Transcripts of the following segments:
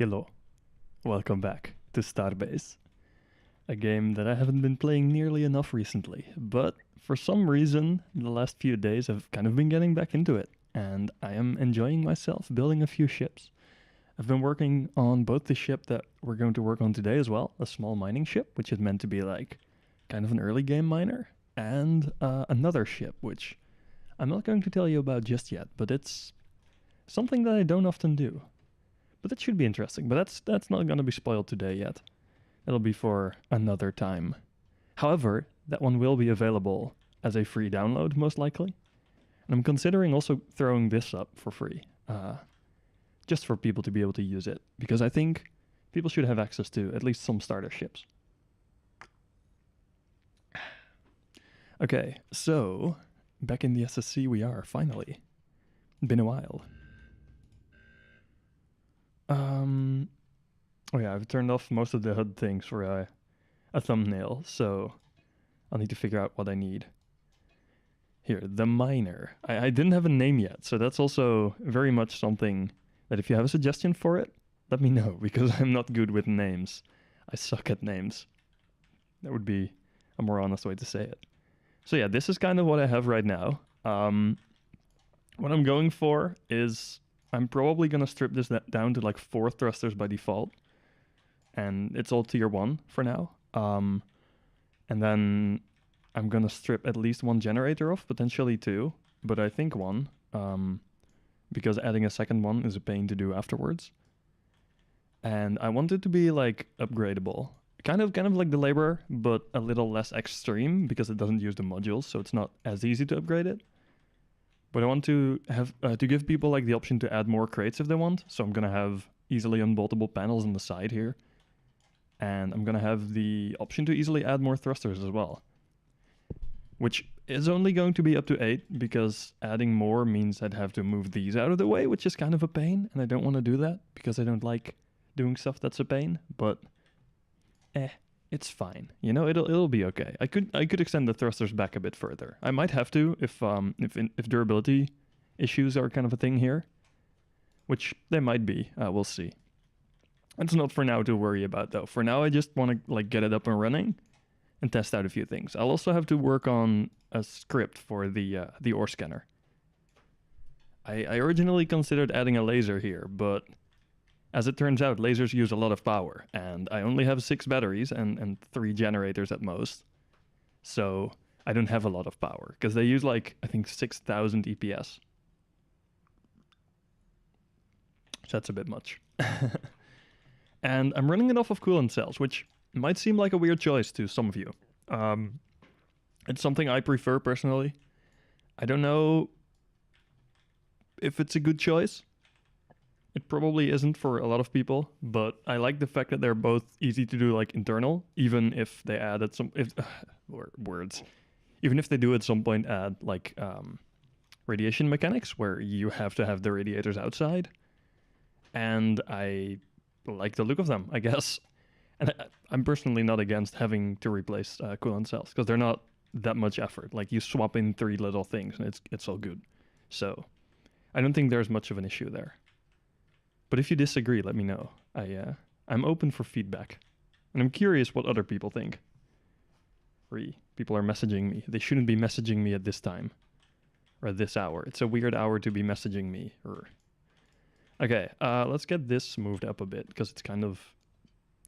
Hello, welcome back to Starbase, a game that I haven't been playing nearly enough recently, but for some reason, the last few days I've kind of been getting back into it, and I am enjoying myself building a few ships. I've been working on both the ship that we're going to work on today as well, a small mining ship, which is meant to be like kind of an early game miner, and another ship, which I'm not going to tell you about just yet, but it's something that I don't often do. But that should be interesting. But that's not going to be spoiled today yet. It'll be for another time. However, that one will be available as a free download, most likely. And I'm considering also throwing this up for free, just for people to be able to use it, because I think people should have access to at least some starter ships. Okay, so back in the SSC we are, finally. Been a while. Oh yeah, I've turned off most of the HUD things for a thumbnail, so I'll need to figure out what I need. Here, the miner. I didn't have a name yet, so that's also very much something that if you have a suggestion for it, let me know, because I'm not good with names. I suck at names. That would be a more honest way to say it. So yeah, this is kind of what I have right now. What I'm going for is I'm probably going to strip this down to like 4 thrusters by default. And it's all tier 1 for now. And then I'm going to strip at least 1 generator off, potentially 2. But I think 1, because adding a second one is a pain to do afterwards. And I want it to be like upgradable. Kind of like the Laborer, but a little less extreme because it doesn't use the modules, so it's not as easy to upgrade it. But I want to have to give people like the option to add more crates if they want. So I'm gonna have easily unboltable panels on the side here, and I'm gonna have the option to easily add more thrusters as well, which is only going to be up to 8 because adding more means I'd have to move these out of the way, which is kind of a pain, and I don't want to do that because I don't like doing stuff that's a pain. But it's fine. You know, it'll be okay. I could extend the thrusters back a bit further. I might have to if durability issues are kind of a thing here, which they might be. We'll see. It's not for now to worry about though. For now, I just want to like get it up and running and test out a few things. I'll also have to work on a script for the ore scanner. I originally considered adding a laser here, but as it turns out, lasers use a lot of power, and I only have 6 batteries and 3 generators at most. So I don't have a lot of power, because they use like, I think 6,000 EPS. So that's a bit much. And I'm running it off of coolant cells, which might seem like a weird choice to some of you. It's something I prefer personally. I don't know if it's a good choice. It probably isn't for a lot of people, but I like the fact that they're both easy to do like internal, even if they add at some words. Even if they do at some point add like radiation mechanics where you have to have the radiators outside. And I like the look of them, I guess. And I'm personally not against having to replace coolant cells because they're not that much effort. Like you swap in 3 little things and it's all good. So I don't think there's much of an issue there. But if you disagree, let me know. I'm open for feedback. And I'm curious what other people think. People are messaging me. They shouldn't be messaging me at this time. Or at this hour. It's a weird hour to be messaging me. Okay, let's get this moved up a bit, because it's kind of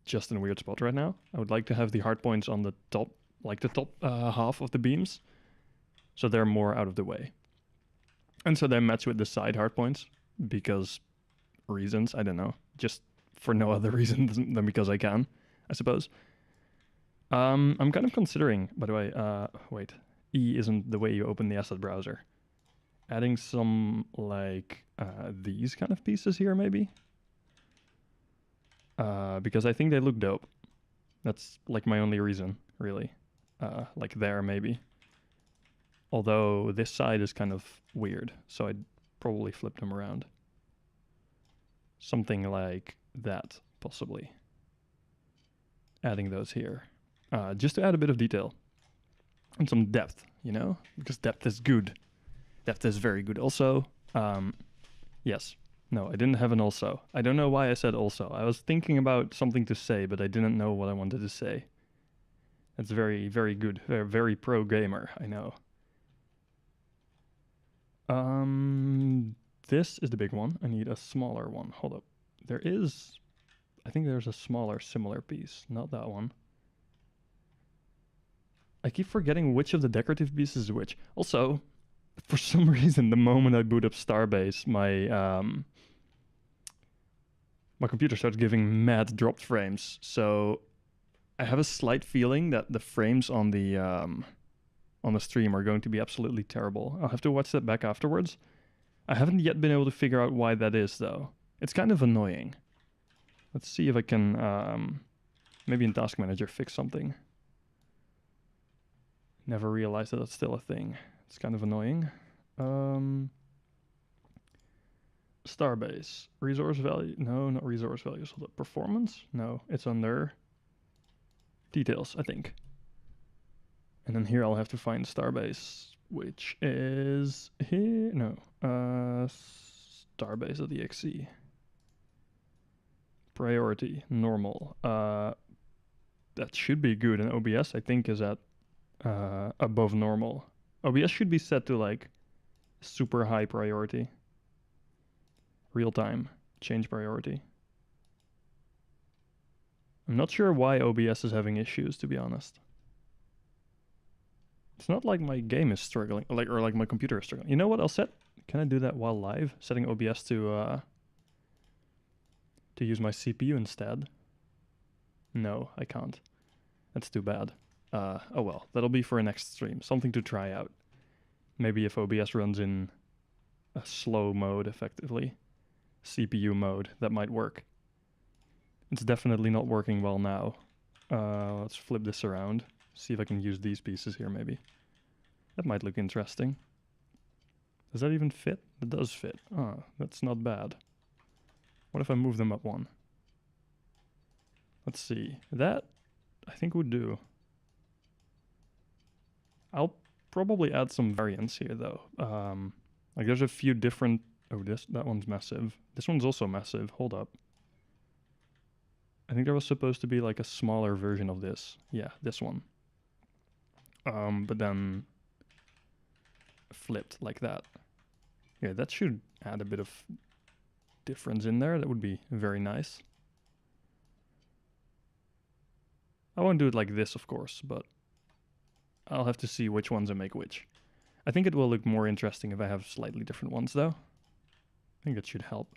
just in a weird spot right now. I would like to have the hardpoints on the top, like the top half of the beams. So they're more out of the way. And so they match with the side hardpoints, because reasons, I don't know, just for no other reason than because I can, I suppose. I'm kind of considering, by the way, wait, E isn't the way you open the asset browser. Adding some like these kind of pieces here maybe, because I think they look dope. That's like my only reason, really. Like there maybe, although this side is kind of weird, so I'd probably flip them around. Something like that, possibly. Adding those here. Just to add a bit of detail. And some depth, you know? Because depth is good. Depth is very good. Also, yes, No, I didn't have an also. I don't know why I said also. I was thinking about something to say, but I didn't know what I wanted to say. That's very, very good. Very, very pro gamer, I know. This is the big one. I need a smaller one. Hold up. I think there's a smaller similar piece. Not that one. I keep forgetting which of the decorative pieces is which. Also, for some reason, the moment I boot up Starbase, my computer starts giving mad dropped frames. So I have a slight feeling that the frames on the stream are going to be absolutely terrible. I'll have to watch that back afterwards. I haven't yet been able to figure out why that is, though. It's kind of annoying. Let's see if I can, maybe in Task Manager, fix something. Never realized that that's still a thing. It's kind of annoying. Starbase. Resource value. No, not resource values. Hold up. Performance? No, it's under details, I think. And then here I'll have to find Starbase, which is here. No. Starbase.exe. Priority. Normal. That should be good. And OBS, I think, is at above normal. OBS should be set to like super high priority. Real time. Change priority. I'm not sure why OBS is having issues, to be honest. It's not like my game is struggling, or like my computer is struggling. You know what I'll set? Can I do that while live? Setting OBS to use my CPU instead. No, I can't. That's too bad. Oh well, that'll be for a next stream. Something to try out. Maybe if OBS runs in a slow mode, effectively. CPU mode, that might work. It's definitely not working well now. Let's flip this around. See if I can use these pieces here, maybe. That might look interesting. Does that even fit? It does fit. Oh, that's not bad. What if I move them up one? Let's see. That, I think, would do. I'll probably add some variants here, though. Like, there's a few different... Oh, that one's massive. This one's also massive. Hold up. I think there was supposed to be, like, a smaller version of this. Yeah, this one. But then flipped like that. Yeah, that should add a bit of difference in there. That would be very nice. I won't do it like this, of course, but I'll have to see which ones I make which. I think it will look more interesting if I have slightly different ones, though. I think it should help.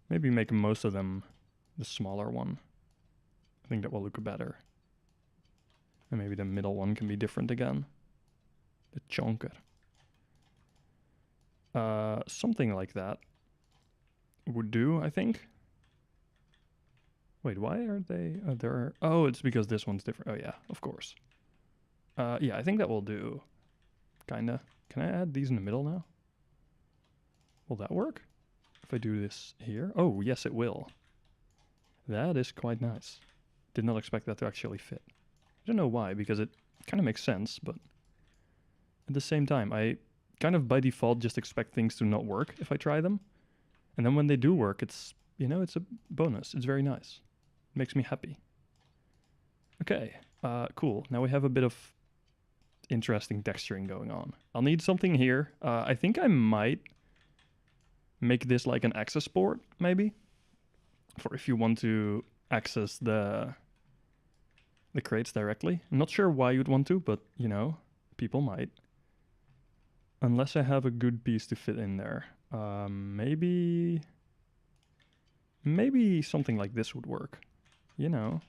Maybe make most of them the smaller one. I think that will look better. And maybe the middle one can be different again. The chonker. Something like that would do, I think. Wait, why are they... Oh, it's because this one's different. Oh, yeah, of course. Yeah, I think that will do. Kinda. Can I add these in the middle now? Will that work? If I do this here? Oh, yes, it will. That is quite nice. Did not expect that to actually fit. I don't know why, because it kind of makes sense, but at the same time, I kind of by default just expect things to not work if I try them. And then when they do work, it's, you know, it's a bonus. It's very nice. It makes me happy. Okay, cool. Now we have a bit of interesting texturing going on. I'll need something here. I think I might make this like an access port, maybe, for if you want to access the crates directly. I'm not sure why you'd want to, but, you know, people might. Unless I have a good piece to fit in there. Maybe something like this would work, you know.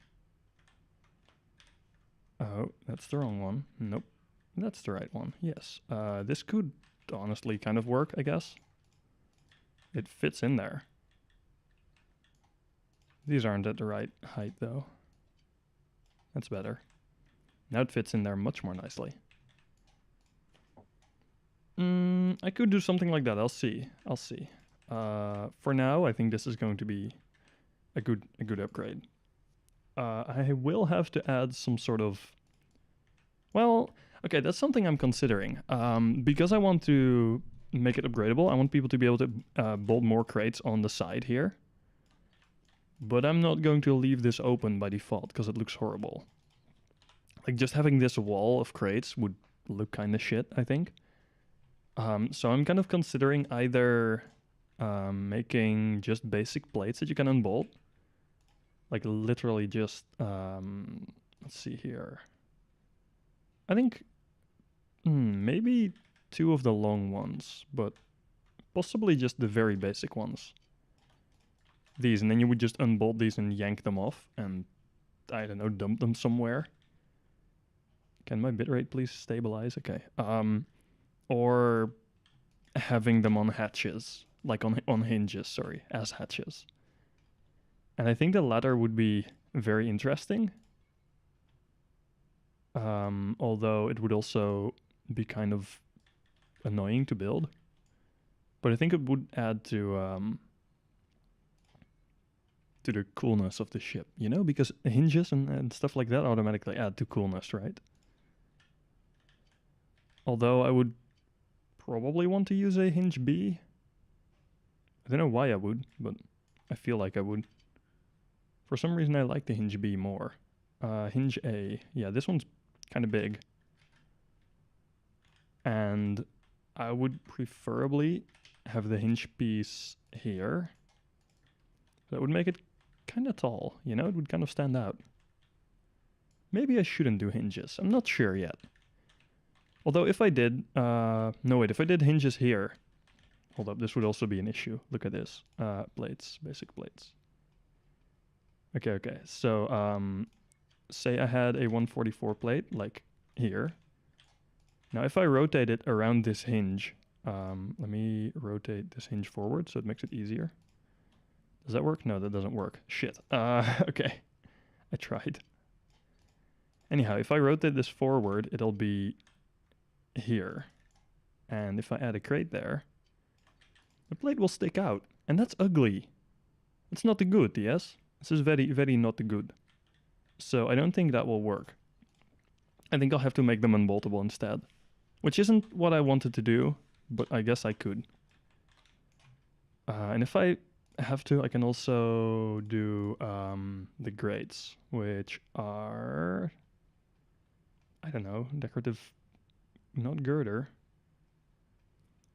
Oh, that's the wrong one. Nope, that's the right one. Yes, this could honestly kind of work, I guess. It fits in there. These aren't at the right height, though. That's better. Now it fits in there much more nicely. I could do something like that. I'll see. For now, I think this is going to be a good upgrade. I will have to add some sort of... Well, okay, that's something I'm considering. Because I want to make it upgradable. I want people to be able to bolt more crates on the side here. But I'm not going to leave this open by default because it looks horrible. Like, just having this wall of crates would look kind of shit, I think. So I'm kind of considering either making just basic plates that you can unbolt. Like, literally just, let's see here. I think maybe 2 of the long ones, but possibly just the very basic ones. These, and then you would just unbolt these and yank them off and, I don't know, dump them somewhere. Can my bitrate please stabilize? Okay. Or having them on hatches, like on hinges, sorry, as hatches. And I think the latter would be very interesting. Although it would also be kind of annoying to build. But I think it would add to the coolness of the ship, you know? Because hinges and stuff like that automatically add to coolness, right? Although I would probably want to use a hinge B. I don't know why I would, but I feel like I would. For some reason I like the hinge B more. Hinge A. Yeah, this one's kind of big. And I would preferably have the hinge piece here. That would make it kind of tall, you know? It would kind of stand out. Maybe I shouldn't do hinges. I'm not sure yet. Although if I did... no, wait. If I did hinges here... Hold up, this would also be an issue. Look at this. Plates. Basic plates. Okay. So, say I had a 144 plate, like here. Now, if I rotate it around this hinge... let me rotate this hinge forward so it makes it easier. Does that work? No, that doesn't work. Shit. Okay. I tried. Anyhow, if I rotate this forward, it'll be here. And if I add a crate there, the plate will stick out. And that's ugly. It's not good, yes? This is very, very not good. So I don't think that will work. I think I'll have to make them unboltable instead. Which isn't what I wanted to do, but I guess I could. And if I have to, I can also do the grates, which are, I don't know, decorative, not girder.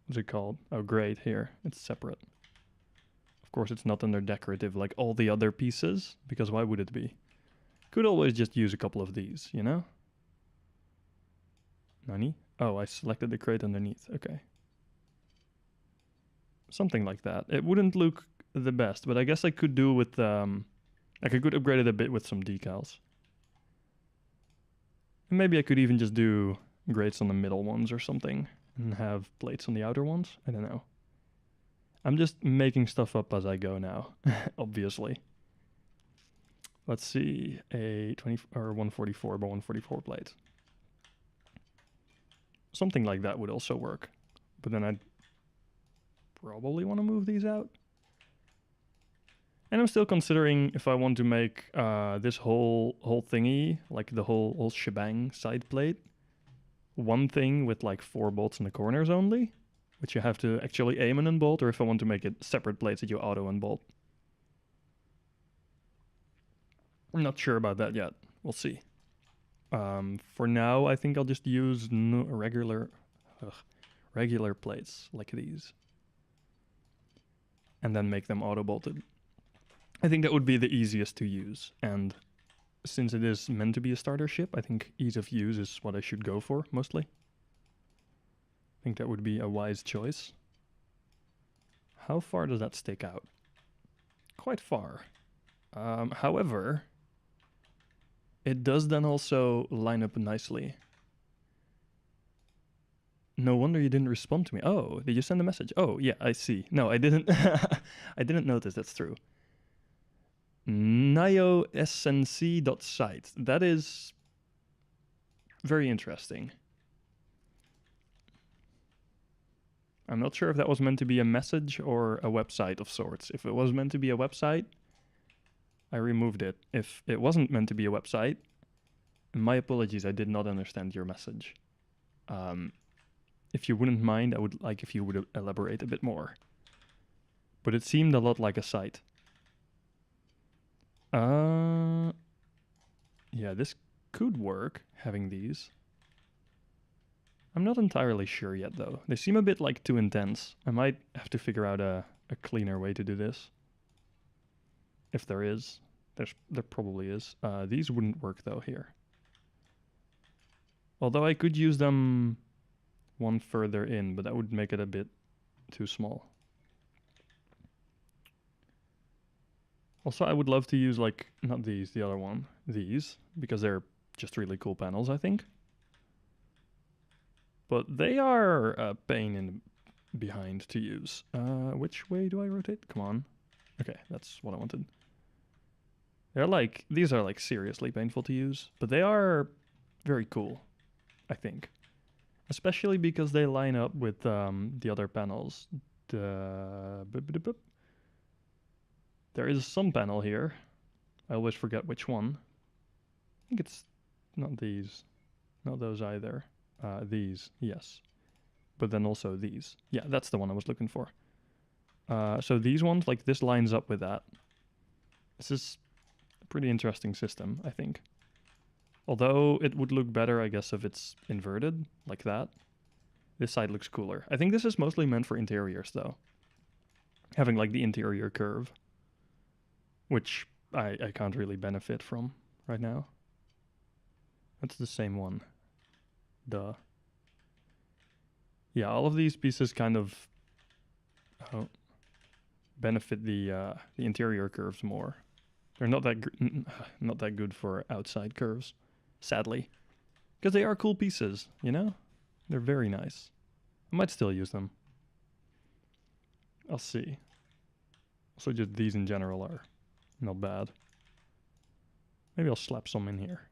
What's it called? Oh, grate here. It's separate. Of course, it's not under decorative like all the other pieces, because why would it be? Could always just use a couple of these, you know? Nani? Oh, I selected the crate underneath. Okay. Something like that. It wouldn't look the best, but I guess I could do with like I could upgrade it a bit with some decals. And maybe I could even just do grates on the middle ones or something and have plates on the outer ones. I don't know. I'm just making stuff up as I go now, obviously. Let's see, a 20 or 144 by 144 plate. Something like that would also work, but then I'd probably want to move these out. And I'm still considering if I want to make this whole thingy, like the whole shebang side plate, one thing with like 4 bolts in the corners only, which you have to actually aim and unbolt, or if I want to make it separate plates that you auto unbolt. I'm not sure about that yet. We'll see. For now, I think I'll just use regular plates like these. And then make them auto-bolted. I think that would be the easiest to use. And since it is meant to be a starter ship, I think ease of use is what I should go for, mostly. I think that would be a wise choice. How far does that stick out? Quite far. However, it does then also line up nicely. No wonder you didn't respond to me. Oh, did you send a message? Oh, yeah, I see. No, I didn't. I didn't notice. That's true. niosnc.site. That is very interesting. I'm not sure if that was meant to be a message or a website of sorts. If it was meant to be a website, I removed it. If it wasn't meant to be a website, my apologies, I did not understand your message. if you wouldn't mind, I would like if you would elaborate a bit more. But it seemed a lot like a site. Yeah, this could work, having these. I'm not entirely sure yet, though. They seem a bit like too intense. I might have to figure out a cleaner way to do this. If there is. There probably is. These wouldn't work, though, here. Although I could use them one further in, but that would make it a bit too small. Also, I would love to use, like, not these, the other one, these, because they're just really cool panels, I think. But they are a pain in the behind to use. Which way do I rotate? Come on. Okay, that's what I wanted. They're like, these are like seriously painful to use, but they are very cool, I think. Especially because they line up with the other panels. There is some panel here. I always forget which one. I think it's not these. Not those either. These, yes. But then also these. Yeah, that's the one I was looking for. So these ones, like this lines up with that. This is a pretty interesting system, I think. Although it would look better, I guess, if it's inverted, like that. This side looks cooler. I think this is mostly meant for interiors, though. Having, like, the interior curve. Which I can't really benefit from right now. That's the same one. Duh. Yeah, all of these pieces kind of benefit the interior curves more. They're not that good for outside curves, sadly, because they are cool pieces. You know, they're very nice. I might still use them. I'll see. Also, just these in general are not bad. Maybe I'll slap some in here.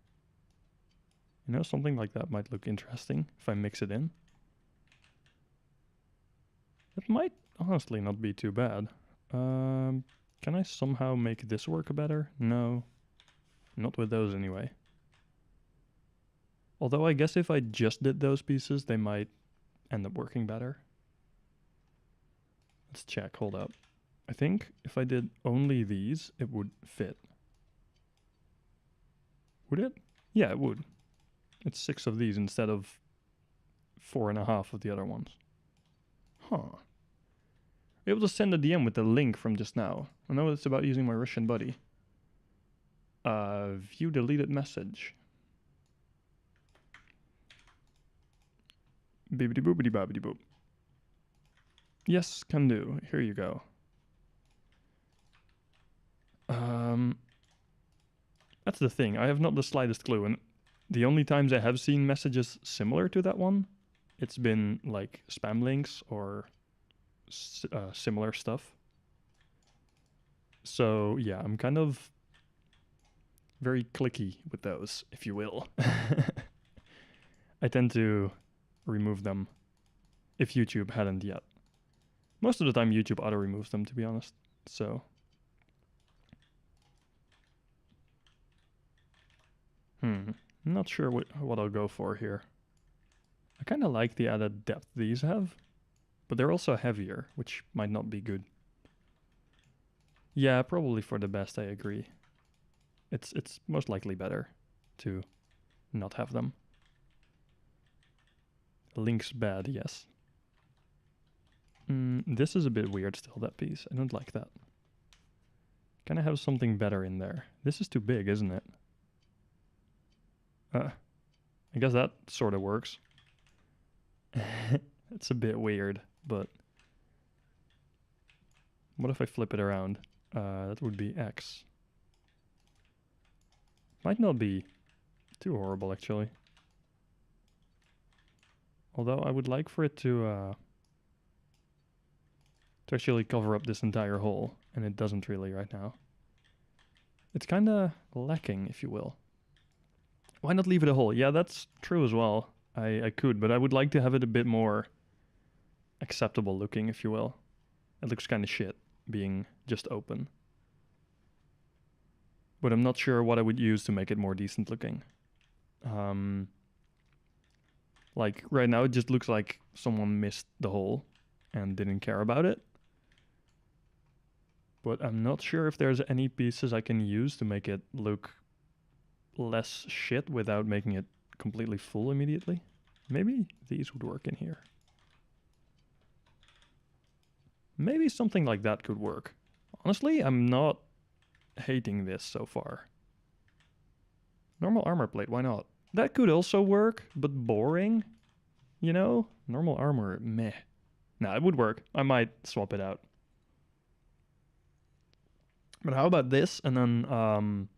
You know, something like that might look interesting if I mix it in. It might honestly not be too bad. Can I somehow make this work better? No. Not with those anyway. Although I guess if I just did those pieces, they might end up working better. Let's check, hold up. I think if I did only these, it would fit. Would it? Yeah, it would. It's 6 of these instead of 4.5 of the other ones. Huh. Able to send a DM with the link from just now. I know it's about using my Russian buddy. View deleted message. Bibbidi boobidi bobbidi boop. Yes, can do. Here you go. That's the thing. I have not the slightest clue, and the only times I have seen messages similar to that one, it's been like spam links or similar stuff. So yeah, I'm kind of very clicky with those, if you will. I tend to remove them if YouTube hadn't yet. Most of the time YouTube auto-removes them, to be honest, so. Not sure what I'll go for here. I kind of like the added depth these have, but they're also heavier, which might not be good. Yeah, probably for the best, I agree. It's most likely better to not have them. Link's bad, yes. This is a bit weird still, that piece. I don't like that. Can I have something better in there? This is too big, isn't it? I guess that sort of works. It's a bit weird, but what if I flip it around? That would be X. Might not be too horrible, actually. Although I would like for it to actually cover up this entire hole, and it doesn't really right now. It's kind of lacking, if you will. Why not leave it a hole? Yeah, that's true as well. I could, but I would like to have it a bit more acceptable looking, if you will. It looks kind of shit being just open. But I'm not sure what I would use to make it more decent looking. Like right now it just looks like someone missed the hole and didn't care about it. But I'm not sure if there's any pieces I can use to make it look less shit without making it completely full immediately. Maybe these would work in here. Maybe something like that could work. Honestly, I'm not hating this so far. Normal armor plate, why not? That could also work, but boring. You know? Normal armor, meh. Nah, it would work. I might swap it out. But how about this and then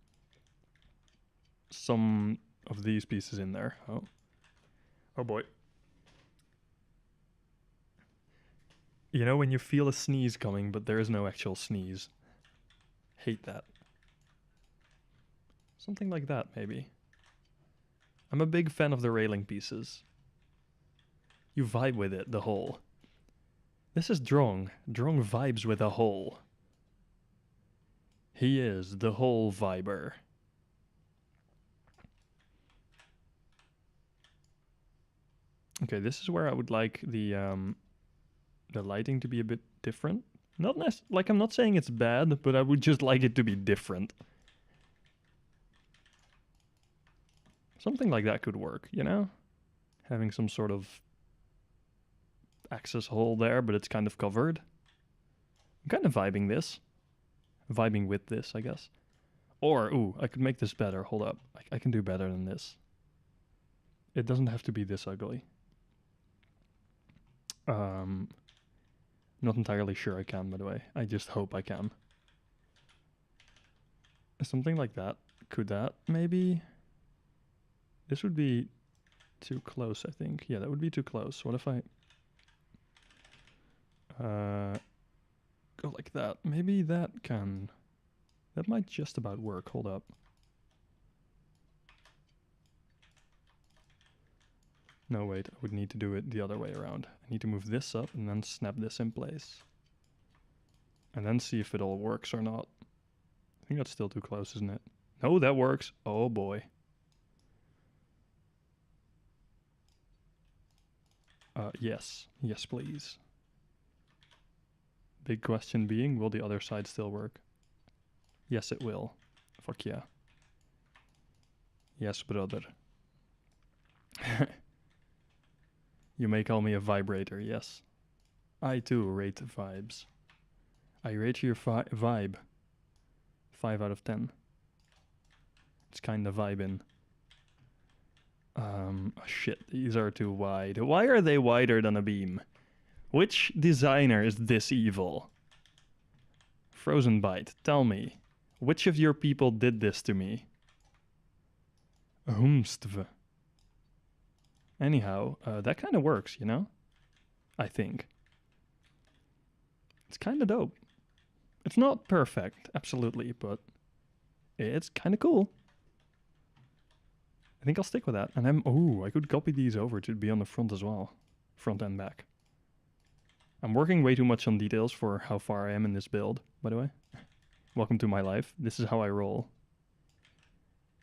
some of these pieces in there? Oh boy. You know when you feel a sneeze coming, but there is no actual sneeze. Hate that. Something like that, maybe. I'm a big fan of the railing pieces. You vibe with it, the hole. This is Drong. Drong vibes with a hole. He is the hole viber. Okay, this is where I would like the lighting to be a bit different. Not like I'm not saying it's bad, but I would just like it to be different. Something like that could work, you know? Having some sort of access hole there, but it's kind of covered. I'm kind of vibing this. Vibing with this, I guess. Or, ooh, I could make this better. Hold up. I can do better than this. It doesn't have to be this ugly. Not entirely sure I can, by the way. I just hope I can. Something like that. Could that maybe? This would be too close, I think. Yeah, that would be too close. What if I go like that? Maybe that can... That might just about work. Hold up. No, wait. I would need to do it the other way around. I need to move this up and then snap this in place. And then see if it all works or not. I think that's still too close, isn't it? No, that works. Oh boy. Yes. Yes, please. Big question being, will the other side still work? Yes, it will. Fuck yeah. Yes, brother. You may call me a vibrator, yes. I too rate vibes. I rate your vibe 5 out of 10. It's kinda vibin'. Shit, these are too wide. Why are they wider than a beam? Which designer is this evil? Frozen Bite, tell me. Which of your people did this to me? Humstv. Anyhow, that kind of works, you know? I think. It's kind of dope. It's not perfect, absolutely, but it's kind of cool. I think I'll stick with that. And I could copy these over to be on the front as well. Front and back. I'm working way too much on details for how far I am in this build, by the way. Welcome to my life. This is how I roll.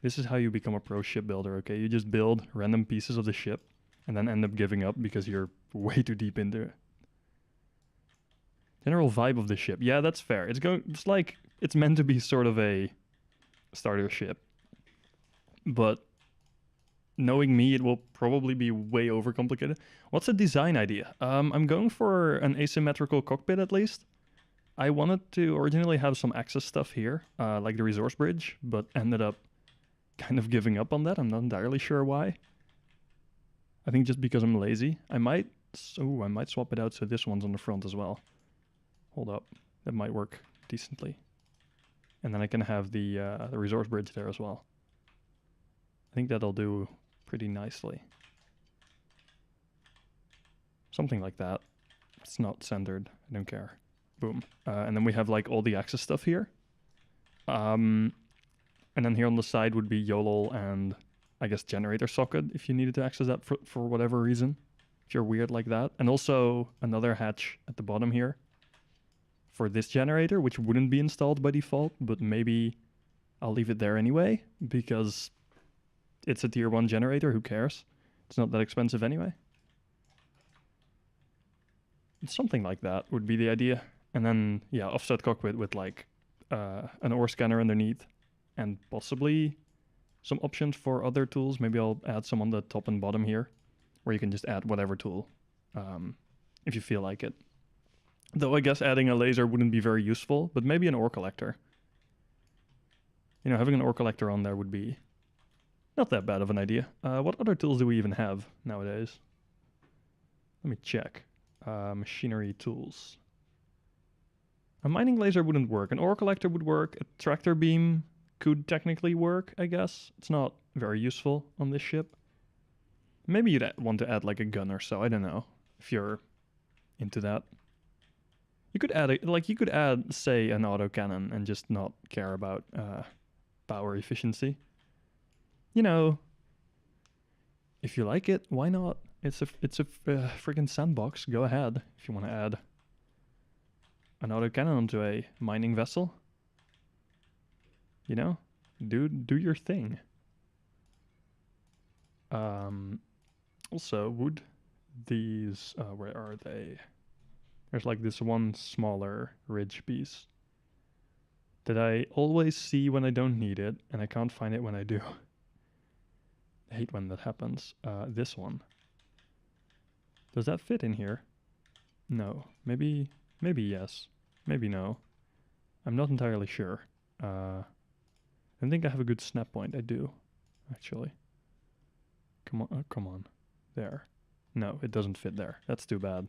This is how you become a pro shipbuilder, okay? You just build random pieces of the ship and then end up giving up because you're way too deep into it. General vibe of the ship. Yeah, that's fair. It's like it's meant to be sort of a starter ship. But knowing me, it will probably be way overcomplicated. What's a design idea? I'm going for an asymmetrical cockpit at least. I wanted to originally have some access stuff here, like the resource bridge, but ended up kind of giving up on that. I'm not entirely sure why. I think just because I'm lazy. I might swap it out so this one's on the front as well. Hold up, that might work decently. And then I can have the resource bridge there as well. I think that'll do pretty nicely. Something like that. It's not centered, I don't care. Boom. And then we have like all the access stuff here. And then here on the side would be YOLO and I guess generator socket if you needed to access that for whatever reason. If you're weird like that. And also another hatch at the bottom here for this generator, which wouldn't be installed by default, but maybe I'll leave it there anyway because it's a tier 1 generator, who cares? It's not that expensive anyway. Something like that would be the idea. And then, yeah, offset cockpit with like an ore scanner underneath and possibly some options for other tools. Maybe I'll add some on the top and bottom here where you can just add whatever tool if you feel like it. Though I guess adding a laser wouldn't be very useful, but maybe an ore collector. You know, having an ore collector on there would be not that bad of an idea. What other tools do we even have nowadays? Let me check. Machinery tools. A mining laser wouldn't work. An ore collector would work. A tractor beam could technically work, I guess. It's not very useful on this ship. Maybe you'd want to add like a gun or so. I don't know if you're into that. You could add you could add, say, an autocannon and just not care about power efficiency. You know, if you like it, why not? It's a freaking sandbox. Go ahead if you want to add an autocannon onto a mining vessel. You know, do your thing. Also, would these where are they? There's like this one smaller ridge piece that I always see when I don't need it, and I can't find it when I do. I hate when that happens. This one. Does that fit in here? No. Maybe yes. Maybe no. I'm not entirely sure. I think I have a good snap point. I do, actually. Come on, come on. There. No, it doesn't fit there. That's too bad.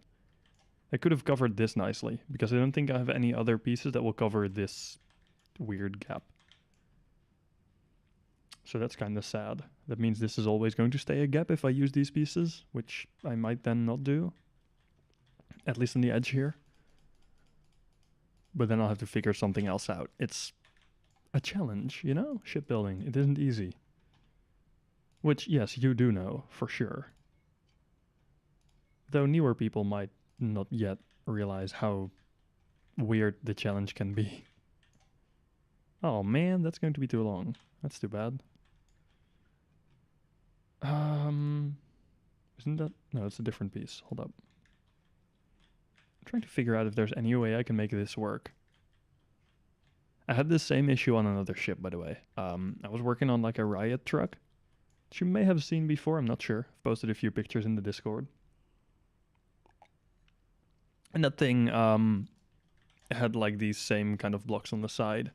I could have covered this nicely, because I don't think I have any other pieces that will cover this weird gap. So that's kind of sad. That means this is always going to stay a gap if I use these pieces, which I might then not do. At least on the edge here. But then I'll have to figure something else out. It's a challenge, you know? Shipbuilding, it isn't easy. Which, yes, you do know, for sure. Though newer people might not yet realize how weird the challenge can be. Oh man, that's going to be too long. That's too bad. Isn't that... No, it's a different piece. Hold up. I'm trying to figure out if there's any way I can make this work. I had this same issue on another ship, by the way. I was working on like a riot truck, which you may have seen before, I'm not sure. I've posted a few pictures in the Discord. And that thing had like these same kind of blocks on the side.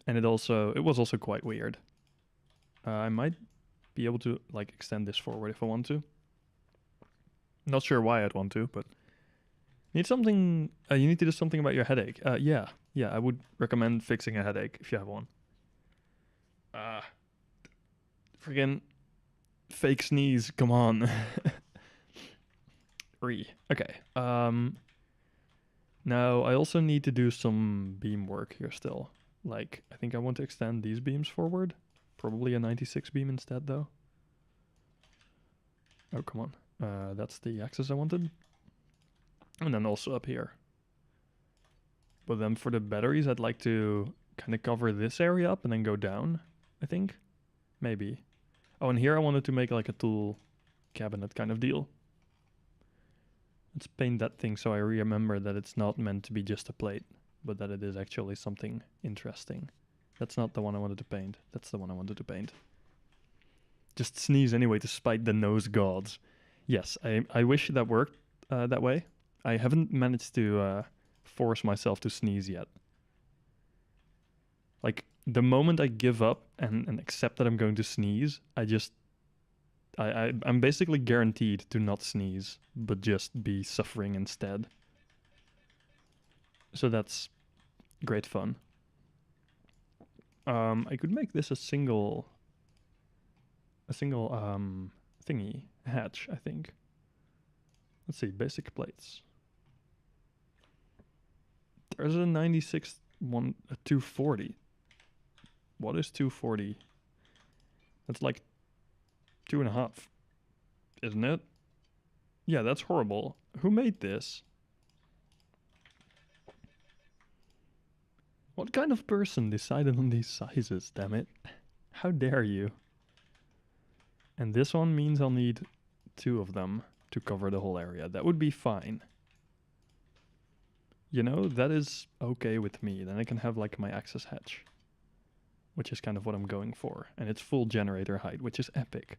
And it was also quite weird. I might be able to like extend this forward if I want to. Not sure why I'd want to, but need something. You need to do something about your headache. Yeah, I would recommend fixing a headache if you have one. Friggin' fake sneeze. Come on. Okay. Now I also need to do some beam work here still. Like, I think I want to extend these beams forward. Probably a 96 beam instead, though. Oh, come on. That's the axis I wanted. And then also up here. But then for the batteries, I'd like to kind of cover this area up and then go down, I think. Maybe. Oh, and here I wanted to make like a tool cabinet kind of deal. Let's paint that thing so I remember that it's not meant to be just a plate, but that it is actually something interesting. That's not the one I wanted to paint. That's the one I wanted to paint. Just sneeze anyway to spite the nose gods. Yes, I wish that worked that way. I haven't managed to force myself to sneeze yet. Like, the moment I give up and accept that I'm going to sneeze, I'm basically guaranteed to not sneeze, but just be suffering instead. So that's great fun. I could make this a single thingy hatch, I think. Let's see, basic plates. There's a 96 one, a 240. What is 240? That's like 2.5, isn't it? Yeah, that's horrible. Who made this? What kind of person decided on these sizes, damn it? How dare you? And this one means I'll need 2 of them to cover the whole area. That would be fine. You know, that is okay with me. Then I can have like my access hatch, which is kind of what I'm going for. And it's full generator height, which is epic.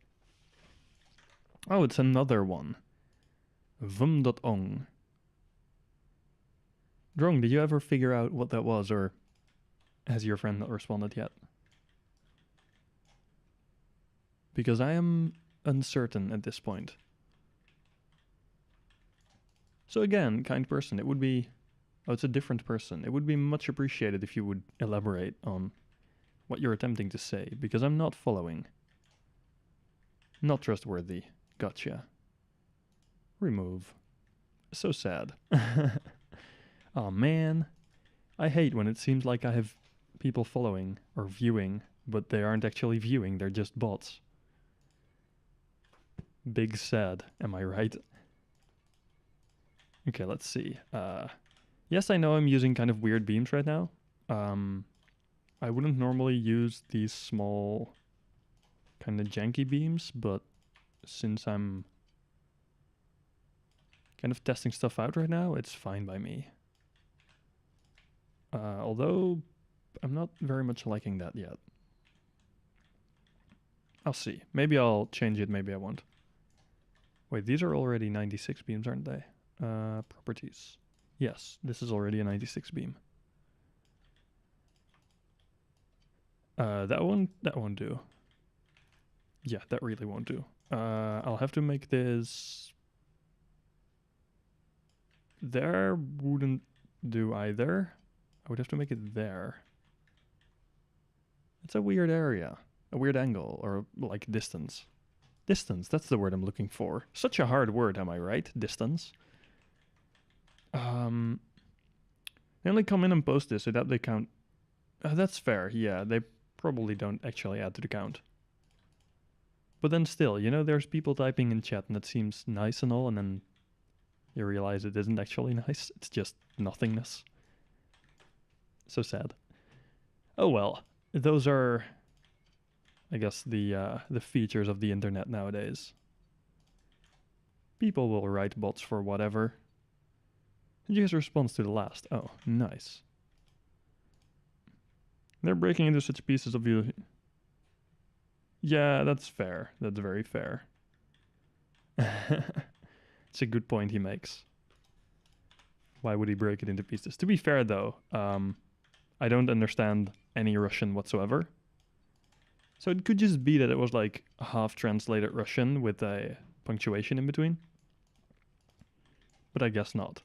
Oh, it's another one. Vum.ong. Drong, did you ever figure out what that was, or has your friend not responded yet? Because I am uncertain at this point. So again, kind person, it would be... Oh, it's a different person. It would be much appreciated if you would elaborate on what you're attempting to say, because I'm not following. Not trustworthy. Gotcha. Remove. So sad. Oh man. I hate when it seems like I have people following or viewing, but they aren't actually viewing, they're just bots. Big sad, am I right? Okay, let's see. Yes, I know I'm using kind of weird beams right now. I wouldn't normally use these small kind of janky beams, but since I'm kind of testing stuff out right now, it's fine by me. Although I'm not very much liking that yet. I'll see. Maybe I'll change it, maybe I won't. Wait, these are already 96 beams, aren't they? Properties. Yes, this is already a 96 beam. That won't do. Yeah, that really won't do. I'll have to make this... There wouldn't do either. I would have to make it there. It's a weird area. A weird angle, or like distance. Distance, that's the word I'm looking for. Such a hard word, am I right? Distance. They only come in and post this so that they count. That's fair, yeah. They probably don't actually add to the count. But then still, you know, there's people typing in chat and it seems nice and all, and then you realize it isn't actually nice. It's just nothingness. So sad. Oh well, those are, I guess, the features of the internet nowadays. People will write bots for whatever. User responds to the last. Oh, nice. They're breaking into such pieces of you. Yeah, that's fair. That's very fair. It's a good point he makes. Why would he break it into pieces? To be fair, though, I don't understand any Russian whatsoever. So it could just be that it was like a half-translated Russian with a punctuation in between. But I guess not.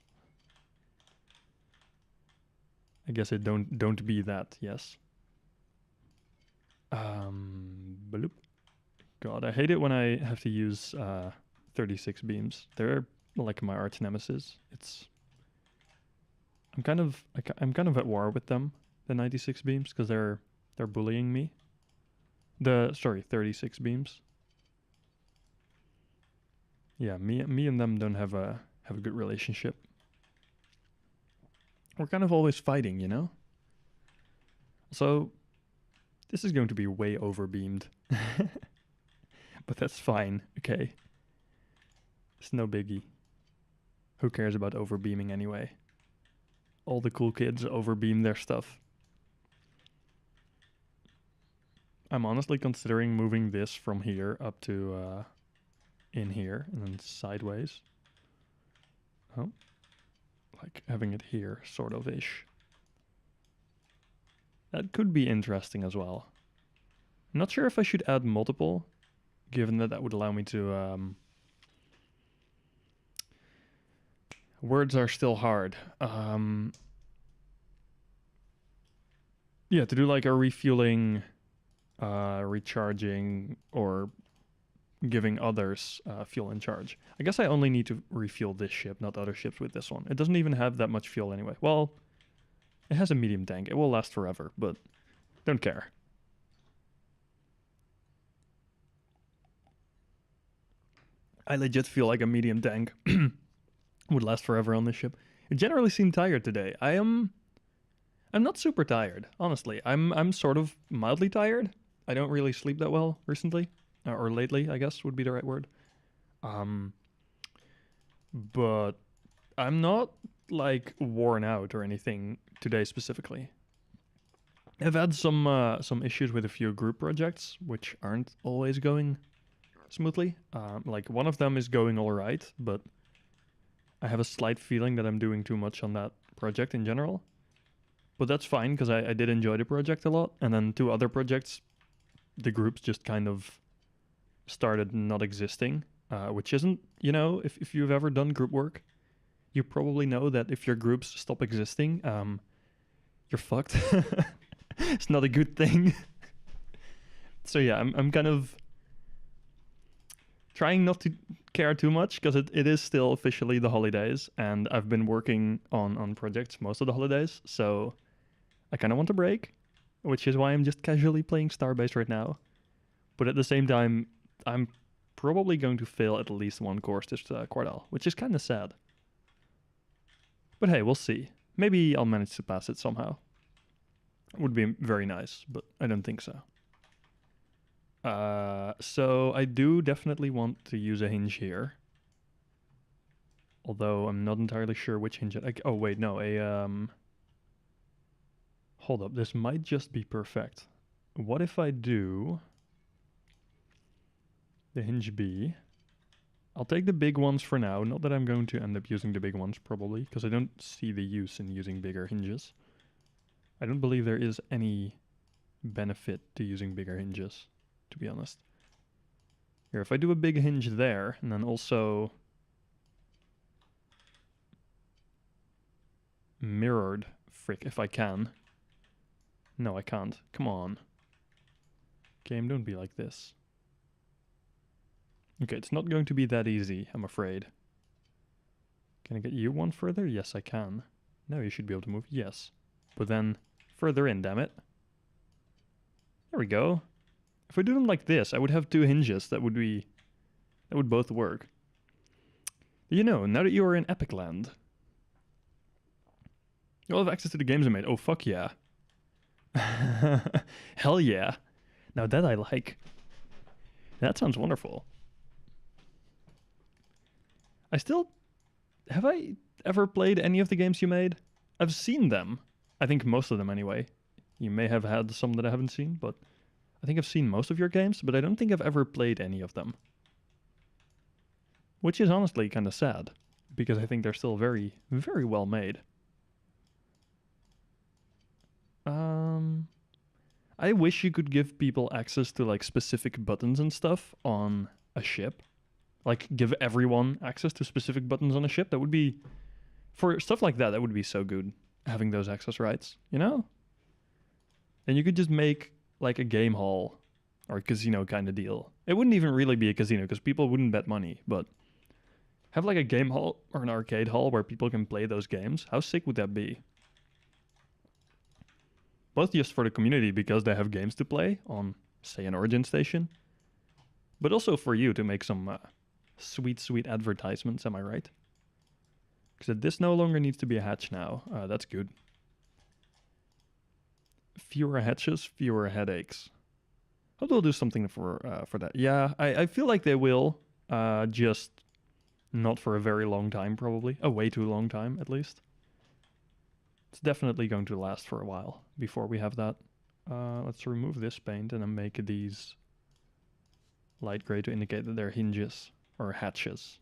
I guess it don't be that, yes. Bloop. God, I hate it when I have to use 36 beams. They're like my arch nemesis. I'm kind of at war with them, the 96 beams, because they're bullying me. 36 beams. Yeah, me and them don't have a good relationship. We're kind of always fighting, you know? So, this is going to be way overbeamed. But that's fine, okay? It's no biggie. Who cares about overbeaming anyway? All the cool kids overbeam their stuff. I'm honestly considering moving this from here up to in here and then sideways. Oh. Like having it here, sort of ish. That could be interesting as well. I'm not sure if I should add multiple, given that would allow me to... Words are still hard. Yeah, to do like a refueling, recharging, or giving others fuel in charge. I guess I only need to refuel this ship, not other ships with this one. It doesn't even have that much fuel anyway. Well, it has a medium tank. It will last forever, but don't care. I legit feel like a medium tank would last forever on this ship. You generally seem tired today. I'm not super tired, honestly. I'm sort of mildly tired. I don't really sleep that well recently. or lately, I guess would be the right word. Um, but I'm not like worn out or anything today specifically. I've had some issues with a few group projects, which aren't always going smoothly. Like one of them is going all right, but I have a slight feeling that I'm doing too much on that project in general. But that's fine because I did enjoy the project a lot. And then two other projects, the groups just kind of started not existing, which isn't, if you've ever done group work, you probably know that if your groups stop existing, you're fucked. It's not a good thing. So yeah, I'm kind of trying not to care too much because it is still officially the holidays, and I've been working on projects most of the holidays, so I kind of want a break, which is why I'm just casually playing Starbase right now. But at the same time, I'm probably going to fail at least one course this quartile, which is kind of sad. But hey, we'll see. Maybe I'll manage to pass it somehow. It would be very nice, but I don't think so. So I do definitely want to use a hinge here. Although I'm not entirely sure which hinge. Oh wait, no, hold up, this might just be perfect. What if I do the hinge B? I'll take the big ones for now. Not that I'm going to end up using the big ones, probably, because I don't see the use in using bigger hinges. I don't believe there is any benefit to using bigger hinges, to be honest. Here, if I do a big hinge there, and then also mirrored, frick, if I can. No, I can't. Come on. Game, don't be like this. Okay, it's not going to be that easy, I'm afraid. Can I get you one further? Yes, I can. Now you should be able to move. Yes. But then further in, damn it. There we go. If I do them like this, I would have two hinges that would both work. You know, now that you are in Epic Land, you'll have access to the games I made. Oh, fuck yeah. Hell yeah. Now that I like. That sounds wonderful. Have I ever played any of the games you made? I've seen them. I think most of them anyway. You may have had some that I haven't seen, but I think I've seen most of your games, but I don't think I've ever played any of them. Which is honestly kind of sad, because I think they're still very, very well made. I wish you could give people access to like specific buttons and stuff on a ship. Like give everyone access to specific buttons on a ship. That would be, for stuff like that would be so good, having those access rights, you know? And you could just make like a game hall or a casino kind of deal. It wouldn't even really be a casino because people wouldn't bet money, but have like a game hall or an arcade hall where people can play those games. How sick would that be? Both just for the community because they have games to play on, say, an Origin station, but also for you to make some sweet, sweet advertisements, am I right? Because this no longer needs to be a hatch now. That's good. Fewer hatches, fewer headaches. Hope they'll do something for that. Yeah, I feel like they will, just not for a very long time, probably. A way too long time, at least. It's definitely going to last for a while before we have that. Let's remove this paint and then make these light gray to indicate that they're hinges or hatches.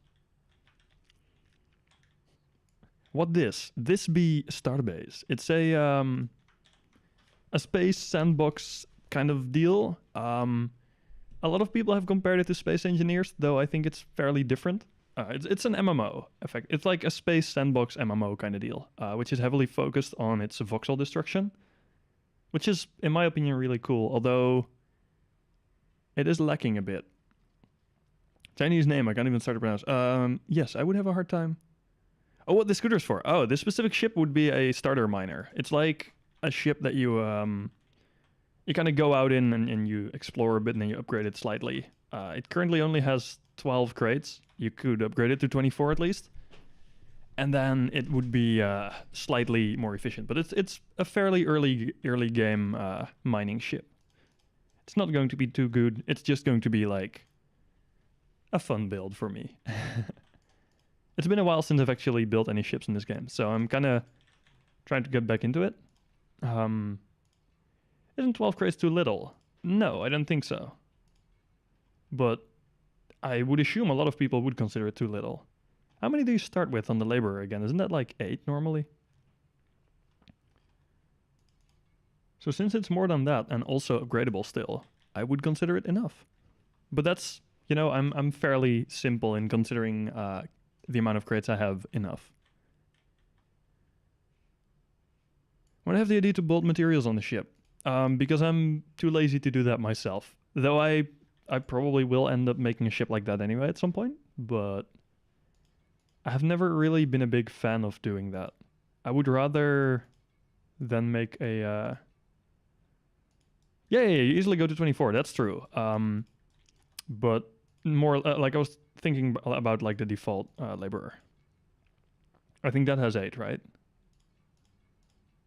What this? This be Starbase. It's a space sandbox kind of deal. A lot of people have compared it to Space Engineers, though I think it's fairly different. It's an MMO effect. It's like a space sandbox MMO kind of deal, which is heavily focused on its voxel destruction, which is, in my opinion, really cool, although it is lacking a bit. Chinese name, I can't even start to pronounce. Yes, I would have a hard time. Oh, what the scooter's for? Oh, this specific ship would be a starter miner. It's like a ship that you kind of go out in and you explore a bit and then you upgrade it slightly. It currently only has 12 crates. You could upgrade it to 24 at least. And then it would be slightly more efficient. But it's a fairly early game mining ship. It's not going to be too good. It's just going to be like a fun build for me. It's been a while since I've actually built any ships in this game, so I'm kind of trying to get back into it. Isn't 12 crates too little? No, I don't think so. But I would assume a lot of people would consider it too little. How many do you start with on the laborer again? Isn't that like 8 normally? So since it's more than that and also upgradable still, I would consider it enough. But that's, you know, I'm fairly simple in considering the amount of crates I have enough. When I have the idea to build materials on the ship, because I'm too lazy to do that myself. Though I probably will end up making a ship like that anyway at some point, but I have never really been a big fan of doing that. I would rather than make a yeah, you easily go to 24. That's true. But more like I was thinking about like the default laborer. I think that has 8, right?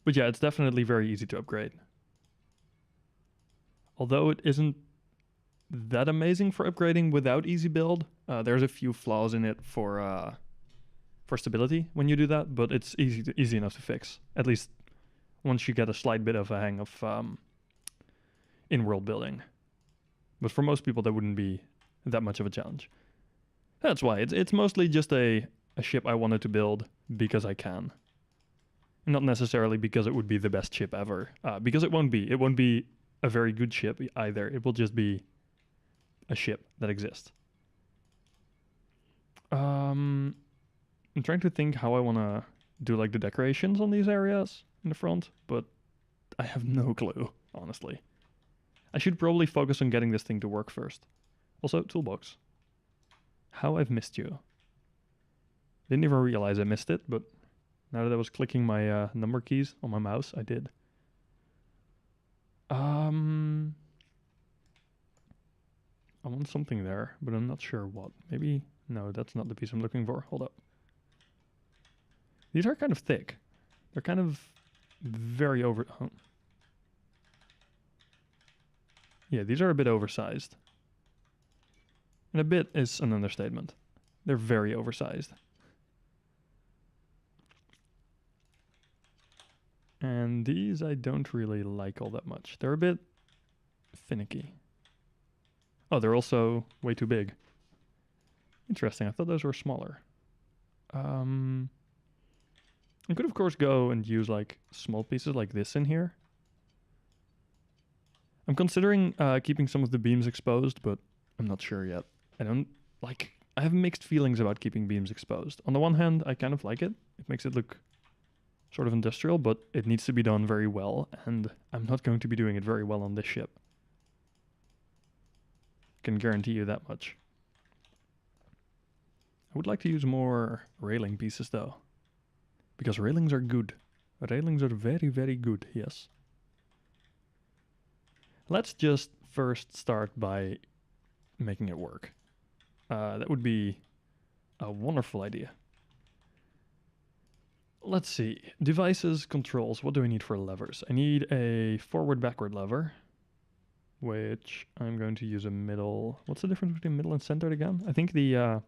But yeah, it's definitely very easy to upgrade. Although it isn't that amazing for upgrading without easy build. There's a few flaws in it for stability when you do that, but it's easy enough to fix. At least once you get a slight bit of a hang of in-world building. But for most people, that wouldn't be that much of a challenge. That's why it's mostly just a ship I wanted to build because I can. Not necessarily because it would be the best ship ever. Because it won't be. It won't be a very good ship either. It will just be a ship that exists. I'm trying to think how I want to do like the decorations on these areas in the front, but I have no clue, honestly. I should probably focus on getting this thing to work first. Also, toolbox. How I've missed you. Didn't even realize I missed it, but now that I was clicking my number keys on my mouse, I did. I want something there, but I'm not sure what. Maybe, no, that's not the piece I'm looking for. Hold up. These are kind of thick. They're kind of very yeah, these are a bit oversized. And a bit is an understatement. They're very oversized. And these I don't really like all that much. They're a bit finicky. Oh, they're also way too big. Interesting. I thought those were smaller. I could, of course, go and use like small pieces like this in here. I'm considering keeping some of the beams exposed, but I'm not sure yet. I have mixed feelings about keeping beams exposed. On the one hand, I kind of like it. It makes it look sort of industrial, but it needs to be done very well, and I'm not going to be doing it very well on this ship. Can guarantee you that much. I would like to use more railing pieces though, because railings are good. Railings are very, very good, yes. Let's just first start by making it work. That would be a wonderful idea. Let's see. Devices, controls. What do I need for levers? I need a forward-backward lever, which I'm going to use a middle. What's the difference between middle and centered again? I think there's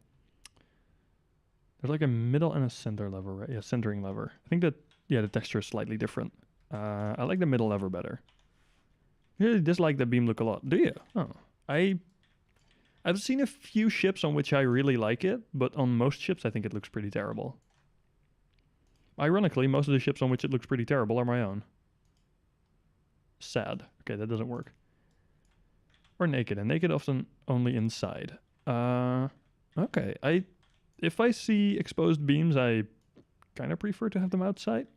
like a middle and a center lever, right? Yeah, centering lever. I think that, yeah, the texture is slightly different. I like the middle lever better. You really dislike the beam look a lot, do you? Oh, I've seen a few ships on which I really like it, but on most ships I think it looks pretty terrible. Ironically, most of the ships on which it looks pretty terrible are my own. Sad. Okay, that doesn't work. Or naked, and naked often only inside. Okay, if I see exposed beams, I kind of prefer to have them outside.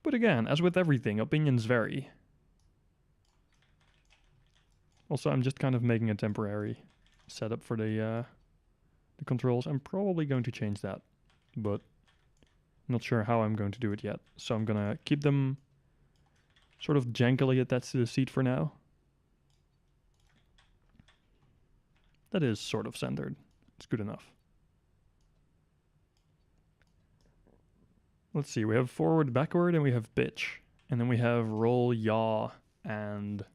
But again, as with everything, opinions vary. Also, I'm just kind of making a temporary setup for the controls. I'm probably going to change that, but not sure how I'm going to do it yet. So I'm going to keep them sort of jankily attached to the seat for now. That is sort of centered. It's good enough. Let's see, we have forward, backward, and we have pitch. And then we have roll, yaw, and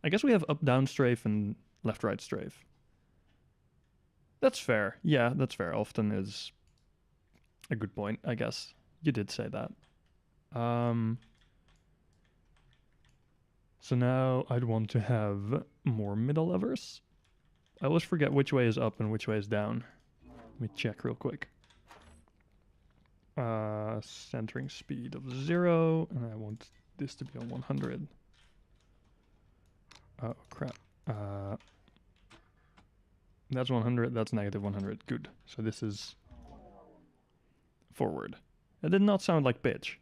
I guess we have up down strafe and left right strafe. That's fair. Yeah, that's fair. Often is a good point, I guess. You did say that. So now I'd want to have more middle levers. I always forget which way is up and which way is down. Let me check real quick. Centering speed of 0, and I want this to be on 100. Oh, crap. That's 100, that's negative 100. Good. So this is forward. It did not sound like pitch.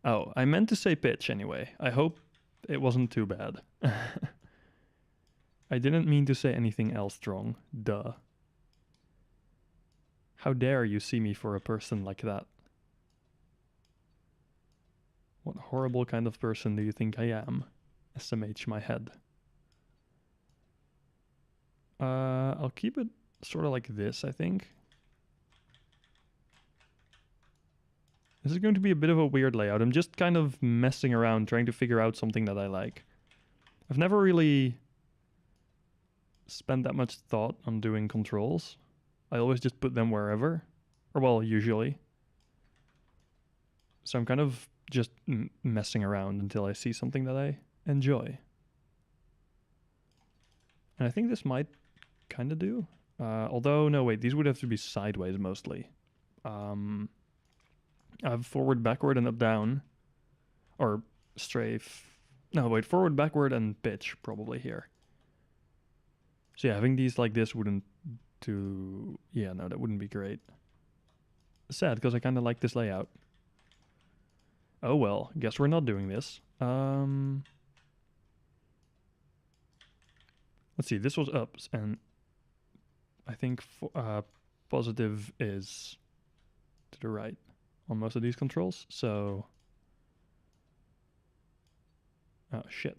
Oh, I meant to say pitch anyway. I hope it wasn't too bad. I didn't mean to say anything else wrong. Duh. How dare you see me for a person like that? What horrible kind of person do you think I am? SMH my head. I'll keep it sort of like this, I think. This is going to be a bit of a weird layout. I'm just kind of messing around, trying to figure out something that I like. I've never really spent that much thought on doing controls. I always just put them wherever. Or, well, usually. So I'm kind of just messing around until I see something that I enjoy. And I think this might kind of do. Although, no, wait, these would have to be sideways mostly. I have forward, backward, and up, down. Or strafe. No, wait, forward, backward, and pitch probably here. So yeah, having these like this wouldn't do... Yeah, no, that wouldn't be great. Sad, because I kind of like this layout. Oh well, guess we're not doing this. Let's see, this was ups, and I think positive is to the right on most of these controls, so... Oh, shit.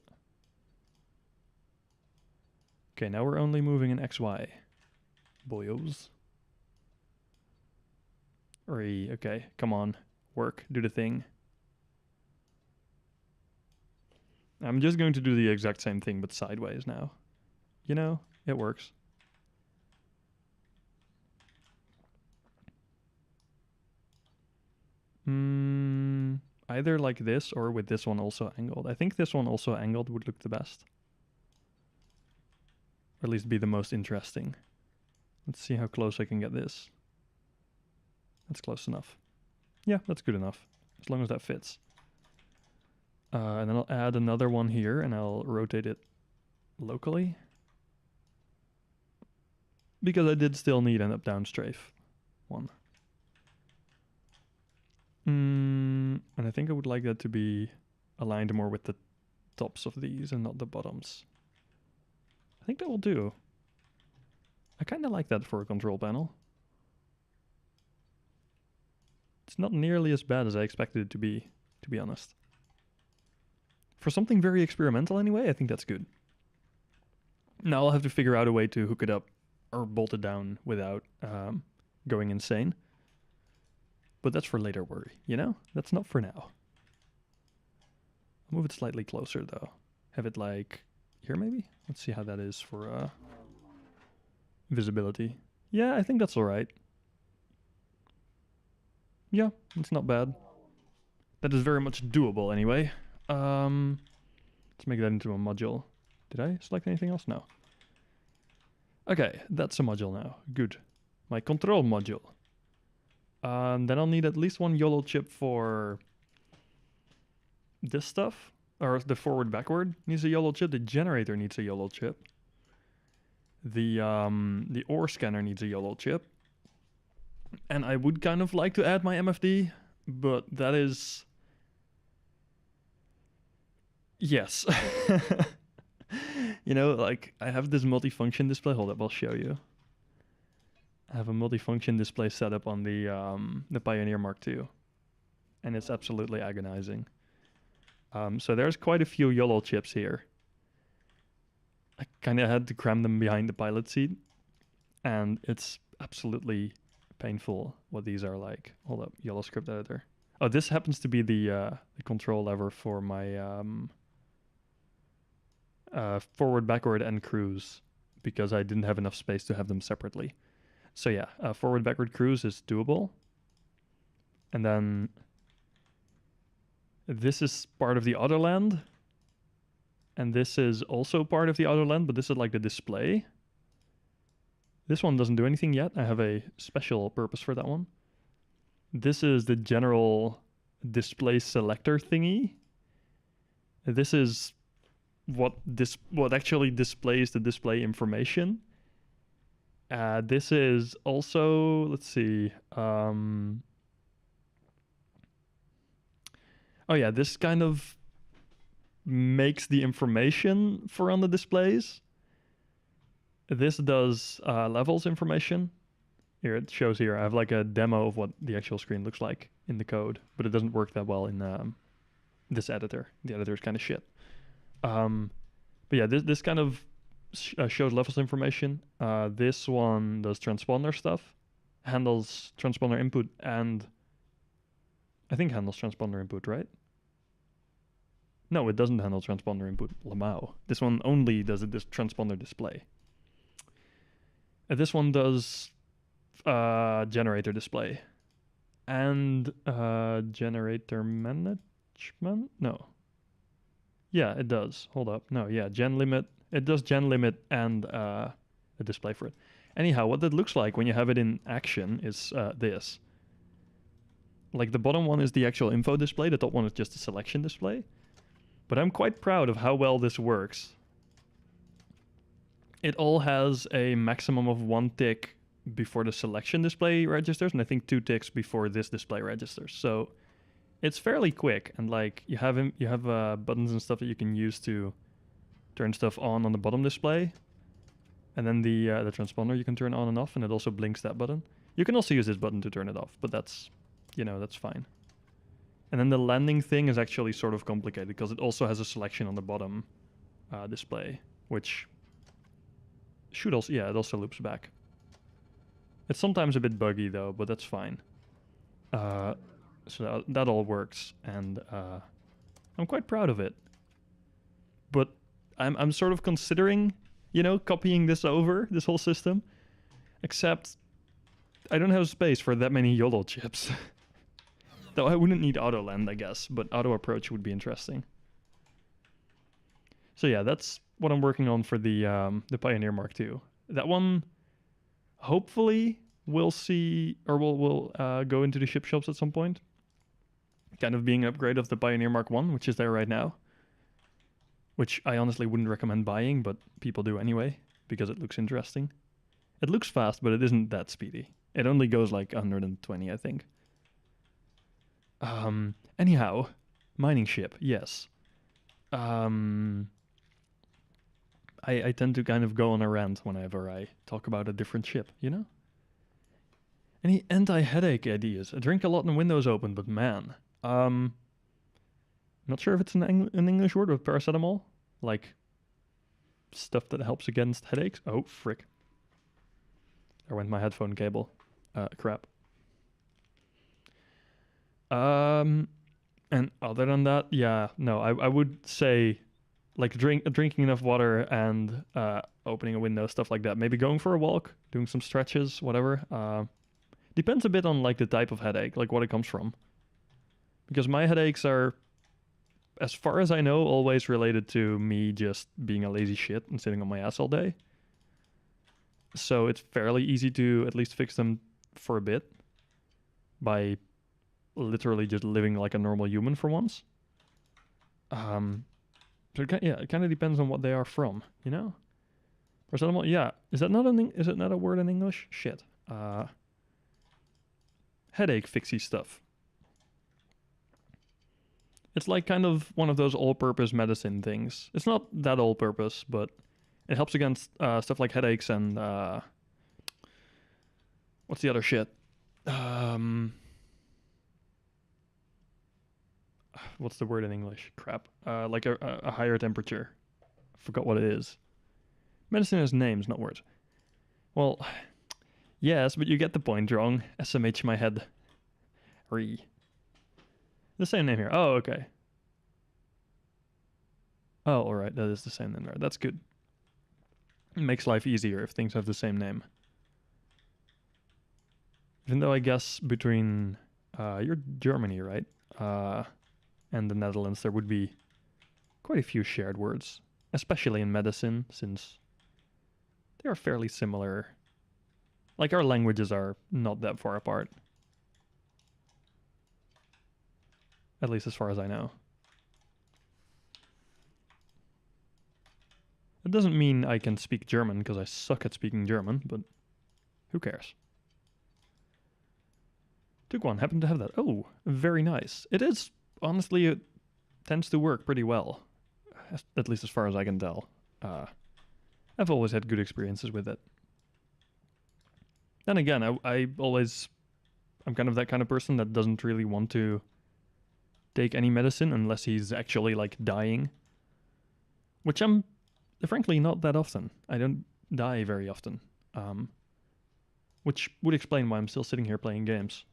Okay, now we're only moving in XY. Boyos. Okay, come on. Work, do the thing. I'm just going to do the exact same thing, but sideways now. You know, it works. Either like this or with this one also angled. I think this one also angled would look the best. Or at least be the most interesting. Let's see how close I can get this. That's close enough. Yeah, that's good enough. As long as that fits. And then I'll add another one here and I'll rotate it locally. Because I did still need an up-down strafe one. And I think I would like that to be aligned more with the tops of these and not the bottoms. I think that will do. I kind of like that for a control panel. It's not nearly as bad as I expected it to be honest. For something very experimental anyway, I think that's good. Now I'll have to figure out a way to hook it up or bolt it down without going insane. But that's for later worry, you know? That's not for now. I'll move it slightly closer though. Have it like here maybe? Let's see how that is for visibility. Yeah, I think that's alright. Yeah, it's not bad. That is very much doable anyway. Let's make that into a module. Did I select anything else? No. Okay, that's a module now. Good. My control module. Then I'll need at least one YOLO chip for this stuff. Or the forward backward needs a YOLO chip. The generator needs a YOLO chip. The ore scanner needs a YOLO chip. And I would kind of like to add my MFD, but that is... Yes. You know, like, I have this multifunction display. Hold up, I'll show you. I have a multifunction display set up on the Pioneer Mark II. And it's absolutely agonizing. So there's quite a few YOLO chips here. I kind of had to cram them behind the pilot seat. And it's absolutely painful what these are like. Hold up, YOLO script editor. Oh, this happens to be the control lever for my forward, backward, and cruise, because I didn't have enough space to have them separately. So yeah, forward, backward, cruise is doable. And then this is part of the Autoland. And this is also part of the Autoland, but this is like the display. This one doesn't do anything yet. I have a special purpose for that one. This is the general display selector thingy. This is what actually displays the display information. This is also, let's see. Oh yeah, this kind of makes the information for on the displays. This does levels information. Here, it shows here. I have like a demo of what the actual screen looks like in the code, but it doesn't work that well in this editor. The editor is kind of shit. But yeah, this kind of shows levels information. This one does transponder stuff, handles transponder input, and I think handles transponder input, right? No, it doesn't handle transponder input. Lamau. This one only does this transponder display. This one does generator display and generator management. No. Yeah, it does. Hold up. No, yeah, gen limit. It does gen limit and a display for it. Anyhow, what that looks like when you have it in action is this. Like the bottom one is the actual info display. The top one is just a selection display. But I'm quite proud of how well this works. It all has a maximum of 1 tick before the selection display registers, and I think 2 ticks before this display registers. So it's fairly quick, and like you have buttons and stuff that you can use to turn stuff on the bottom display, and then the transponder you can turn on and off, and it also blinks that button. You can also use this button to turn it off, but that's fine. And then the landing thing is actually sort of complicated because it also has a selection on the bottom display, which should also, yeah, it also loops back. It's sometimes a bit buggy though, but that's fine. So that all works, and I'm quite proud of it. But I'm sort of considering, copying this over, this whole system, except I don't have space for that many YOLO chips. Though I wouldn't need Autoland, I guess, but Auto Approach would be interesting. So yeah, that's what I'm working on for the Pioneer Mark II. That one, hopefully, we'll see, or we'll go into the ship shops at some point. Kind of being an upgrade of the Pioneer Mark I, which is there right now. Which I honestly wouldn't recommend buying, but people do anyway, because it looks interesting. It looks fast, but it isn't that speedy. It only goes like 120, I think. Anyhow, mining ship, yes. I tend to kind of go on a rant whenever I talk about a different ship, Any anti-headache ideas? I drink a lot when Windows open, but man. Not sure if it's an English word, but paracetamol? Like, stuff that helps against headaches? Oh, frick. There went my headphone cable. Crap. And other than that, yeah, no, I would say like drinking enough water and opening a window, stuff like that. Maybe going for a walk, doing some stretches, whatever. Depends a bit on like the type of headache, like what it comes from. Because my headaches are, as far as I know, always related to me just being a lazy shit and sitting on my ass all day. So it's fairly easy to at least fix them for a bit by literally just living like a normal human for once. So it kind of depends on what they are from, Paracetamol, yeah. Is it not a word in English? Shit. Headache fixy stuff. It's like kind of one of those all-purpose medicine things. It's not that all-purpose, but it helps against stuff like headaches and what's the other shit? What's the word in English? Crap. Like a higher temperature. Forgot what it is. Medicine has names, not words. Well, yes, but you get the point, wrong. SMH my head. The same name here. Oh, okay. Oh, alright, that is the same name there. That's good. It makes life easier if things have the same name. Even though I guess between you're Germany, right? And the Netherlands, there would be quite a few shared words, especially in medicine, since they are fairly similar. Like our languages are not that far apart, at least as far as I know. It doesn't mean I can speak German because I suck at speaking German, but who cares? Took one, happened to have that. Oh, very nice. It is, honestly, it tends to work pretty well, at least as far as I can tell. I've always had good experiences with it. Then again, I'm kind of that kind of person that doesn't really want to take any medicine unless he's actually like dying, which I'm frankly not that often. I don't die very often, which would explain why I'm still sitting here playing games.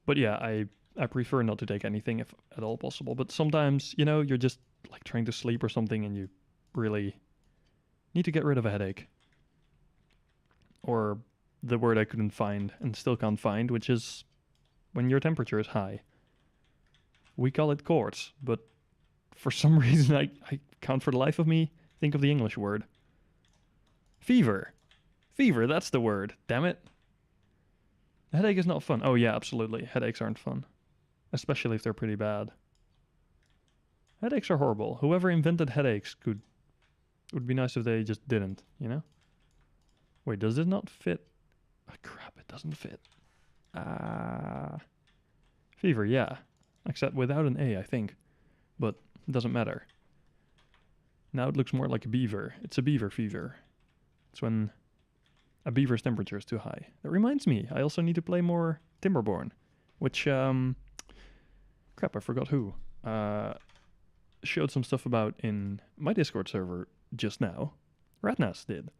But yeah, I prefer not to take anything if at all possible. But sometimes, you know, you're just like trying to sleep or something and you really need to get rid of a headache. Or the word I couldn't find and still can't find, which is when your temperature is high. We call it quartz, but for some reason I can't for the life of me think of the English word. Fever. Fever, that's the word. Damn it. A headache is not fun. Oh yeah, absolutely. Headaches aren't fun. Especially if they're pretty bad. Headaches are horrible. Whoever invented headaches would be nice if they just didn't, you know? Wait, does it not fit? Oh, crap, it doesn't fit. Fever, yeah. Except without an A, I think. But it doesn't matter. Now it looks more like a beaver. It's a beaver fever. It's when a beaver's temperature is too high. That reminds me, I also need to play more Timberborn. Which, crap, I forgot who. Showed some stuff about in my Discord server just now. Ratnas did.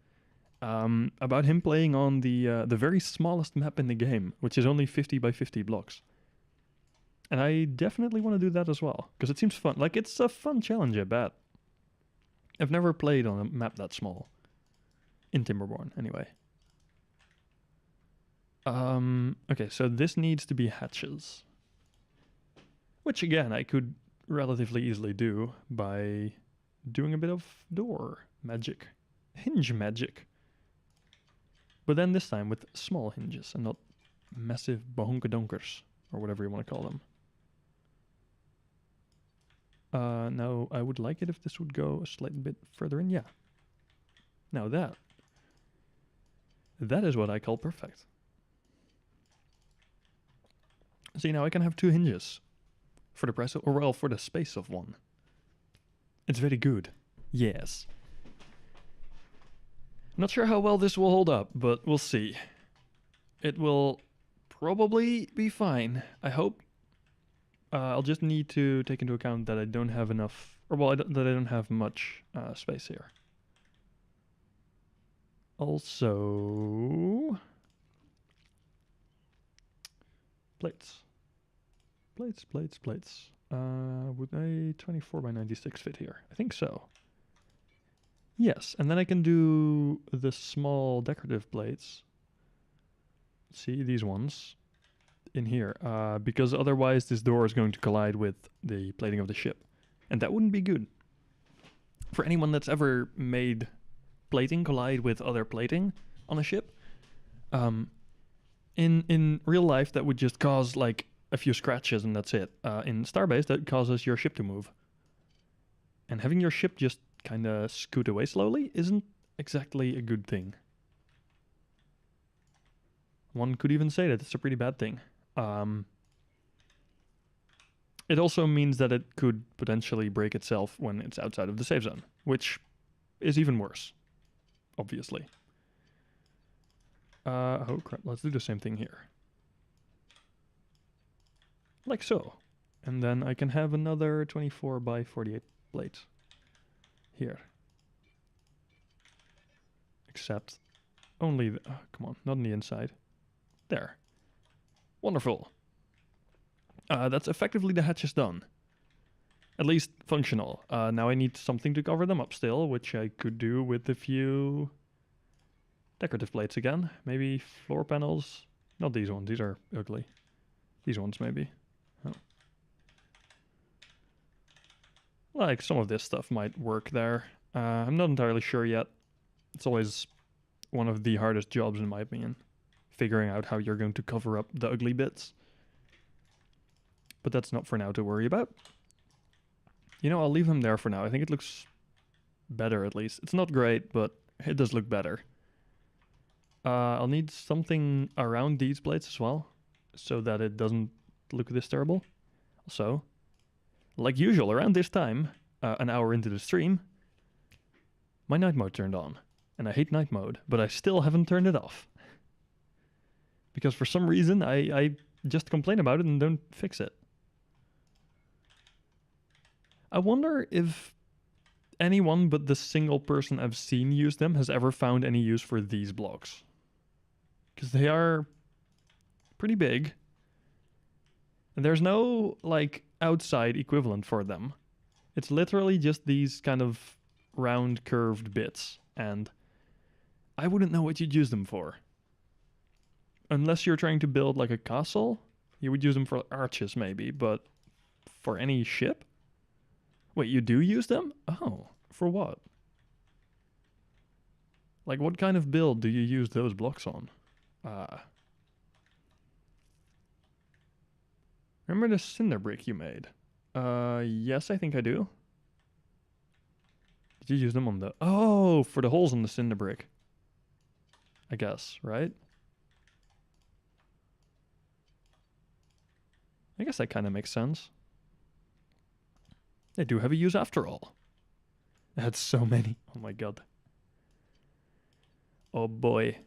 About him playing on the very smallest map in the game, which is only 50 by 50 blocks. And I definitely want to do that as well, because it seems fun. Like, it's a fun challenge, I bet. I've never played on a map that small. In Timberborn, anyway. Okay, so this needs to be hatches. Which, again, I could relatively easily do by doing a bit of door magic. Hinge magic. But then this time with small hinges and not massive bahonkadonkers, or whatever you want to call them. Now, I would like it if this would go a slight bit further in. Yeah. Now that is what I call perfect. See, now I can have two hinges for the price of, or well, for the space of one. It's very good. Yes. Not sure how well this will hold up, but we'll see. It will probably be fine, I hope. I'll just need to take into account that I don't have enough, or well, that I don't have much space here. Also, plates. Would a 24 by 96 fit here? I think so. Yes, and then I can do the small decorative plates. See, these ones in here, because otherwise this door is going to collide with the plating of the ship. And that wouldn't be good. For anyone that's ever made plating collide with other plating on a ship, in real life that would just cause like a few scratches and that's it. In Starbase, that causes your ship to move. And having your ship just kind of scoot away slowly isn't exactly a good thing. One could even say that it's a pretty bad thing. It also means that it could potentially break itself when it's outside of the safe zone, which is even worse, obviously. Oh crap, let's do the same thing here. Like so. And then I can have another 24 by 48 plate here. Except only the, oh, come on, not on the inside. There. Wonderful. That's effectively the hatches done. At least functional. Now I need something to cover them up still, which I could do with a few decorative plates again. Maybe floor panels. Not these ones, these are ugly. These ones maybe. Oh. Like some of this stuff might work there. I'm not entirely sure yet. It's always one of the hardest jobs in my opinion. Figuring out how you're going to cover up the ugly bits. But that's not for now to worry about. You know, I'll leave them there for now. I think it looks better at least. It's not great, but it does look better. I'll need something around these plates as well, so that it doesn't look this terrible. Also, like usual, around this time, an hour into the stream, my night mode turned on. And I hate night mode, but I still haven't turned it off. Because for some reason, I just complain about it and don't fix it. I wonder if anyone but the single person I've seen use them has ever found any use for these blocks. Because they are pretty big. And there's no, like, outside equivalent for them. It's literally just these kind of round curved bits. And I wouldn't know what you'd use them for. Unless you're trying to build, like, a castle, you would use them for arches maybe. But for any ship? Wait, you do use them? Oh, for what? Like, what kind of build do you use those blocks on? Remember the cinder brick you made? Yes, I think I do. Did you use them on the... Oh, for the holes in the cinder brick. I guess, right? I guess that kind of makes sense. They do have a use after all. That's so many. Oh my god. Oh boy.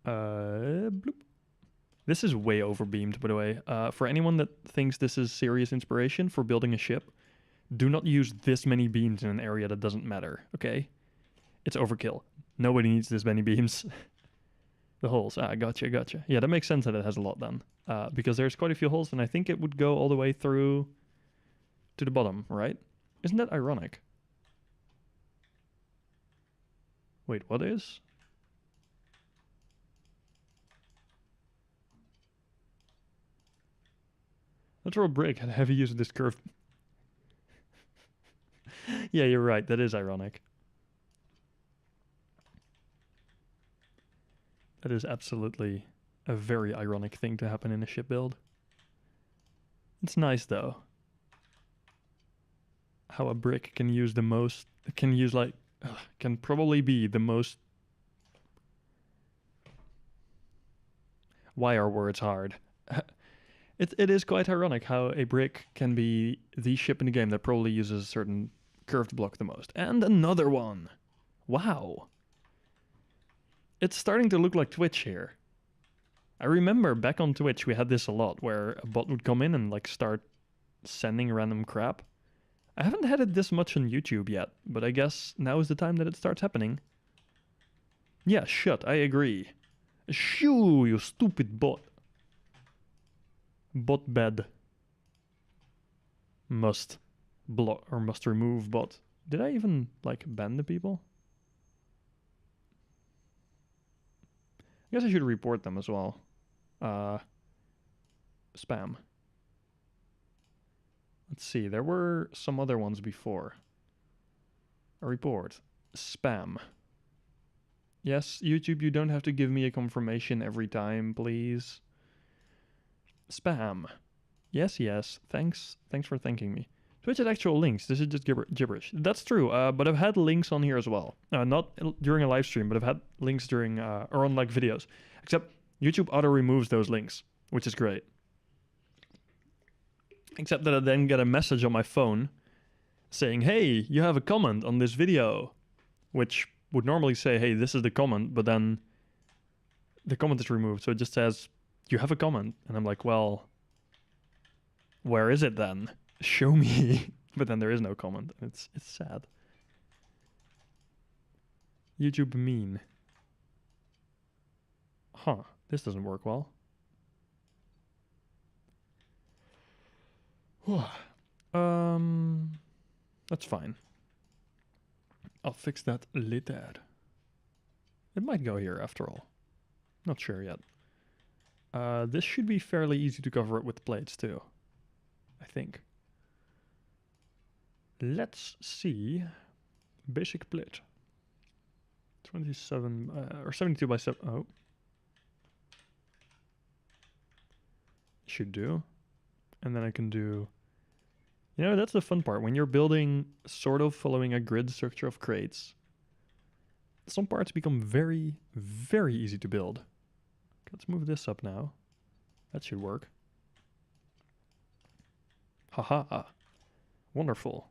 Bloop. This is way overbeamed, by the way. For anyone that thinks this is serious inspiration for building a ship, do not use this many beams in an area that doesn't matter, okay? It's overkill. Nobody needs this many beams. The holes. Gotcha. Yeah, that makes sense that it has a lot then. Because there's quite a few holes, and I think it would go all the way through to the bottom, right? Isn't that ironic? Wait, what is? Natural brick had heavy use of this curve. Yeah, you're right. That is ironic. That is absolutely a very ironic thing to happen in a ship build. It's nice though. How a brick can use the most, can probably be the most... Why are words hard? It is quite ironic how a brick can be the ship in the game that probably uses a certain curved block the most. And another one! Wow! It's starting to look like Twitch here. I remember back on Twitch we had this a lot, where a bot would come in and like start sending random crap. I haven't had it this much on YouTube yet, but I guess now is the time that it starts happening. Yeah, shut, I agree. Shoo, you stupid bot. Bot bed. Must block or must remove bot. Did I even like ban the people? I guess I should report them as well. Spam. Let's see, there were some other ones before. A report. Spam. Yes, YouTube, you don't have to give me a confirmation every time, please. Spam. Yes. Thanks for thanking me. Twitch had actual links. This is just gibberish. That's true, but I've had links on here as well. Not during a live stream, but I've had links during, or on like videos. Except YouTube auto-removes those links, which is great. Except that I then get a message on my phone saying, hey, you have a comment on this video. Which would normally say, hey, this is the comment, but then the comment is removed. So it just says, you have a comment. And I'm like, well, where is it then? Show me. But then there is no comment. It's sad. YouTube mean. Huh, this doesn't work well. That's fine. I'll fix that later. It might go here after all. Not sure yet. This should be fairly easy to cover it with plates too, I think. Let's see. Basic plate. 27 or 72 by 7. Oh. Should do. And then I can do... You know, that's the fun part. When you're building sort of following a grid structure of crates, some parts become very, very easy to build. Let's move this up now. That should work. Haha. Wonderful.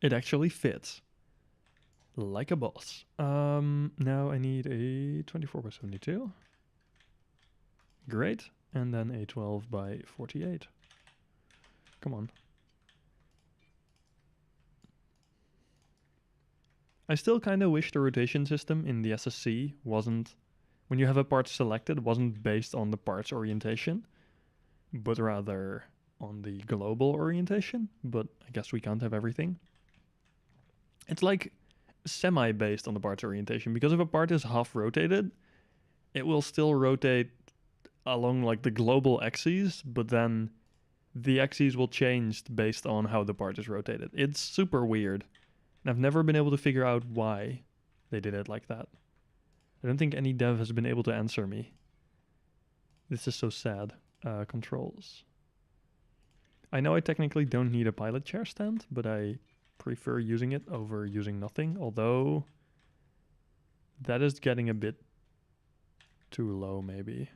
It actually fits. Like a boss. Now I need a 24 by 72. Great. And then a 12 by 48. Come on. I still kind of wish the rotation system in the SSC wasn't, when you have a part selected, wasn't based on the part's orientation, but rather on the global orientation. But I guess we can't have everything. It's like semi-based on the part's orientation, because if a part is half rotated, it will still rotate along like the global axes, but then the axes will change based on how the part is rotated. It's super weird. And I've never been able to figure out why they did it like that. I don't think any dev has been able to answer me. This is so sad. Controls. I know I technically don't need a pilot chair stand, but I prefer using it over using nothing, although that is getting a bit too low maybe.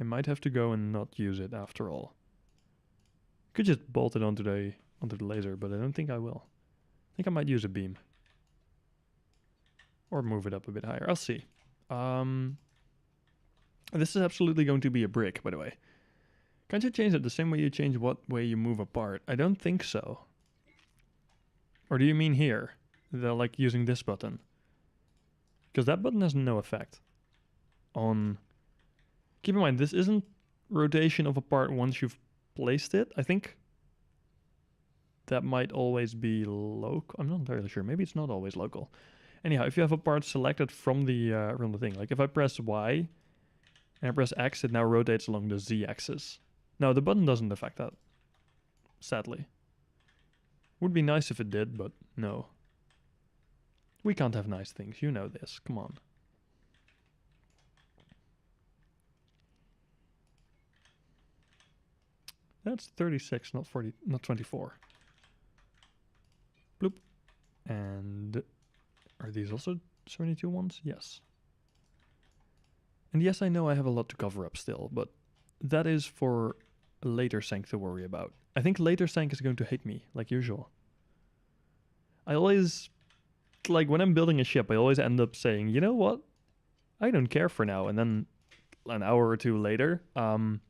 I might have to go and not use it after all. Could just bolt it onto the laser, but I don't think I will. I think I might use a beam. Or move it up a bit higher. I'll see. This is absolutely going to be a brick, by the way. Can't you change it the same way you change what way you move a part? I don't think so. Or do you mean here? Like using this button? Because that button has no effect on... Keep in mind, this isn't rotation of a part once you've placed it. I think that might always be local. I'm not entirely sure. Maybe it's not always local. Anyhow, if you have a part selected from the thing, like if I press Y and I press X, it now rotates along the Z axis. No, the button doesn't affect that. Sadly. Would be nice if it did, but no. We can't have nice things. You know this. Come on. That's 36, not 40, not 24. Bloop. And are these also 72 ones? Yes. And yes, I know I have a lot to cover up still, but that is for later Sank to worry about. I think later Sank is going to hate me, like usual. I always, like when I'm building a ship, I always end up saying, you know what? I don't care for now. And then an hour or two later, I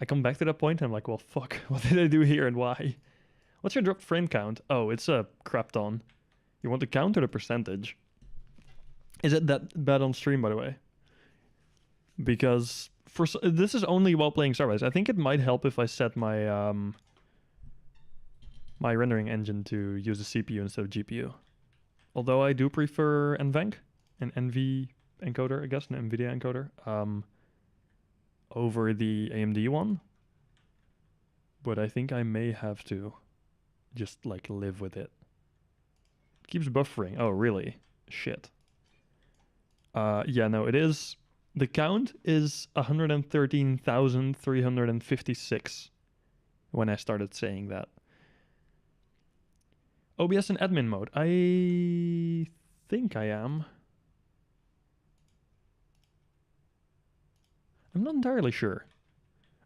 come back to that point and I'm like, well, fuck, what did I do here and why? What's your drop frame count? Oh, it's a crap ton. You want the count or the percentage? Is it that bad on stream, by the way? Because this is only while playing Starbase. I think it might help if I set my my rendering engine to use the CPU instead of GPU. Although I do prefer NVENC, an NV encoder, I guess, an NVIDIA encoder, over the AMD one. But I think I may have to just like live with it. It keeps buffering. Oh, really? Shit. Yeah, no, it is. The count is 113,356 when I started saying that. OBS in admin mode. I think I am. I'm not entirely sure.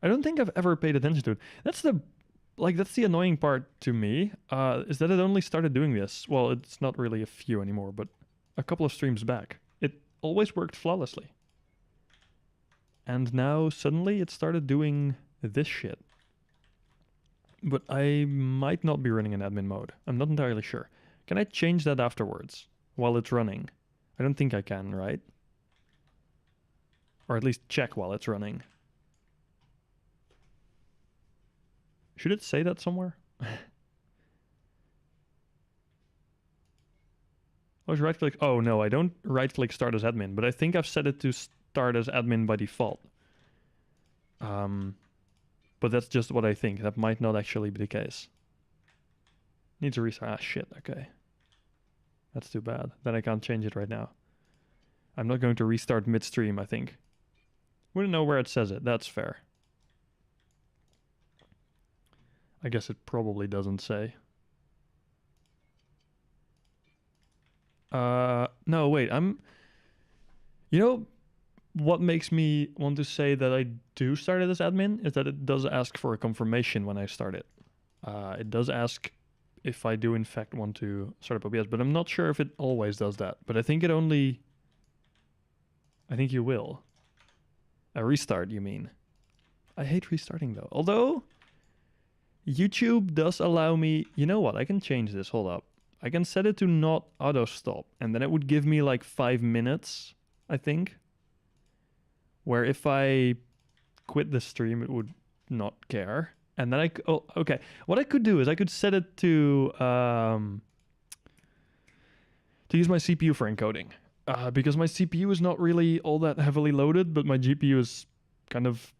I don't think I've ever paid attention to it. That's the annoying part to me, is that it only started doing this. Well, it's not really a few anymore, but a couple of streams back. It always worked flawlessly. And now suddenly it started doing this shit. But I might not be running in admin mode. I'm not entirely sure. Can I change that afterwards while it's running? I don't think I can, right? Or at least check while it's running. Should it say that somewhere? Oh, right click. Oh no, I don't right click start as admin, but I think I've set it to start as admin by default. But that's just what I think. That might not actually be the case. Needs a restart. Ah, shit. Okay. That's too bad. Then I can't change it right now. I'm not going to restart midstream, I think. Wouldn't know where it says it. That's fair. I guess it probably doesn't say. No, wait. You know what makes me want to say that I do start it as admin is that it does ask for a confirmation when I start it. It does ask if I do in fact want to start up OBS, but I'm not sure if it always does that. But I think I think you will. A restart, you mean? I hate restarting though. Although YouTube does allow me, you know what? I can change this. Hold up. I can set it to not auto stop, and then it would give me like 5 minutes, I think. Where if I quit the stream, it would not care. And then oh, okay. What I could do is I could set it to use my CPU for encoding. Because my CPU is not really all that heavily loaded, but my GPU is kind of,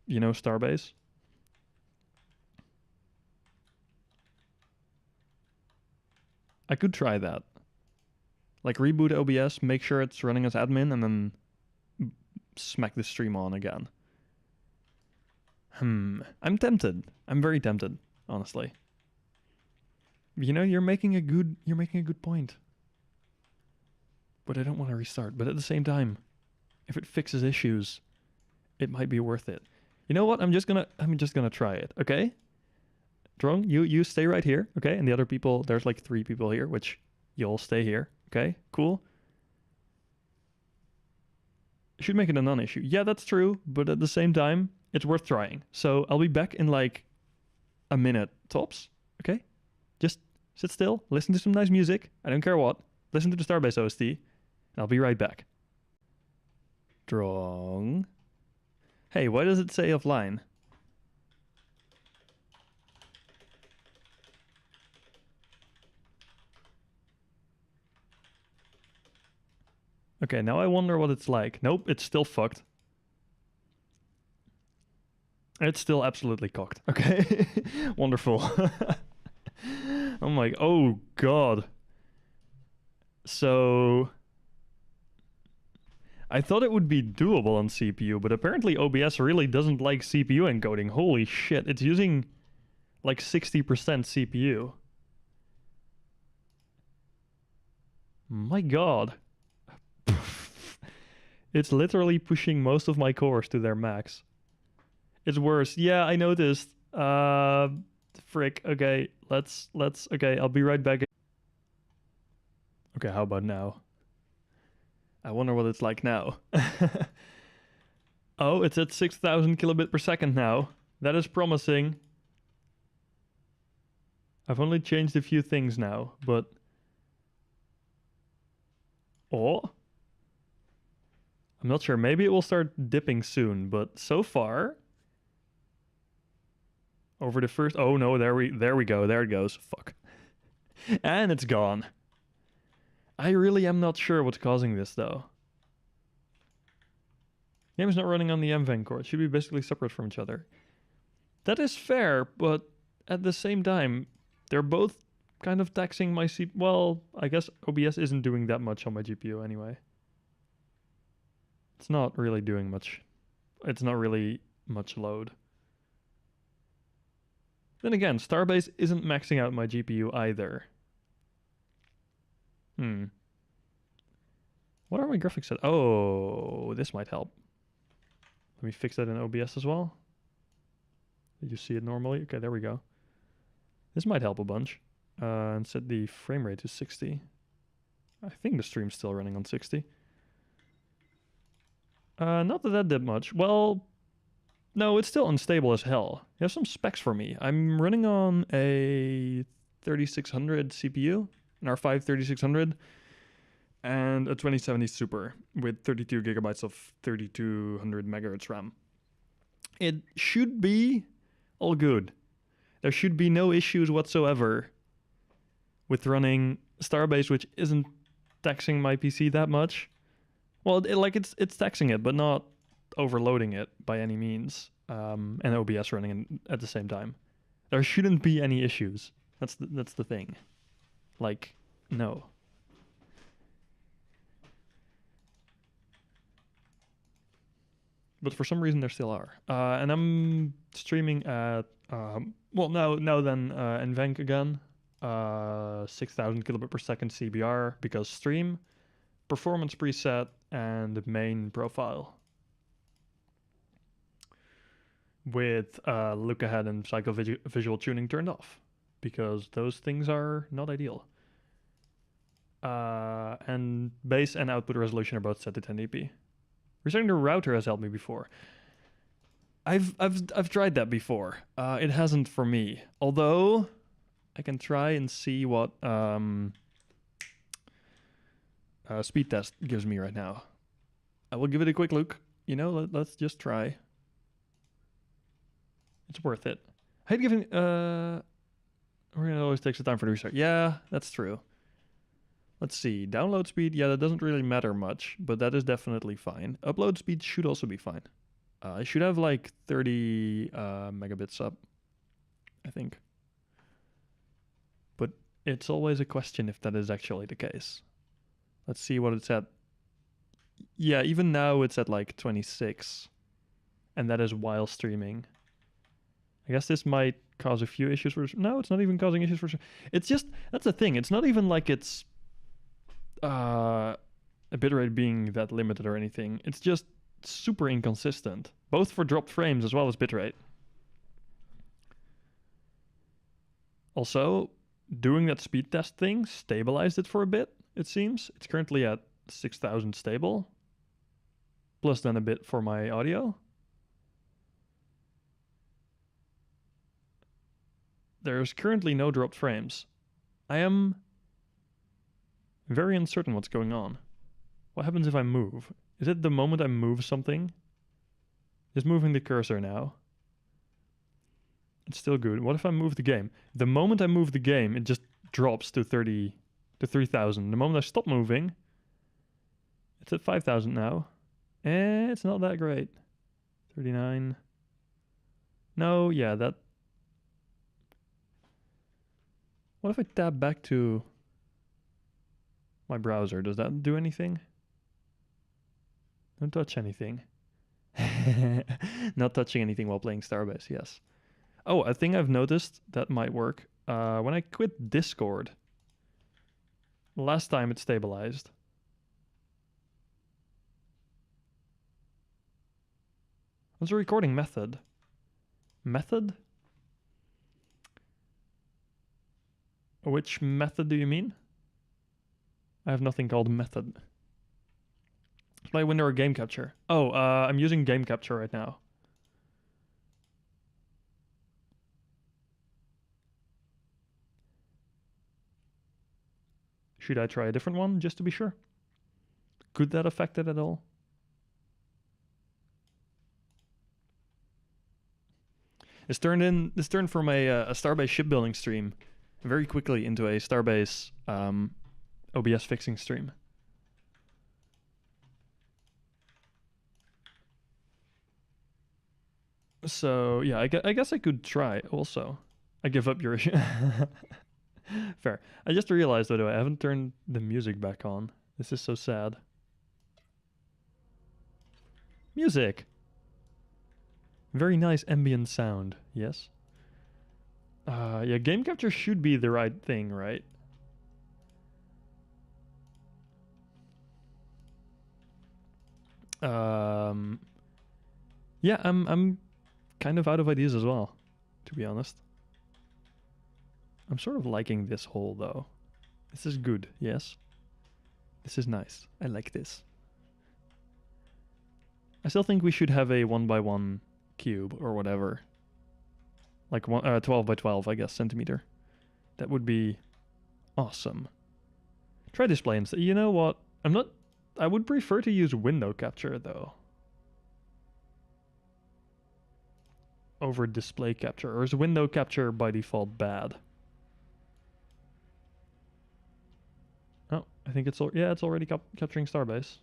you know, Starbase. I could try that. Like reboot OBS, make sure it's running as admin, and then smack the stream on again. I'm tempted. I'm very tempted, honestly. You know, you're making a good point. But I don't want to restart. But at the same time, if it fixes issues, it might be worth it. You know what? I'm just gonna try it, okay? Drong, you stay right here, okay? And the other people, there's like 3 people here, which you'll stay here, okay? Cool. Should make it a non-issue. Yeah, that's true, but at the same time, it's worth trying. So I'll be back in like a minute tops, okay? Just sit still, listen to some nice music. I don't care what. Listen to the Starbase OST, and I'll be right back. Drong. Hey, why does it say offline? Okay, now I wonder what it's like. Nope, it's still fucked. It's still absolutely cocked. Okay, wonderful. I'm like, oh god. So I thought it would be doable on CPU, but apparently OBS really doesn't like CPU encoding. Holy shit, it's using like 60% CPU. My god. It's literally pushing most of my cores to their max. It's worse. Yeah, I noticed. Frick. Okay, okay, I'll be right back. Okay, how about now? I wonder what it's like now. Oh, it's at 6,000 kilobit per second now. That is promising. I've only changed a few things now, but... Oh? I'm not sure. Maybe it will start dipping soon, but so far... Over the first... Oh no, there we go. There it goes. Fuck. And it's gone. I really am not sure what's causing this, though. Game is not running on the MVen core. It should be basically separate from each other. That is fair, but at the same time, they're both kind of taxing my CPU. Well, I guess OBS isn't doing that much on my GPU anyway. It's not really doing much. It's not really much load. Then again, Starbase isn't maxing out my GPU either. What are my graphics set? Oh, this might help. Let me fix that in OBS as well. Did you see it normally? Okay, there we go. This might help a bunch. And set the frame rate to 60. I think the stream's still running on 60. Not that did much. Well, no, it's still unstable as hell. You have some specs for me. I'm running on a 3600 CPU, an R5 3600, and a 2070 Super with 32 gigabytes of 3200 megahertz RAM. It should be all good. There should be no issues whatsoever with running Starbase, which isn't taxing my PC that much. Well, it's taxing it, but not overloading it by any means. And OBS running at the same time. There shouldn't be any issues. That's the thing. Like, no. But for some reason there still are. And I'm streaming at now then NVENC again. 6,000 kilobit per second CBR because stream, performance preset, and main profile. With look ahead and visual tuning turned off because those things are not ideal. And base and output resolution are both set to 1080p. Resetting the router has helped me before. I've tried that before. It hasn't for me. Although I can try and see what speed test gives me right now. I will give it a quick look. You know, let's just try. It's worth it. I hate giving. It always takes the time for the restart. Yeah, that's true. Let's see. Download speed. Yeah, that doesn't really matter much, but that is definitely fine. Upload speed should also be fine. I should have like 30 megabits up, I think. But it's always a question if that is actually the case. Let's see what it's at. Yeah, even now it's at like 26. And that is while streaming. I guess this might cause a few issues for... No, it's not even causing issues for... It's just... That's the thing. It's not even like it's... a bitrate being that limited or anything. It's just super inconsistent. Both for dropped frames as well as bitrate. Also, doing that speed test thing stabilized it for a bit, it seems. It's currently at 6,000 stable. Plus then a bit for my audio. There's currently no dropped frames. I am very uncertain what's going on. What happens if I move? Is it the moment I move something? Just moving the cursor now. It's still good. What if I move the game? The moment I move the game, it just drops to 3,000. The moment I stop moving, it's at 5,000 now. It's not that great. 39. No, yeah, that... What if I tab back to my browser? Does that do anything? Don't touch anything. Not touching anything while playing Starbase, yes. Oh, a thing I've noticed that might work. When I quit Discord, last time it stabilized. What's the recording method? Method? Which method do you mean? I have nothing called method. Play window or game capture? Oh, I'm using game capture right now. Should I try a different one just to be sure? Could that affect it at all? This turned from a Starbase shipbuilding stream very quickly into a Starbase OBS fixing stream. So yeah, I guess I could try also. I give up your issue. Fair. I just realized though, I haven't turned the music back on. This is so sad. Music. Very nice ambient sound. Yes. Yeah, game capture should be the right thing, right? Yeah, I'm kind of out of ideas as well, to be honest. I'm sort of liking this hole though. This is good, yes. This is nice. I like this. I still think we should have a 1x1 cube or whatever. Like 12 by 12, I guess, centimeter. That would be awesome. Try display instead. You know what? I would prefer to use window capture though. Over display capture. Or is window capture by default bad? Oh, I think it's already capturing Starbase.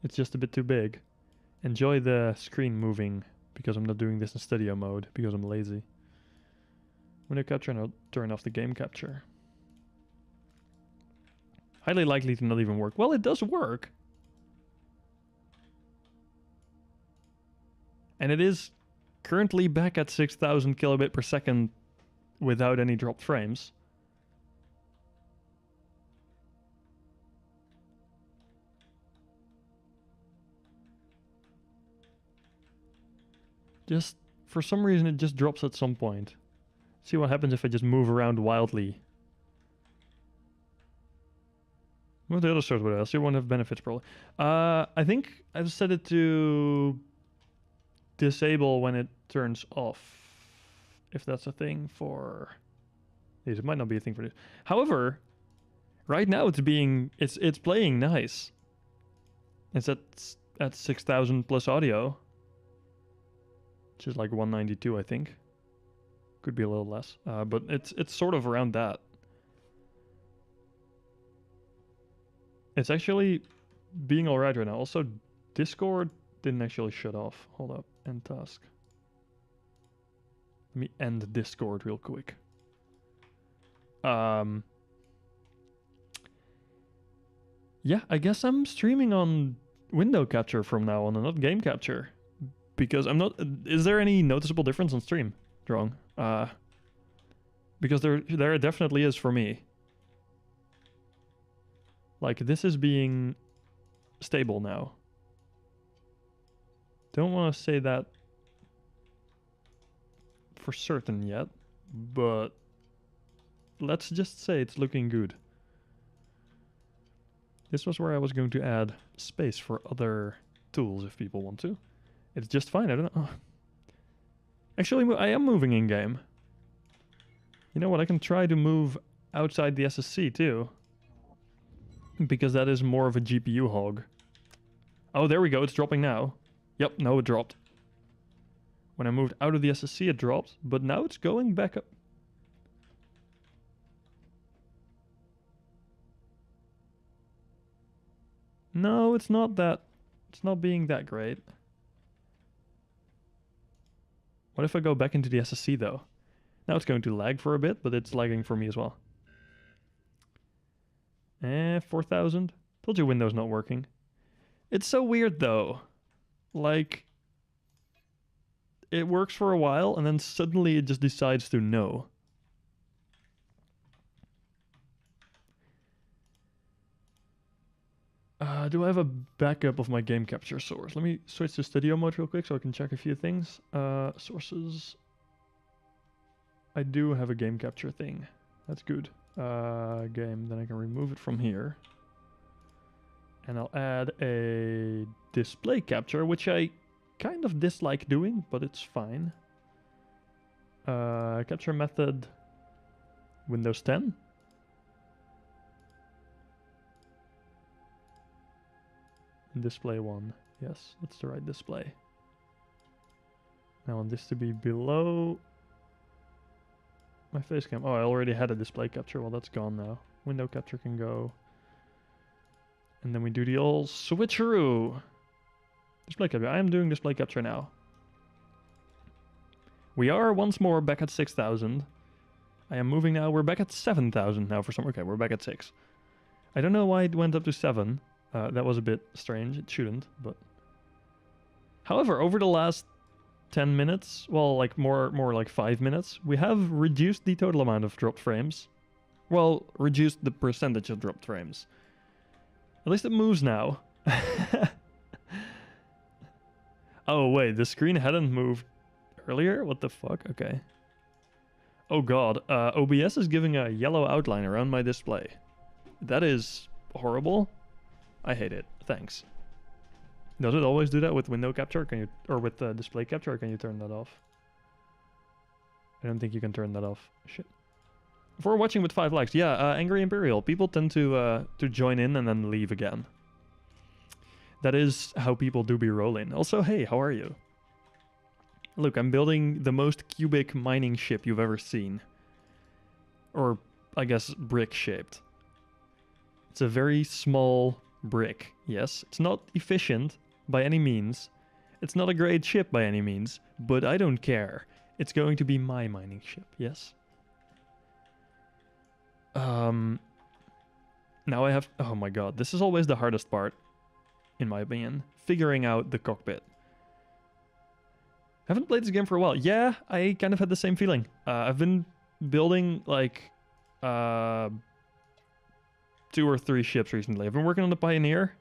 It's just a bit too big. Enjoy the screen moving because I'm not doing this in studio mode because I'm lazy. Window capture and I'll turn off the game capture. Highly likely to not even work. Well, it does work. And it is currently back at 6,000 kilobit per second without any dropped frames. Just, for some reason, it just drops at some point. See what happens if I just move around wildly. Move the other sword with us. You won't have benefits probably. I think I've set it to disable when it turns off. If that's a thing for these. It might not be a thing for this. However, right now it's playing nice. It's at 6,000 plus audio. Which is like 192, I think. Could be a little less. But it's sort of around that. It's actually being alright right now. Also, Discord didn't actually shut off. Hold up. End task. Let me end Discord real quick. Yeah, I guess I'm streaming on window capture from now on and not game capture. Because I'm not... Is there any noticeable difference on stream? Wrong. Because there definitely is for me. Like, this is being stable now. Don't want to say that for certain yet, but let's just say it's looking good. This was where I was going to add space for other tools if people want to. It's just fine, I don't know. Actually, I am moving in-game. You know what, I can try to move outside the SSC too. Because that is more of a GPU hog. Oh, there we go, it's dropping now. Yep, no, it dropped. When I moved out of the SSC, it dropped, but now it's going back up. No, it's not being that great. What if I go back into the SSC though? Now it's going to lag for a bit, but it's lagging for me as well. 4,000. Told you Windows not working. It's so weird though. Like, it works for a while and then suddenly it just decides to no. Do I have a backup of my game capture source? Let me switch to studio mode real quick so I can check a few things. Sources. I do have a game capture thing. That's good. Game, then I can remove it from here. And I'll add a display capture, which I kind of dislike doing, but it's fine. Capture method, Windows 10. Display 1. Yes, that's the right display. Now I want this to be below my face cam. Oh, I already had a display capture. Well, that's gone now. Window capture can go. And then we do the old switcheroo. Display capture. I am doing display capture now. We are once more back at 6,000. I am moving now. We're back at 7,000 now for some... Okay, we're back at 6. I don't know why it went up to 7. That was a bit strange. It shouldn't, but... However, over the last 10 minutes, well, like more like 5 minutes, we have reduced the total amount of dropped frames. Well, reduced the percentage of dropped frames. At least it moves now. Oh, wait, the screen hadn't moved earlier? What the fuck? Okay. Oh god, OBS is giving a yellow outline around my display. That is horrible. I hate it. Thanks. Does it always do that with window capture? Can you, or with display capture? Or can you turn that off? I don't think you can turn that off. Shit. For watching with 5 likes, yeah, Angry Imperial. People tend to join in and then leave again. That is how people do be rolling. Also, hey, how are you? Look, I'm building the most cubic mining ship you've ever seen. Or I guess, brick shaped. It's a very small brick, yes. It's not efficient by any means. It's not a great ship by any means, but I don't care. It's going to be my mining ship, yes? Now I have... Oh my god, this is always the hardest part, in my opinion. Figuring out the cockpit. Haven't played this game for a while. Yeah, I kind of had the same feeling. I've been building, like, 2 or 3 ships recently. I've been working on the Pioneer.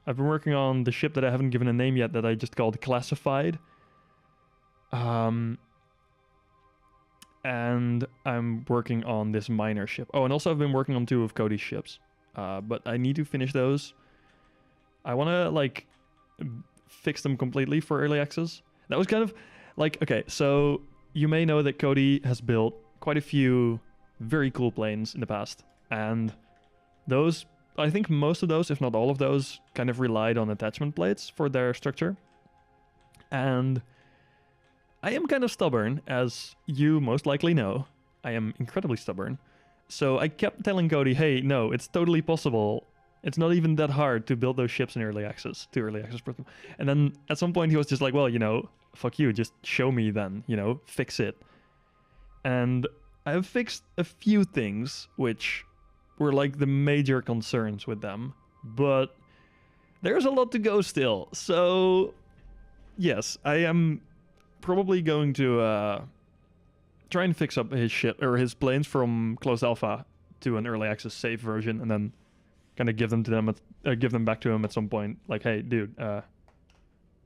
I've been working on the ship that I haven't given a name yet that I just called Classified. And I'm working on this miner ship. Oh, and also I've been working on 2 of Cody's ships. But I need to finish those. I want to, like, fix them completely for early access. That was kind of, like, okay, so you may know that Cody has built quite a few very cool planes in the past. And those, I think most of those, if not all of those, kind of relied on attachment plates for their structure. And I am kind of stubborn, as you most likely know. I am incredibly stubborn. So I kept telling Cody, hey, no, it's totally possible. It's not even that hard to build those ships in early access, to early access. And then at some point he was just like, well, you know, fuck you, just show me then, you know, fix it. And I've fixed a few things which were like the major concerns with them, but there's a lot to go still. So yes, I am probably going to try and fix up his ship or his planes from closed alpha to an early access safe version, and then kind of give them to them, give them back to him at some point. Like, hey, dude,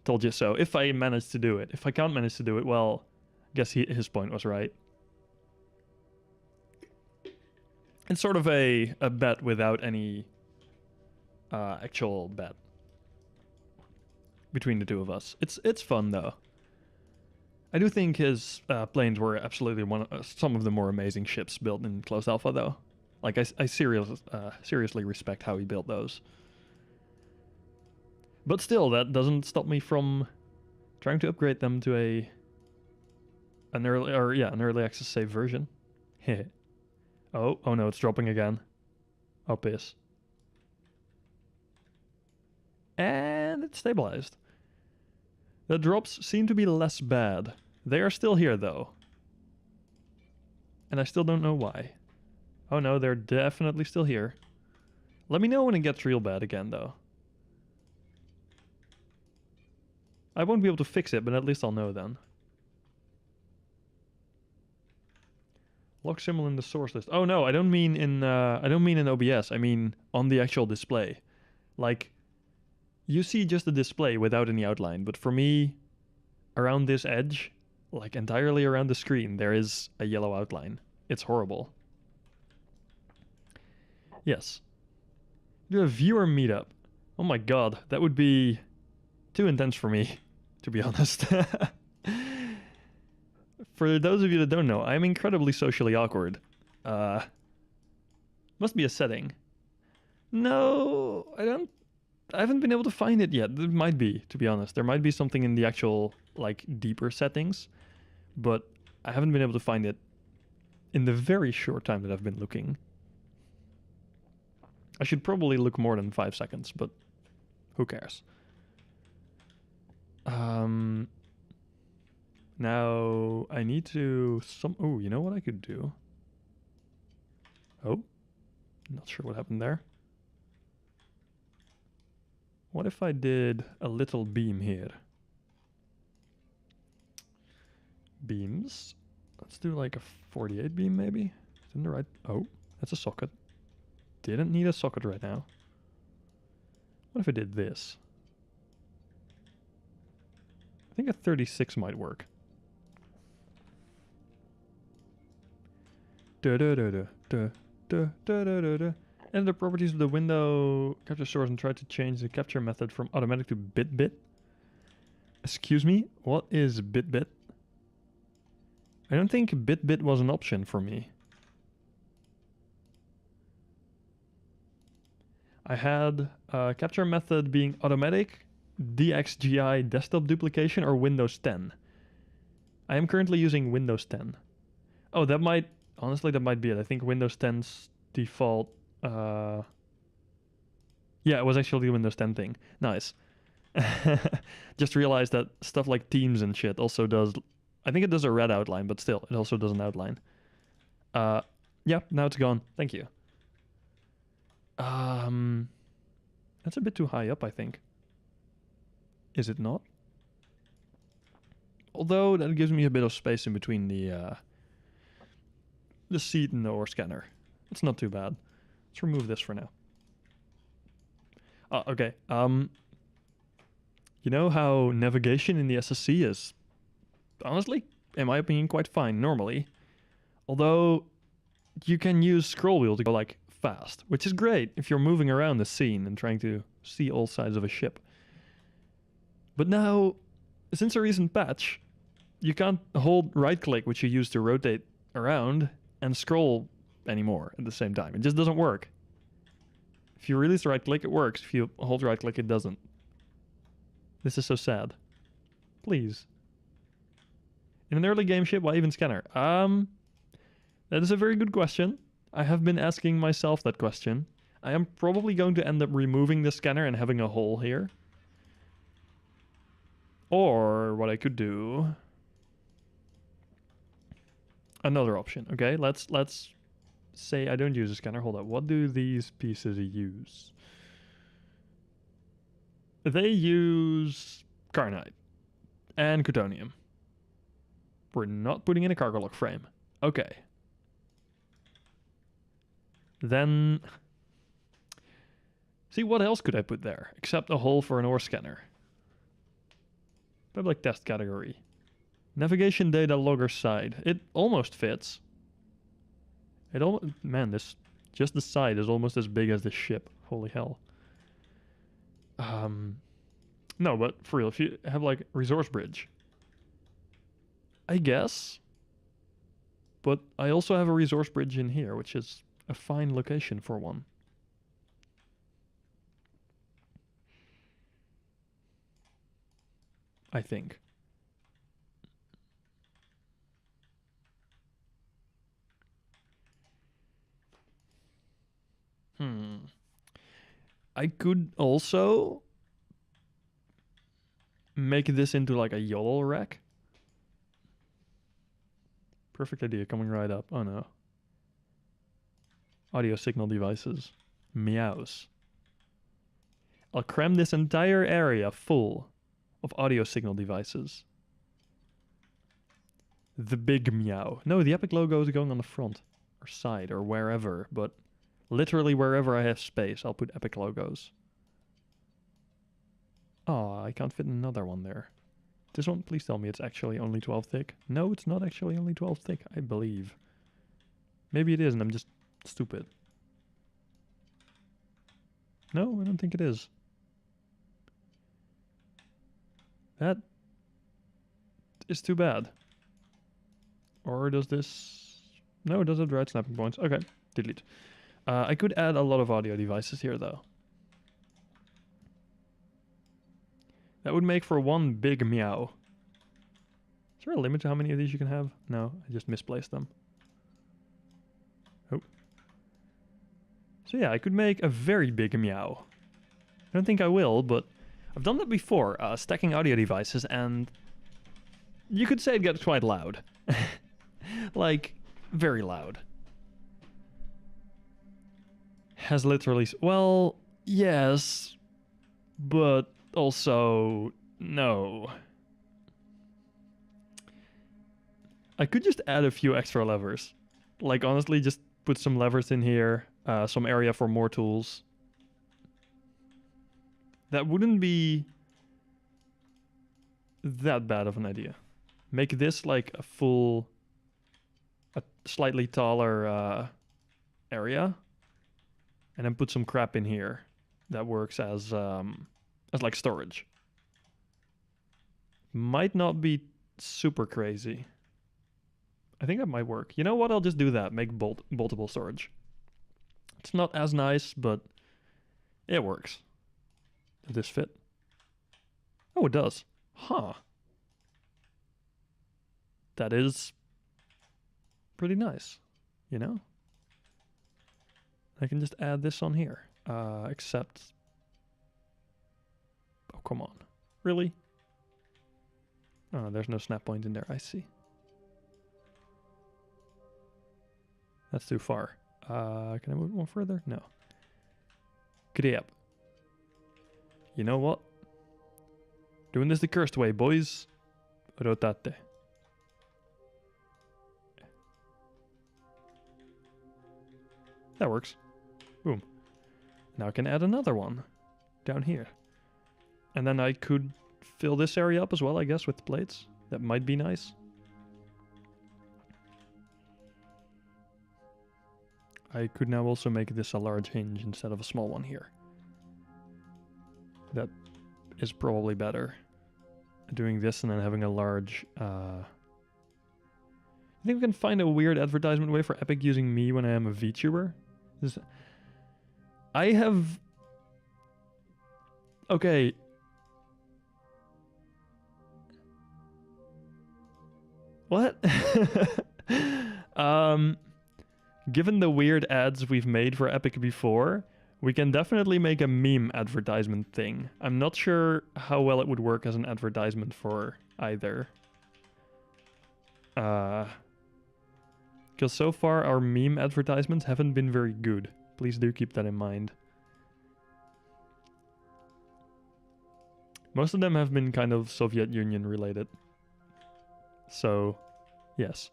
told you so. If I manage to do it, if I can't manage to do it, well, I guess his point was right. It's sort of a bet without any actual bet between the 2 of us. It's fun though. I do think his planes were absolutely some of the more amazing ships built in closed alpha though. Like, I seriously respect how he built those. But still, that doesn't stop me from trying to upgrade them to an early access save version. Oh no, it's dropping again. Oh, piss. And it's stabilized. The drops seem to be less bad. They are still here though. And I still don't know why. Oh no, they're definitely still here. Let me know when it gets real bad again, though. I won't be able to fix it, but at least I'll know then. Lock symbol in the source list. Oh no, I don't mean in OBS. I mean on the actual display. Like, you see just the display without any outline, but for me, around this edge, like entirely around the screen, there is a yellow outline. It's horrible. Yes. Do a viewer meetup. Oh my god, that would be too intense for me, to be honest. For those of you that don't know, I'm incredibly socially awkward. Must be a setting. No, I haven't been able to find it yet. There might be, to be honest. There might be something in the actual, like, deeper settings, but I haven't been able to find it in the very short time that I've been looking. I should probably look more than 5 seconds, but who cares? Now I need to oh, you know what I could do? Oh, not sure what happened there. What if I did a little beam here? Beams. Let's do like a 48 beam maybe. Isn't the right? Oh, that's a socket. Didn't need a socket right now. What if I did this? I think a 36 might work. Enter the properties of the window capture source and try to change the capture method from automatic to bit-bit. Excuse me, what is bit-bit? I don't think bit-bit was an option for me. I had capture method being automatic, DXGI desktop duplication, or Windows 10. I am currently using Windows 10. Oh, that might honestly, that might be it. I think Windows 10's default. Yeah, it was actually the Windows 10 thing. Nice. Just realized that stuff like Teams and shit also does. I think it does a red outline, but still, it also does an outline. Yeah, now it's gone. Thank you. That's a bit too high up, I think. Is it not? Although that gives me a bit of space in between the seat and the ore scanner. It's not too bad. Let's remove this for now. Okay. You know how navigation in the SSC is, honestly, in my opinion, quite fine normally. Although you can use scroll wheel to go like fast, which is great if you're moving around the scene and trying to see all sides of a ship. But now, since a recent patch, you can't hold right click, which you use to rotate around, and scroll anymore at the same time. It just doesn't work. If you release right click, it works. If you hold right click, it doesn't. This is so sad. Please. In an early game ship, why even scanner? That is a very good question. I have been asking myself that question. I am probably going to end up removing the scanner and having a hole here. Or what I could do... Another option, okay? Let's say I don't use a scanner. Hold up. What do these pieces use? They use Carnite and Cutonium. We're not putting in a cargo lock frame. Okay. Then... See, what else could I put there? Except a hole for an ore scanner. Public test category. Navigation data logger side. It almost fits. Man, just the side is almost as big as the ship. Holy hell. No, but for real, if you have like resource bridge, I guess. But I also have a resource bridge in here, which is a fine location for one. I think. I could also make this into like a YOLO rack. Perfect idea coming right up. Oh no. Audio signal devices. Meows. I'll cram this entire area full of audio signal devices. The big meow. No, the Epic logo is going on the front or side or wherever, but literally wherever I have space, I'll put Epic logos. Oh, I can't fit another one there. This one, please tell me it's actually only 12 thick. No, it's not actually only 12 thick, I believe. Maybe it is and I'm just stupid. No, I don't think it is. That is too bad. Or does this... No, it does have the right snapping points. Okay, delete. I could add a lot of audio devices here, though. That would make for one big meow. Is there a limit to how many of these you can have? No, I just misplaced them. Oh. So yeah, I could make a very big meow. I don't think I will, but I've done that before, stacking audio devices, and you could say it gets quite loud. Like, very loud. Has literally... Well, yes, but also no. I could just add a few extra levers. Like, honestly, just put some levers in here, some area for more tools. That wouldn't be that bad of an idea. Make this like a slightly taller area, and then put some crap in here that works as like storage. Might not be super crazy. I think that might work. You know what? I'll just do that. Make boltable storage. It's not as nice, but it works. Does this fit? Oh, it does. Huh. That is pretty nice. you know? I can just add this on here. Except... Oh, come on. Really? Oh, there's no snap point in there. I see. That's too far. Can I move one further? No. Grab. You know what? Doing this the cursed way, boys. Rotate. That works. Boom. Now I can add another one down here. And then I could fill this area up as well, I guess, with plates. That might be nice. I could now also make this a large hinge instead of a small one here. That is probably better. Doing this and then having a large... I think we can find a weird advertisement way for Epic using me when I am a VTuber. I have... Okay. What? Given the weird ads we've made for Epic before, we can definitely make a meme advertisement thing. I'm not sure how well it would work as an advertisement for either. Because so far our meme advertisements haven't been very good. Please do keep that in mind. Most of them have been kind of Soviet Union related. So, yes.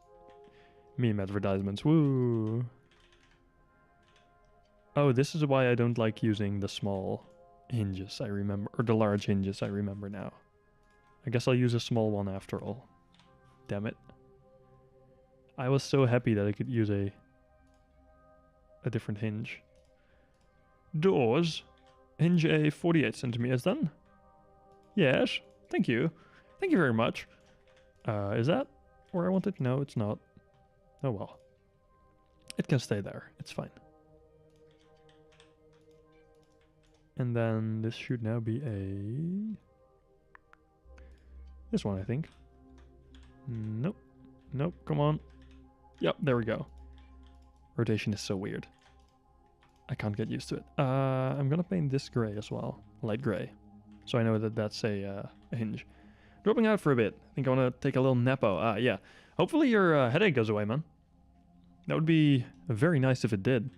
Meme advertisements, woo! Oh, this is why I don't like using the small hinges, I remember. Or the large hinges, I remember now. I guess I'll use a small one after all. Damn it. I was so happy that I could use a different hinge. Doors. Hinge a 48 centimeters then? Yes, thank you. Thank you very much. Is that where I want it? No, it's not. Oh well. It can stay there. It's fine. And then this should now be a... This one, I think. Nope. Nope, come on. Yep, there we go. Rotation is so weird. I can't get used to it. I'm gonna paint this gray as well. Light gray. So I know that that's a hinge. Dropping out for a bit. I think I want to take a little napo. Yeah. Hopefully your headache goes away, man. That would be very nice if it did.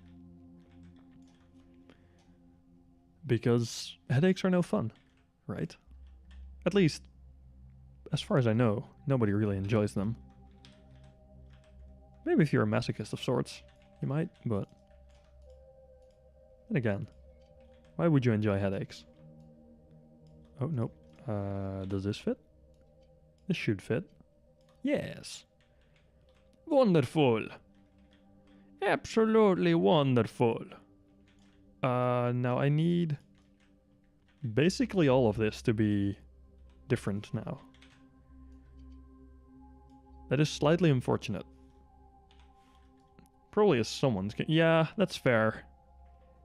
Because headaches are no fun, right? At least, as far as I know, nobody really enjoys them. Maybe if you're a masochist of sorts, you might, but... Then again, why would you enjoy headaches? Oh, nope. Does this fit? This should fit. Yes. Wonderful. Absolutely wonderful. Now I need basically all of this to be different now. That is slightly unfortunate. Probably is someone's... Yeah, that's fair.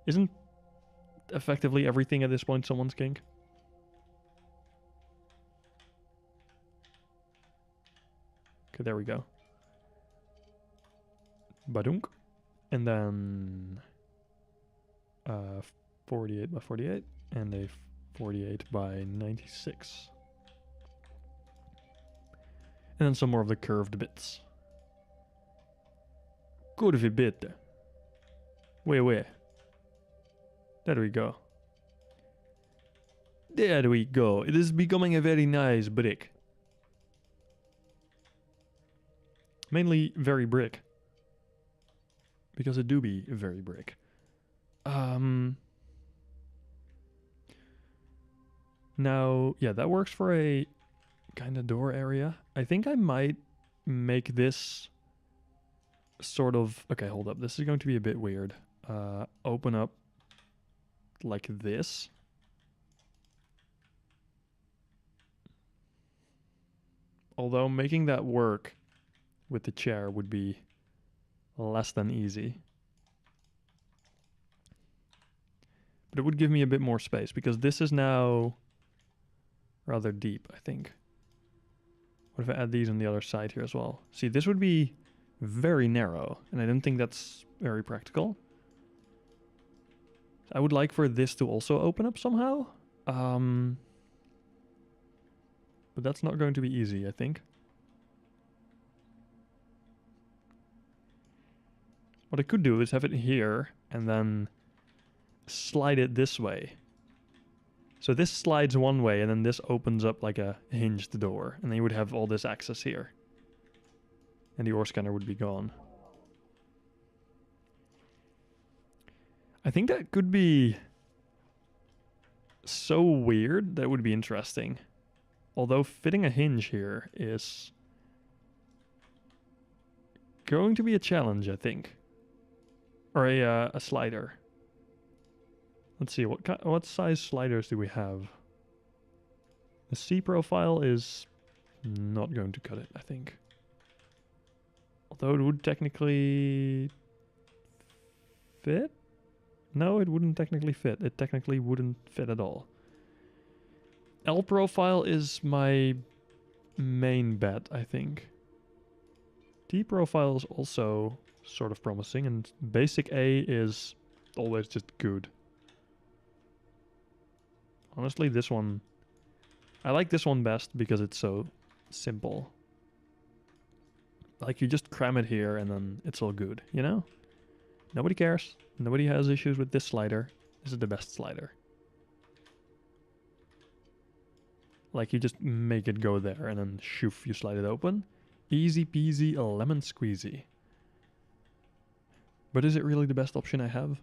Isn't effectively everything at this point someone's kink? Okay, there we go. Badunk. And then 48 by 48 and a 48 by 96. And then some more of the curved bits. Curvy bit. Where? There we go. There we go. It is becoming a very nice brick. Mainly very brick. Because it do be very brick. Now, yeah, that works for a kind of door area. I think I might make this sort of... Okay, hold up. This is going to be a bit weird. Open up like this. Although making that work with the chair would be less than easy. But it would give me a bit more space because this is now rather deep, I think. What if I add these on the other side here as well? See, this would be very narrow, and I don't think that's very practical. I would like for this to also open up somehow. But that's not going to be easy, I think. What I could do is have it here and then slide it this way. So this slides one way and then this opens up like a hinged door. And then you would have all this access here. And the ore scanner would be gone. I think that could be so weird that would be interesting. Although fitting a hinge here is going to be a challenge, I think. Or a slider. Let's see, what size sliders do we have? The C profile is not going to cut it, I think. Although it would technically fit? No, it wouldn't technically fit. It technically wouldn't fit at all. L profile is my main bet, I think. D profile is also sort of promising, and basic A is always just good. Honestly, this one... I like this one best because it's so simple. Like, you just cram it here and then it's all good, you know? Nobody cares. Nobody has issues with this slider. This is the best slider. Like, you just make it go there and then shoof, you slide it open. Easy peasy, lemon squeezy. But is it really the best option I have?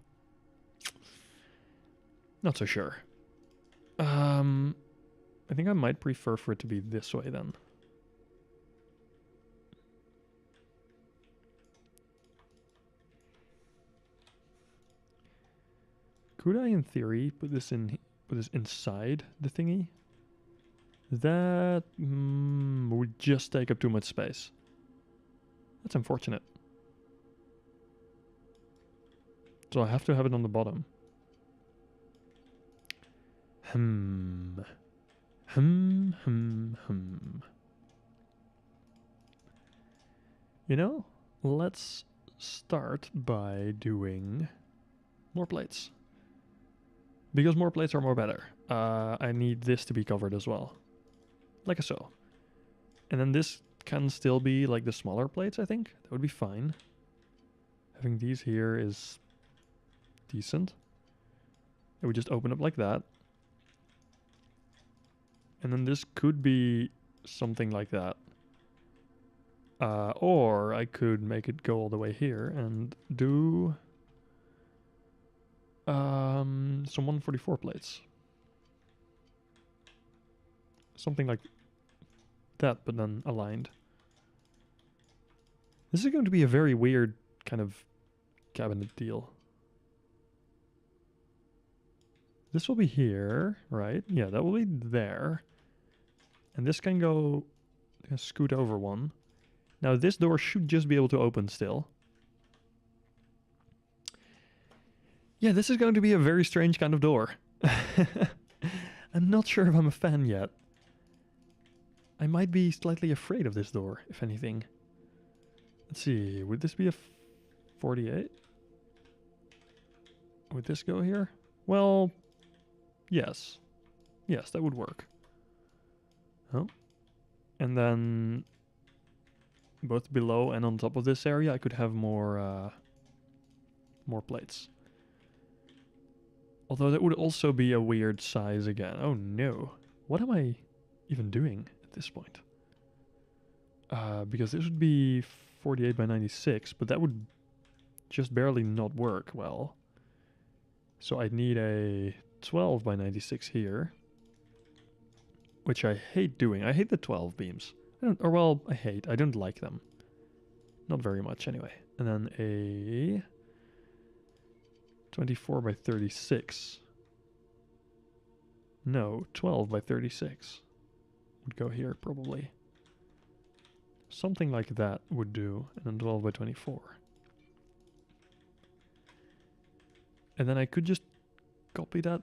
Not so sure. I think I might prefer for it to be this way then. Could I, in theory, put this inside the thingy? That would just take up too much space. That's unfortunate. So I have to have it on the bottom. You know, let's start by doing more plates. Because more plates are more better. I need this to be covered as well. Like so. And then this can still be like the smaller plates, I think. That would be fine. Having these here is decent. It would just open up like that. And then this could be something like that. Or I could make it go all the way here and do some 144 plates. Something like that, but then aligned. This is going to be a very weird kind of cabinet deal. This will be here, right? Yeah, that will be there. And this can go, scoot over one. Now this door should just be able to open still. Yeah, this is going to be a very strange kind of door. I'm not sure if I'm a fan yet. I might be slightly afraid of this door, if anything. Let's see, would this be a 48? Would this go here? Well, yes. Yes, that would work. Oh. And then both below and on top of this area I could have more plates. Although that would also be a weird size again. Oh no. What am I even doing at this point? Because this would be 48 by 96, but that would just barely not work well. So I'd need a 12 by 96 here. Which I hate doing. I hate the 12 beams. I don't like them. Not very much anyway. And then a 24 by 36. No, 12 by 36. Would go here probably. Something like that would do. And then 12 by 24. And then I could just copy that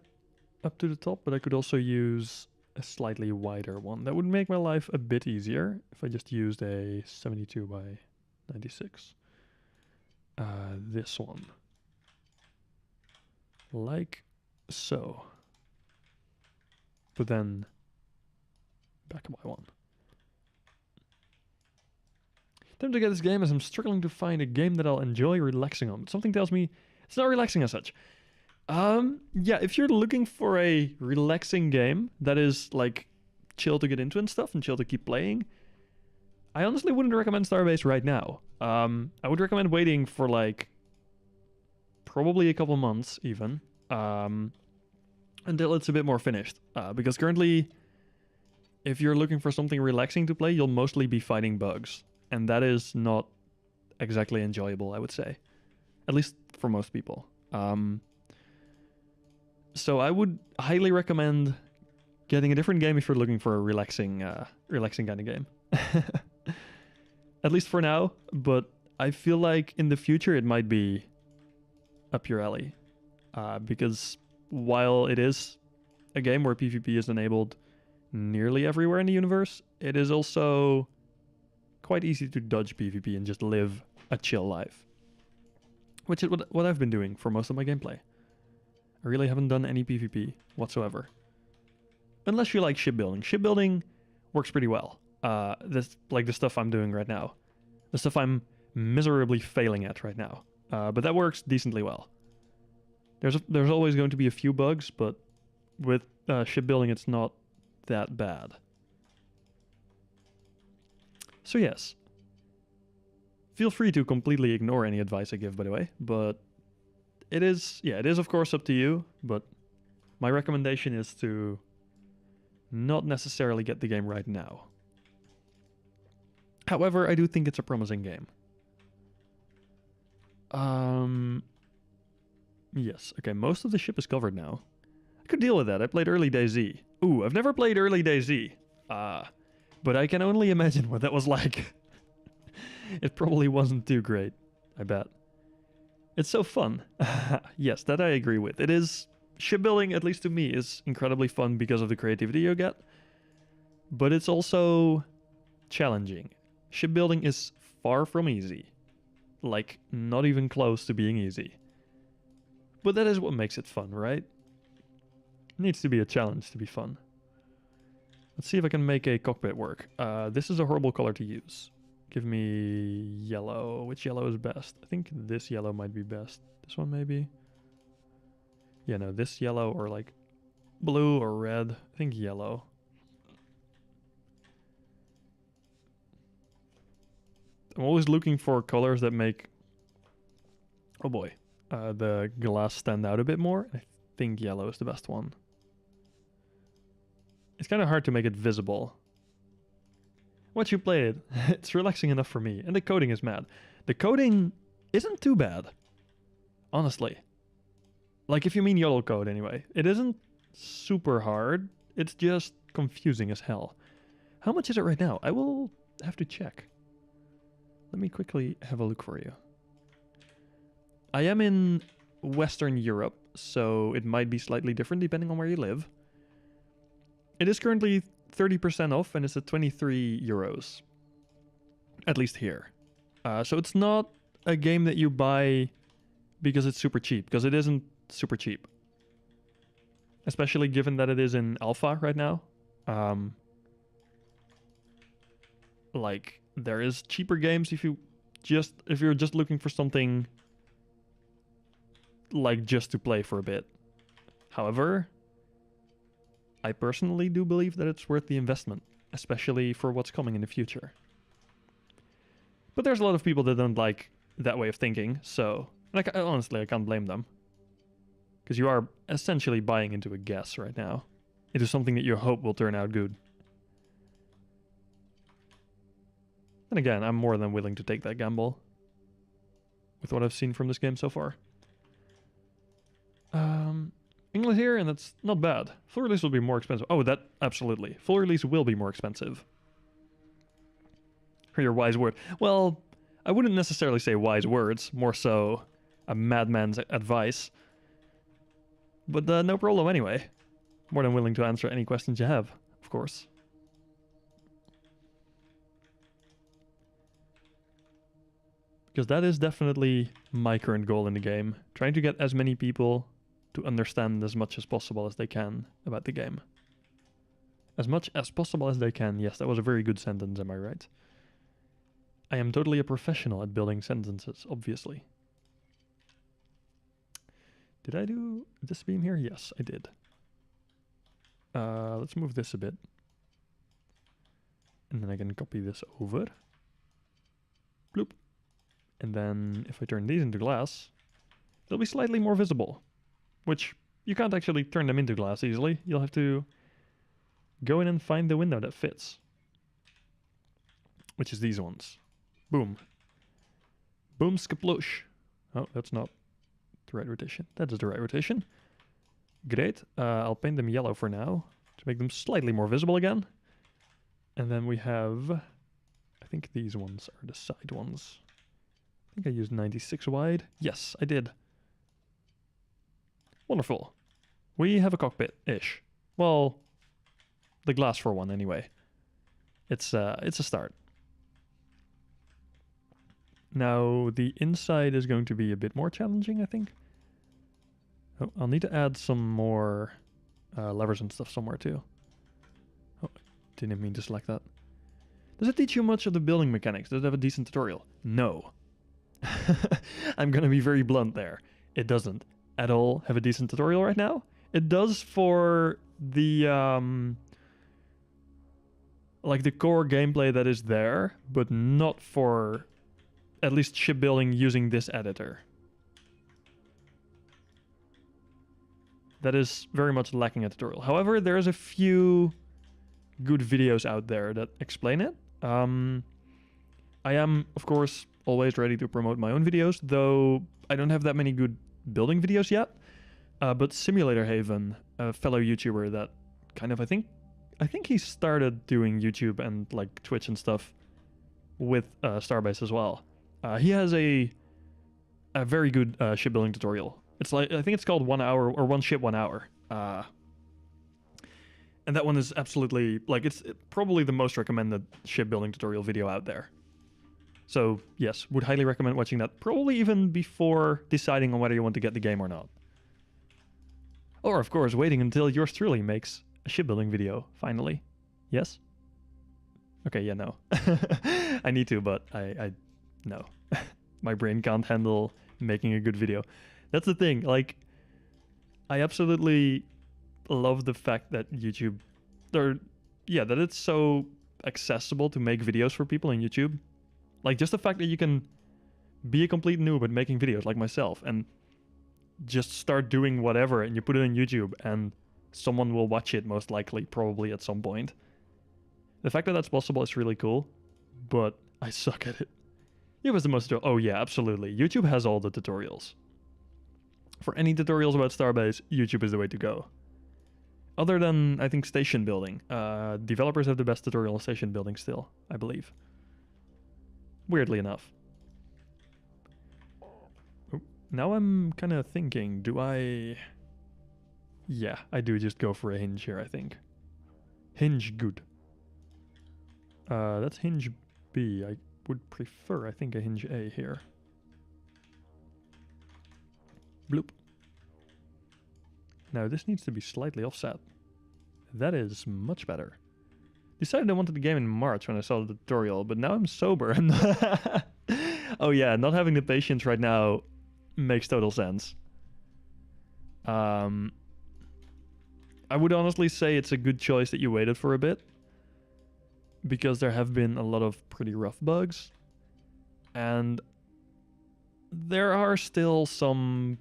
up to the top, but I could also use a slightly wider one. That would make my life a bit easier if I just used a 72 by 96. This one. Like so. But then back by one. Time to get this game as I'm struggling to find a game that I'll enjoy relaxing on. But something tells me it's not relaxing as such. Yeah, if you're looking for a relaxing game that is like chill to get into and stuff and chill to keep playing, I honestly wouldn't recommend Starbase right now. I would recommend waiting for like probably a couple months even, until it's a bit more finished. Because currently, if you're looking for something relaxing to play, you'll mostly be fighting bugs. And that is not exactly enjoyable, I would say. At least for most people. So I would highly recommend getting a different game if you're looking for a relaxing kind of game. At least for now, but I feel like in the future it might be up your alley. Because while it is a game where PvP is enabled nearly everywhere in the universe, it is also quite easy to dodge PvP and just live a chill life. Which is what I've been doing for most of my gameplay. I really haven't done any PvP whatsoever. Unless you like shipbuilding. Shipbuilding works pretty well. This like the stuff I'm doing right now. The stuff I'm miserably failing at right now. But that works decently well. There's always going to be a few bugs, but with shipbuilding it's not that bad. So yes. Feel free to completely ignore any advice I give, by the way, but it is of course up to you, but my recommendation is to not necessarily get the game right now. However, I do think it's a promising game. Yes, okay, most of the ship is covered now. I could deal with that. I played Early DayZ. Ooh, I've never played Early DayZ. But I can only imagine what that was like. It probably wasn't too great, I bet. It's so fun. Yes, that I agree with. It is... Shipbuilding, at least to me, is incredibly fun because of the creativity you get. But it's also challenging. Shipbuilding is far from easy. Like, not even close to being easy. But that is what makes it fun, right? It needs to be a challenge to be fun. Let's see if I can make a cockpit work. This is a horrible color to use. Give me yellow. Which yellow is best? I think this yellow might be best. This one maybe? Yeah, no, this yellow or like blue or red. I think yellow. I'm always looking for colors that make, oh boy, the glass stand out a bit more. I think yellow is the best one. It's kind of hard to make it visible. Once you play it, it's relaxing enough for me. And the coding is mad. The coding isn't too bad, honestly. Like, if you mean YOLO code anyway. It isn't super hard. It's just confusing as hell. How much is it right now? I will have to check. Let me quickly have a look for you. I am in Western Europe, so it might be slightly different depending on where you live. It is currently 30% off, and it's at 23 euros. At least here. So it's not a game that you buy because it's super cheap, because it isn't super cheap. Especially given that it is in alpha right now. Like, there is cheaper games if you're just looking for something like just to play for a bit. However, I personally do believe that it's worth the investment, especially for what's coming in the future. But there's a lot of people that don't like that way of thinking, so honestly, I can't blame them. Because you are essentially buying into a guess right now. Into something that you hope will turn out good. And again, I'm more than willing to take that gamble. With what I've seen from this game so far. English here, and that's not bad. Full release will be more expensive. Oh, that, absolutely. Full release will be more expensive. For your wise word. Well, I wouldn't necessarily say wise words. More so, a madman's advice. But no problem anyway. More than willing to answer any questions you have, of course. Because that is definitely my current goal in the game. Trying to get as many people to understand as much as possible as they can about the game. As much as possible as they can. Yes, that was a very good sentence, am I right? I am totally a professional at building sentences, obviously. Did I do this beam here? Yes, I did. Let's move this a bit. And then I can copy this over. Bloop. And then if I turn these into glass, they'll be slightly more visible. Which, you can't actually turn them into glass easily. You'll have to go in and find the window that fits. Which is these ones. Boom. Boom skaplosh. Oh, that's not the right rotation. That is the right rotation. Great. I'll paint them yellow for now to make them slightly more visible again. And then we have, I think these ones are the side ones. I think I used 96 wide. Yes, I did. Wonderful. We have a cockpit-ish. Well, the glass for one anyway. It's a start. Now, the inside is going to be a bit more challenging, I think. Oh, I'll need to add some more levers and stuff somewhere too. Oh, didn't mean to select that. Does it teach you much of the building mechanics? Does it have a decent tutorial? No. I'm gonna be very blunt there. It doesn't at all have a decent tutorial right now. It does for the like the core gameplay that is there, but not for at least shipbuilding using this editor. That is very much lacking a tutorial. However, there's a few good videos out there that explain it. I am, of course, always ready to promote my own videos, though I don't have that many good building videos yet. But Simulator Haven, a fellow YouTuber that kind of, I think he started doing YouTube and like Twitch and stuff with Starbase as well. He has a very good shipbuilding tutorial. It's like, I think it's called 1 hour or One Ship 1 Hour. And that one is absolutely, like, it's probably the most recommended shipbuilding tutorial video out there. So yes, would highly recommend watching that, probably even before deciding on whether you want to get the game or not. Or of course, waiting until yours truly makes a shipbuilding video, finally. Yes? Okay, yeah, no. I need to, but I no. My brain can't handle making a good video. That's the thing, like, I absolutely love the fact that YouTube, that it's so accessible to make videos for people on YouTube. Like, just the fact that you can be a complete noob at making videos like myself and just start doing whatever and you put it on YouTube and someone will watch it most likely, probably at some point. The fact that that's possible is really cool, but I suck at it. YouTube has the most, oh yeah, absolutely. YouTube has all the tutorials. For any tutorials about Starbase, YouTube is the way to go. Other than, I think, station building. Developers have the best tutorial on station building still, I believe. Weirdly enough. Oh, now I'm kind of thinking, do I... Yeah, I do just go for a hinge here, I think. Hinge good. That's hinge B. I would prefer, I think, a hinge A here. Bloop. Now this needs to be slightly offset. That is much better. Decided I wanted the game in March when I saw the tutorial, but now I'm sober. And oh yeah, not having the patience right now makes total sense. I would honestly say it's a good choice that you waited for a bit, because there have been a lot of pretty rough bugs, and there are still some,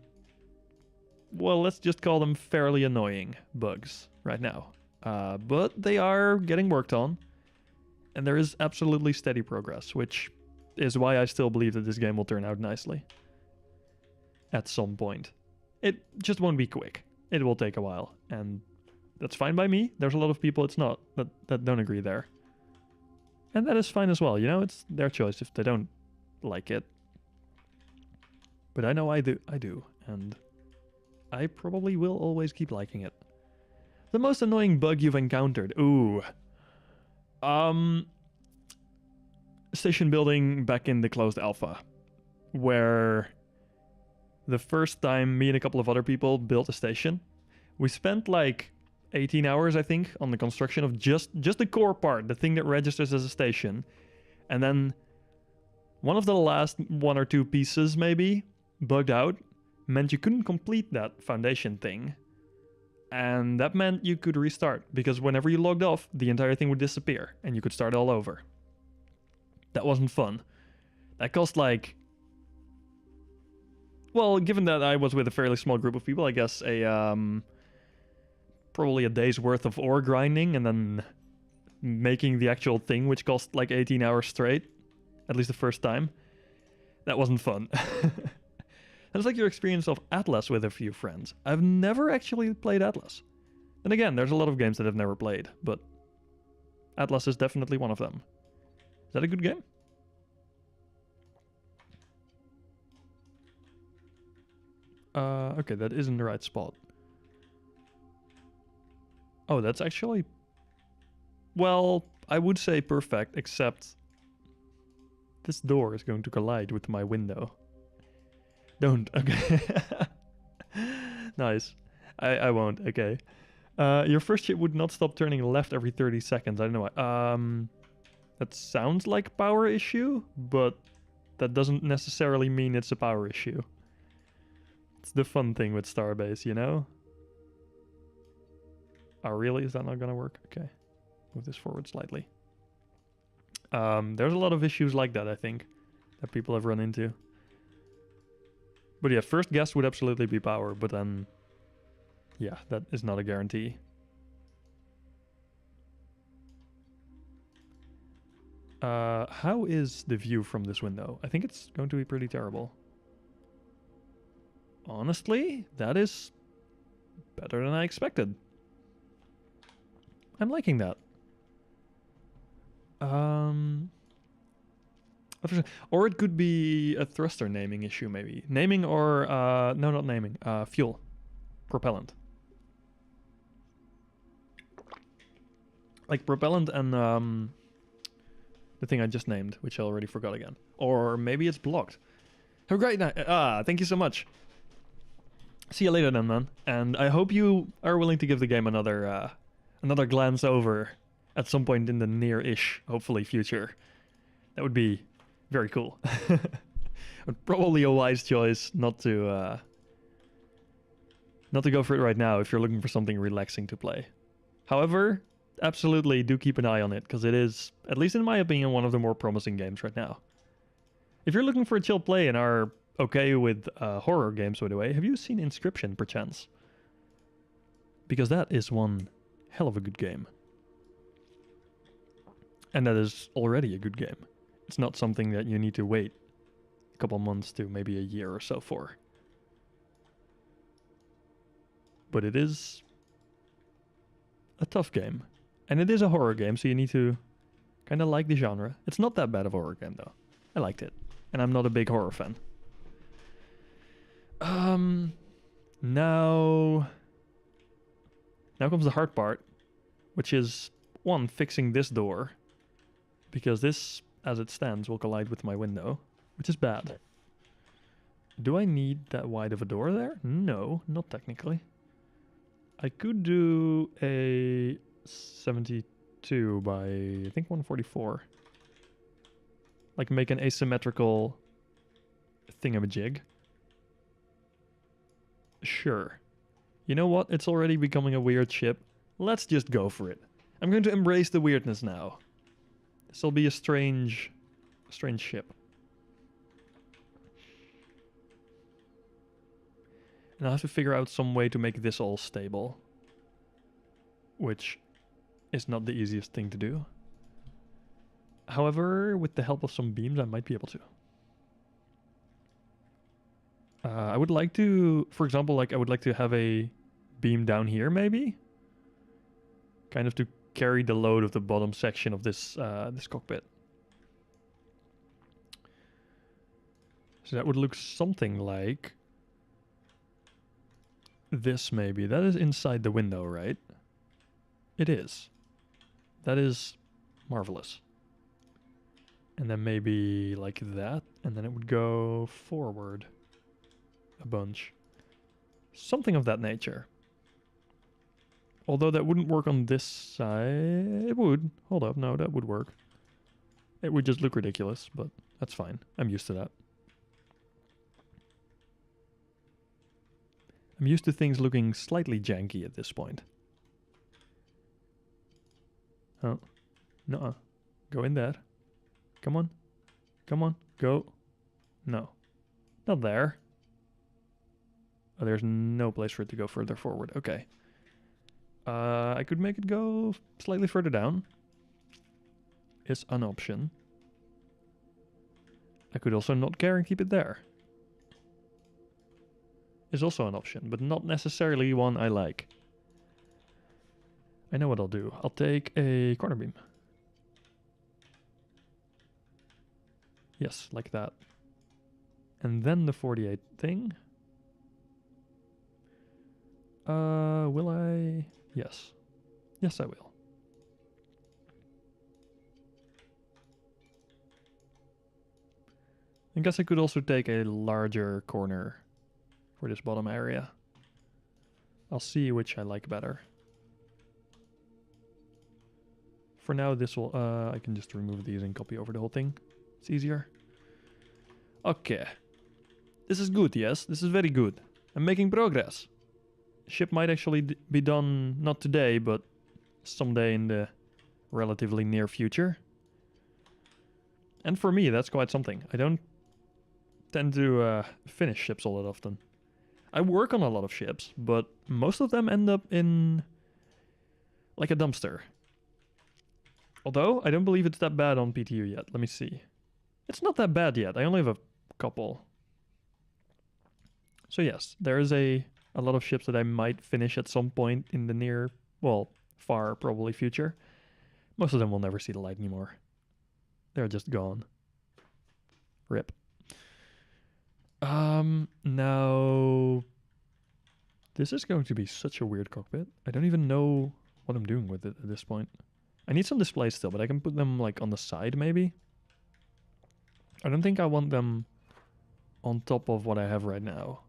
well, let's just call them fairly annoying bugs right now. But they are getting worked on, and there is absolutely steady progress, which is why I still believe that this game will turn out nicely. At some point. It just won't be quick. It will take a while, and that's fine by me. There's a lot of people it's not, that don't agree there. And that is fine as well, you know, it's their choice if they don't like it. But I know I do, and I probably will always keep liking it. The most annoying bug you've encountered? Ooh. Station building back in the closed alpha. where the first time me and a couple of other people built a station, we spent like 18 hours, I think, on the construction of just the core part, the thing that registers as a station. And then one of the last 1 or 2 pieces maybe bugged out, meant you couldn't complete that foundation thing. And that meant you could restart, because whenever you logged off, the entire thing would disappear and you could start all over. That wasn't fun. That cost like... Well, given that I was with a fairly small group of people, I guess probably a day's worth of ore grinding and then making the actual thing, which cost like 18 hours straight, at least the first time. That wasn't fun. That's like your experience of Atlas with a few friends. I've never actually played Atlas. And again, there's a lot of games that I've never played, but Atlas is definitely one of them. Is that a good game? Okay, that is in the right spot. Oh, that's actually... Well, I would say perfect, except this door is going to collide with my window. Don't. Okay. Nice. I won't. Okay. Your first ship would not stop turning left every 30 seconds. I don't know why. That sounds like power issue, but that doesn't necessarily mean it's a power issue. It's the fun thing with Starbase, you know? Oh, really? Is that not gonna work? Okay. Move this forward slightly. There's a lot of issues like that, I think, that people have run into. But yeah, first guess would absolutely be power, but then... Yeah, that is not a guarantee. How is the view from this window? I think it's going to be pretty terrible. Honestly, that is better than I expected. I'm liking that. Or it could be a thruster naming issue, maybe. Naming or... no, not naming. Fuel. Propellant. Like propellant and the thing I just named, which I already forgot again. Or maybe it's blocked. Have a great night. Thank you so much. See you later then, man. And I hope you are willing to give the game another glance over at some point in the near-ish, hopefully, future. That would be very cool. But probably a wise choice not to go for it right now if you're looking for something relaxing to play. However, absolutely do keep an eye on it, because it is, at least in my opinion, one of the more promising games right now. If you're looking for a chill play and are okay with horror games, by the way, have you seen Inscription, perchance? Because that is one hell of a good game. And that is already a good game. It's not something that you need to wait a couple months to maybe a year or so for. But it is a tough game. And it is a horror game, so you need to kind of like the genre. It's not that bad of a horror game, though. I liked it. And I'm not a big horror fan. Now comes the hard part, which is, one, fixing this door. Because this, as it stands, will collide with my window, which is bad. Do I need that wide of a door there? No, not technically. I could do a 72 by, I think, 144. Like make an asymmetrical thingamajig. Sure. You know what? It's already becoming a weird ship. Let's just go for it. I'm going to embrace the weirdness now. This will be a strange ship. And I'll have to figure out some way to make this all stable. Which is not the easiest thing to do. However, with the help of some beams, I might be able to. I would like to, for example, like I would like to have a beam down here, maybe? Kind of to carry the load of the bottom section of this this cockpit. So that would look something like this, maybe. That is inside the window, right? It is. That is marvelous. And then maybe like that, and then it would go forward a bunch. Something of that nature. Although that wouldn't work on this side. It would. Hold up, no, that would work. It would just look ridiculous, but that's fine. I'm used to that. I'm used to things looking slightly janky at this point. Oh, no. Go in there. Come on. Come on. Go. No. Not there. Oh, there's no place for it to go further forward. Okay. I could make it go slightly further down. Is an option. I could also not care and keep it there. Is also an option, but not necessarily one I like. I know what I'll do. I'll take a corner beam. Yes, like that. And then the 48 thing. Will I? Yes. Yes, I will. I guess I could also take a larger corner for this bottom area. I'll see which I like better. For now, this will, I can just remove these and copy over the whole thing. It's easier. Okay. This is good, yes. This is very good. I'm making progress. Ship might actually be done, not today, but someday in the relatively near future. And for me, that's quite something. I don't tend to finish ships all that often. I work on a lot of ships, but most of them end up in like a dumpster. Although, I don't believe it's that bad on PTU yet. Let me see. It's not that bad yet. I only have a couple. So yes, there is a lot of ships that I might finish at some point in the near, well, far probably future. Most of them will never see the light anymore. They're just gone. RIP. Now, this is going to be such a weird cockpit. I don't even know what I'm doing with it at this point. I need some displays still, but I can put them like on the side maybe. I don't think I want them on top of what I have right now.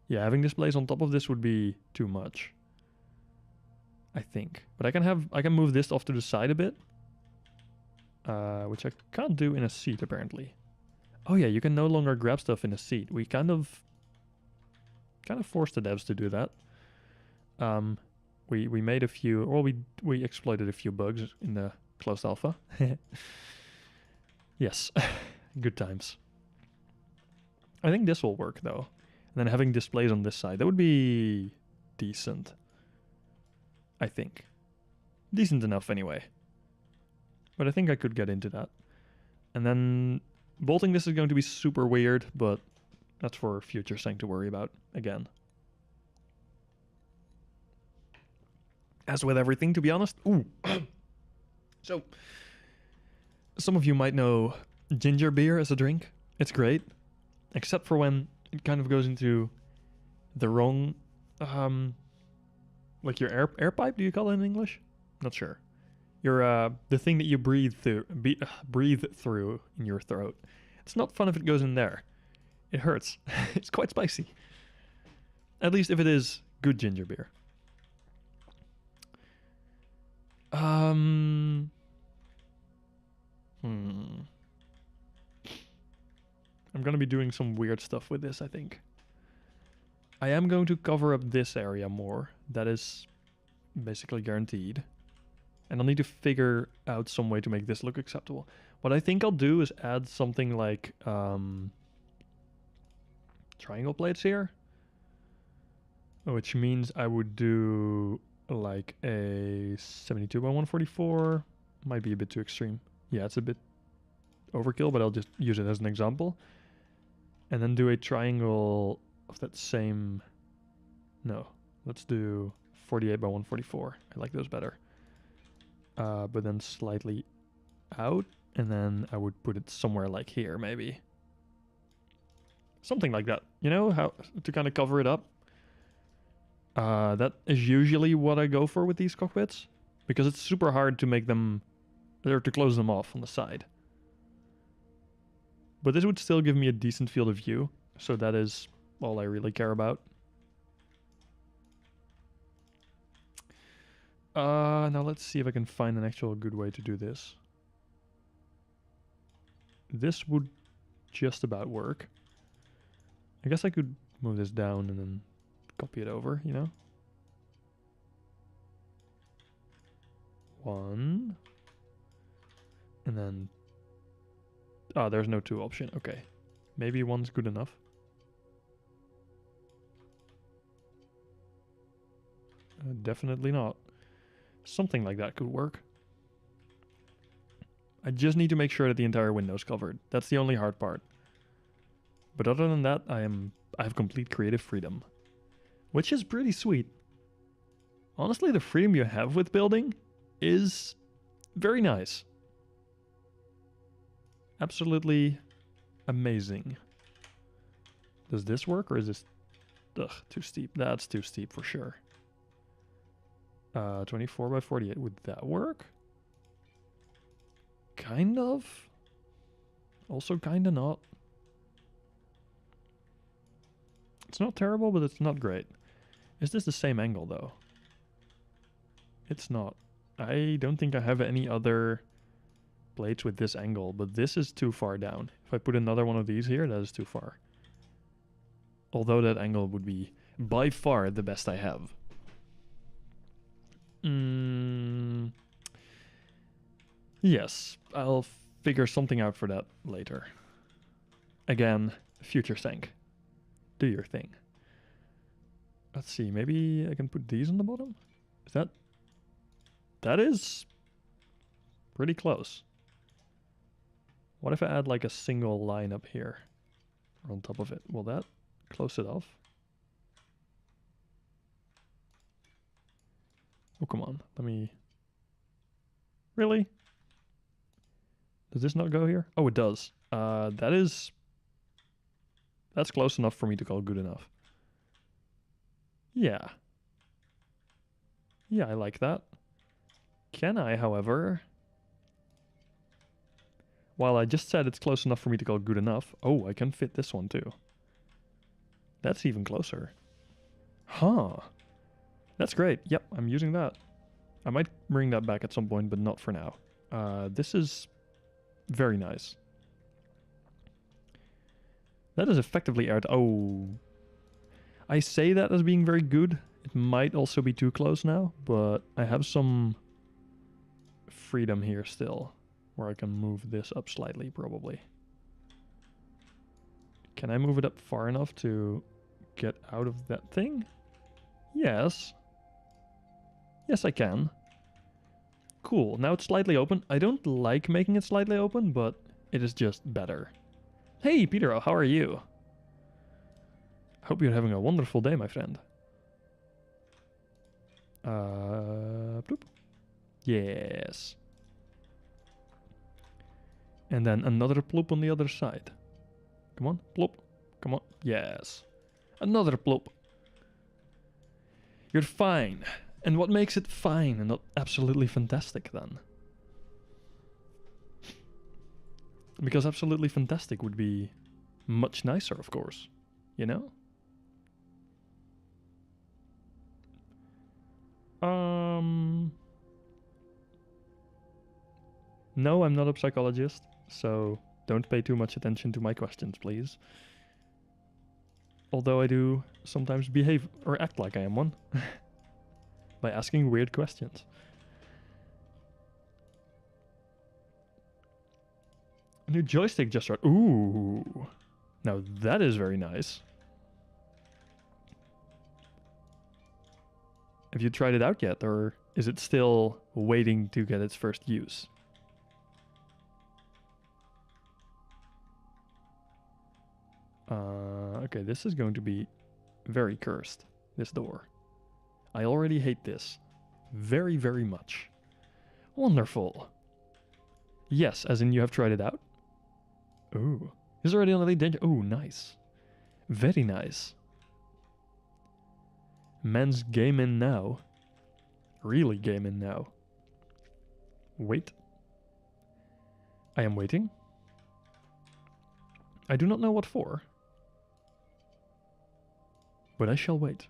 Yeah, having displays on top of this would be too much, I think. But I can move this off to the side a bit, which I can't do in a seat apparently. Oh yeah, you can no longer grab stuff in a seat. We kind of forced the devs to do that. We made a few, or we exploited a few bugs in the closed alpha. Yes, good times. I think this will work though. And then having displays on this side, that would be decent. I think. Decent enough anyway. But I think I could get into that. And then bolting this is going to be super weird, but that's for future thing to worry about again. As with everything, to be honest. Ooh. So, some of you might know ginger beer as a drink. It's great. Except for when it kind of goes into the wrong, like your air pipe, do you call it in English? Not sure. Your, the thing that you breathe through in your throat. It's not fun if it goes in there. It hurts. It's quite spicy. At least if it is good ginger beer. I'm gonna be doing some weird stuff with this, I think. I am going to cover up this area more. That is basically guaranteed. And I'll need to figure out some way to make this look acceptable. What I think I'll do is add something like triangle plates here. Which means I would do like a 72 by 144. Might be a bit too extreme. Yeah, it's a bit overkill, but I'll just use it as an example. And then do a triangle of that same... No, let's do 48 by 144. I like those better. But then slightly out, and then I would put it somewhere like here, maybe. Something like that. You know, how to kind of cover it up. That is usually what I go for with these cockpits, because it's super hard to make them, or to close them off on the side. But this would still give me a decent field of view, so that is all I really care about. Now let's see if I can find an actual good way to do this. This would just about work. I guess I could move this down and then copy it over, you know? 1. And then... Oh, there's no 2 option. Okay. Maybe 1's good enough. Definitely not. Something like that could work. I just need to make sure that the entire window's covered. That's the only hard part. But other than that, I have complete creative freedom. Which is pretty sweet. Honestly, the freedom you have with building is very nice. Absolutely amazing. Does this work or is this... Ugh, too steep. That's too steep for sure. 24 by 48. Would that work? Kind of. Also kind of not. It's not terrible, but it's not great. Is this the same angle though? It's not. I don't think I have any other plates with this angle, but this is too far down. If I put another one of these here, that is too far. Although that angle would be by far the best I have. Yes, I'll figure something out for that later. Again, future sync. Do your thing. Let's see, maybe I can put these on the bottom? Is that... That is pretty close. What if I add like a single line up here on top of it? Will that close it off? Oh, come on. Let me... Really? Does this not go here? Oh, it does. That's close enough for me to call good enough. Yeah. Yeah, I like that. Can I, however... While I just said it's close enough for me to call good enough... Oh, I can fit this one too. That's even closer. Huh. That's great. Yep, I'm using that. I might bring that back at some point, but not for now. This is very nice. That is effectively out. Oh. I say that as being very good. It might also be too close now, but I have some freedom here still, where I can move this up slightly, probably. Can I move it up far enough to get out of that thing? Yes. Yes, I can. Cool. Now it's slightly open. I don't like making it slightly open, but it is just better. Hey, Peter, how are you? Hope you're having a wonderful day, my friend. Bloop. Yes. And then another plop on the other side. Come on, plop. Come on. Yes. Another plop. You're fine. And what makes it fine and not absolutely fantastic then? Because absolutely fantastic would be much nicer, of course. You know? No, I'm not a psychologist, so don't pay too much attention to my questions, please. Although I do sometimes behave or act like I am one. By asking weird questions. A new joystick just right. Ooh. Now that is very nice. Have you tried it out yet, or is it still waiting to get its first use? Okay, this is going to be very cursed, this door. I already hate this. Very, very much. Wonderful. Yes, as in you have tried it out? Ooh. Is already on the danger. Ooh, nice. Very nice. Men's game in now. Really game in now. Wait. I am waiting. I do not know what for. But I shall wait.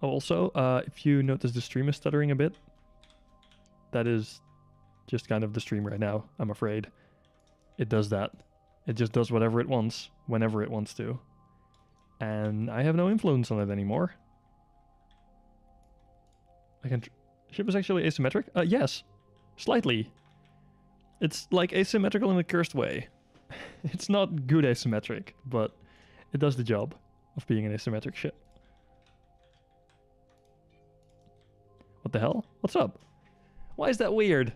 Oh, also, if you notice the stream is stuttering a bit, that is just kind of the stream right now, I'm afraid. It does that. It just does whatever it wants, whenever it wants to. And I have no influence on it anymore. I can... Ship is actually asymmetric? Yes. Slightly. It's like asymmetrical in a cursed way. It's not good asymmetric, but it does the job of being an asymmetric ship. What the hell? What's up? Why is that weird?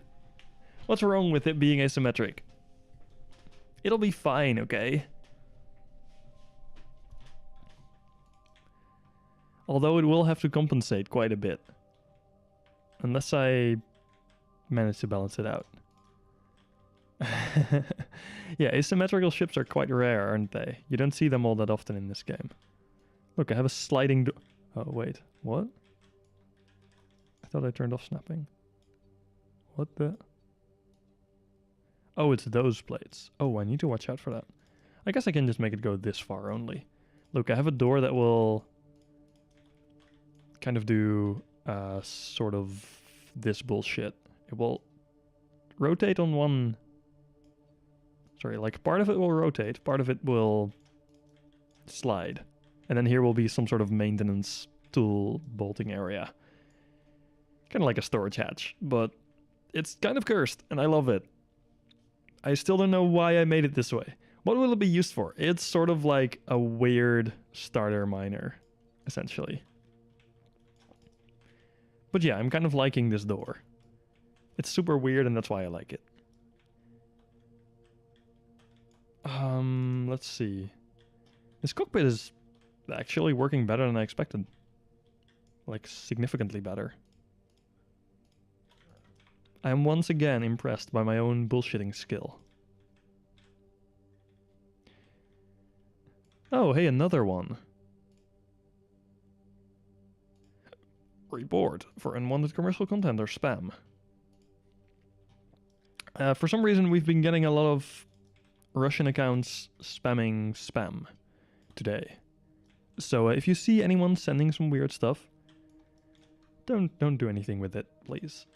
What's wrong with it being asymmetric? It'll be fine, okay? Although it will have to compensate quite a bit. Unless I manage to balance it out. Yeah, asymmetrical ships are quite rare, aren't they? You don't see them all that often in this game. Look, I have a sliding door. Oh, wait. What? I thought I turned off snapping. What the... Oh, it's those plates. Oh, I need to watch out for that. I guess I can just make it go this far only. Look, I have a door that will kind of do sort of this bullshit. It will rotate on one... Sorry, like part of it will rotate, part of it will slide. And then here will be some sort of maintenance tool bolting area. Kind of like a storage hatch, but it's kind of cursed, and I love it. I still don't know why I made it this way. What will it be used for? It's sort of like a weird starter miner, essentially. But yeah, I'm kind of liking this door. It's super weird, and that's why I like it. Let's see. This cockpit is actually working better than I expected. Like, significantly better. I am once again impressed by my own bullshitting skill. Oh, hey, another one. Report for unwanted commercial content or spam. For some reason, we've been getting a lot of Russian accounts spamming spam today. So if you see anyone sending some weird stuff, don't do anything with it, please.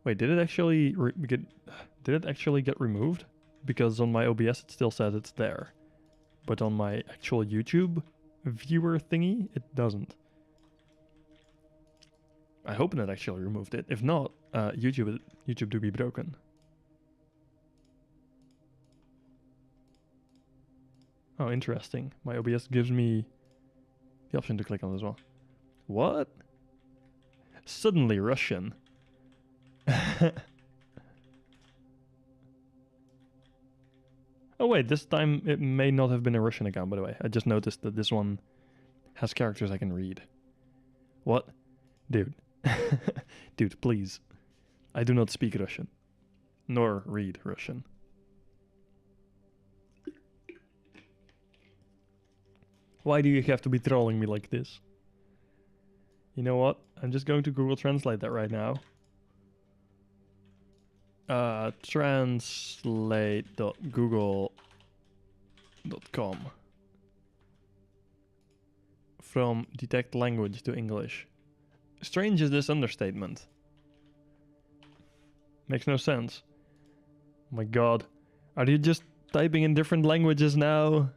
Wait, did it actually get removed? Because on my OBS it still says it's there, but on my actual YouTube viewer thingy it doesn't. I hope it actually removed it. If not, YouTube do be broken. Oh, interesting. My OBS gives me the option to click on as well. What? Suddenly Russian. Oh wait, this time it may not have been a Russian account, by the way. I just noticed that this one has characters I can read. What? Dude. Dude, please. I do not speak Russian. Nor read Russian. Why do you have to be trolling me like this? You know what? I'm just going to Google Translate that right now. Translate.google.com. From detect language to English. Strange is this understatement. Makes no sense. Oh my god. Are you just typing in different languages now?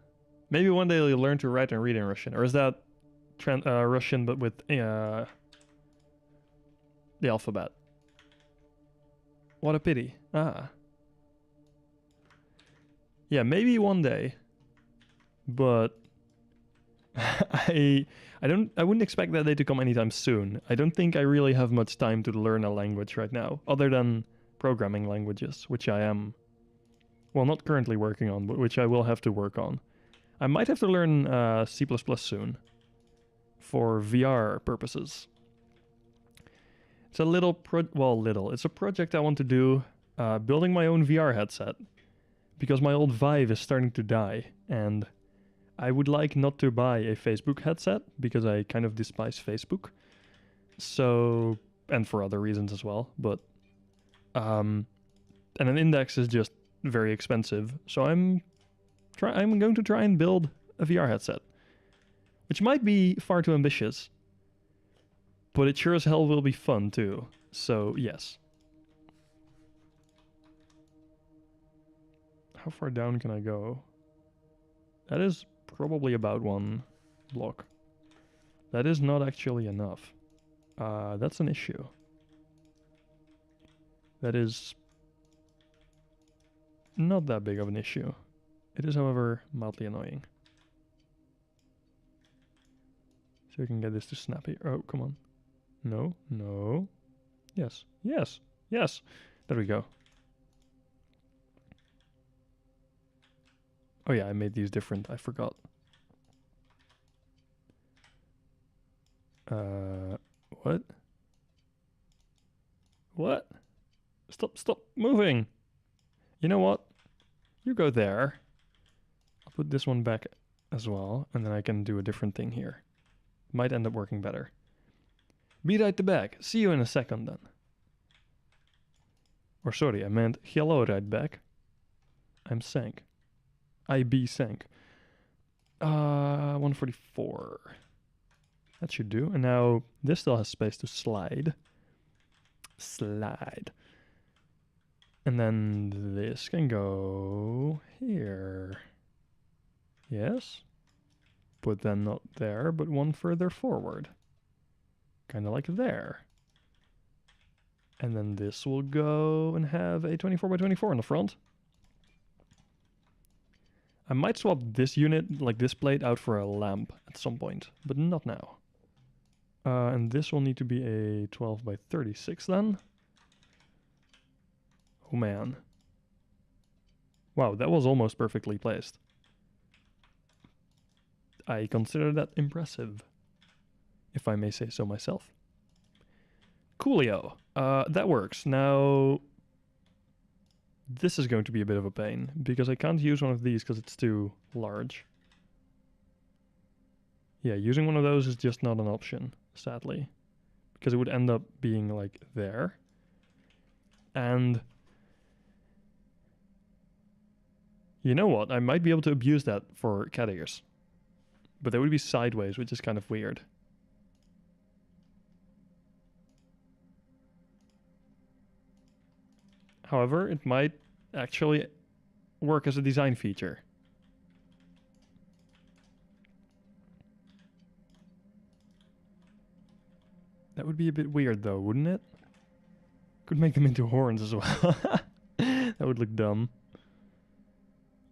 Maybe one day you'll learn to write and read in Russian. Or is that Russian but with the alphabet? What a pity. Ah. Yeah, maybe one day. But I wouldn't expect that day to come anytime soon. I don't think I really have much time to learn a language right now, other than programming languages, which I am, well, not currently working on, but which I will have to work on. I might have to learn C++ soon for VR purposes. It's a it's a project I want to do, building my own VR headset, because my old Vive is starting to die, and I would like not to buy a Facebook headset, because I kind of despise Facebook. And for other reasons as well, but, and an Index is just very expensive. So I'm going to try and build a VR headset, which might be far too ambitious, but it sure as hell will be fun too. So yes. How far down can I go? That is probably about 1 block. That is not actually enough. That's an issue. That is not that big of an issue. It is, however, mildly annoying. So we can get this to snappy. Oh, come on. No, no. Yes, yes, yes. There we go. Oh yeah, I made these different. I forgot. What? What? Stop moving. You know what? You go there. I'll put this one back as well, and then I can do a different thing here. Might end up working better. Be right back. See you in a second then. Or sorry, I meant hello right back. I'm sank. I be sank. 144. That should do. And now this still has space to slide. Slide. And then this can go here. Yes. But then not there, but one further forward. Kind of like there. And then this will go and have a 24 by 24 in the front. I might swap this unit, like this plate, out for a lamp at some point, but not now. And this will need to be a 12 by 36 then. Oh man. Wow, that was almost perfectly placed. I consider that impressive, if I may say so myself. Coolio. That works. Now, this is going to be a bit of a pain, because I can't use one of these because it's too large. Yeah, using one of those is just not an option, sadly. Because it would end up being, like, there. And you know what? I might be able to abuse that for cat ears. But they would be sideways, which is kind of weird. However, it might actually work as a design feature. That would be a bit weird though, wouldn't it? Could make them into horns as well. That would look dumb.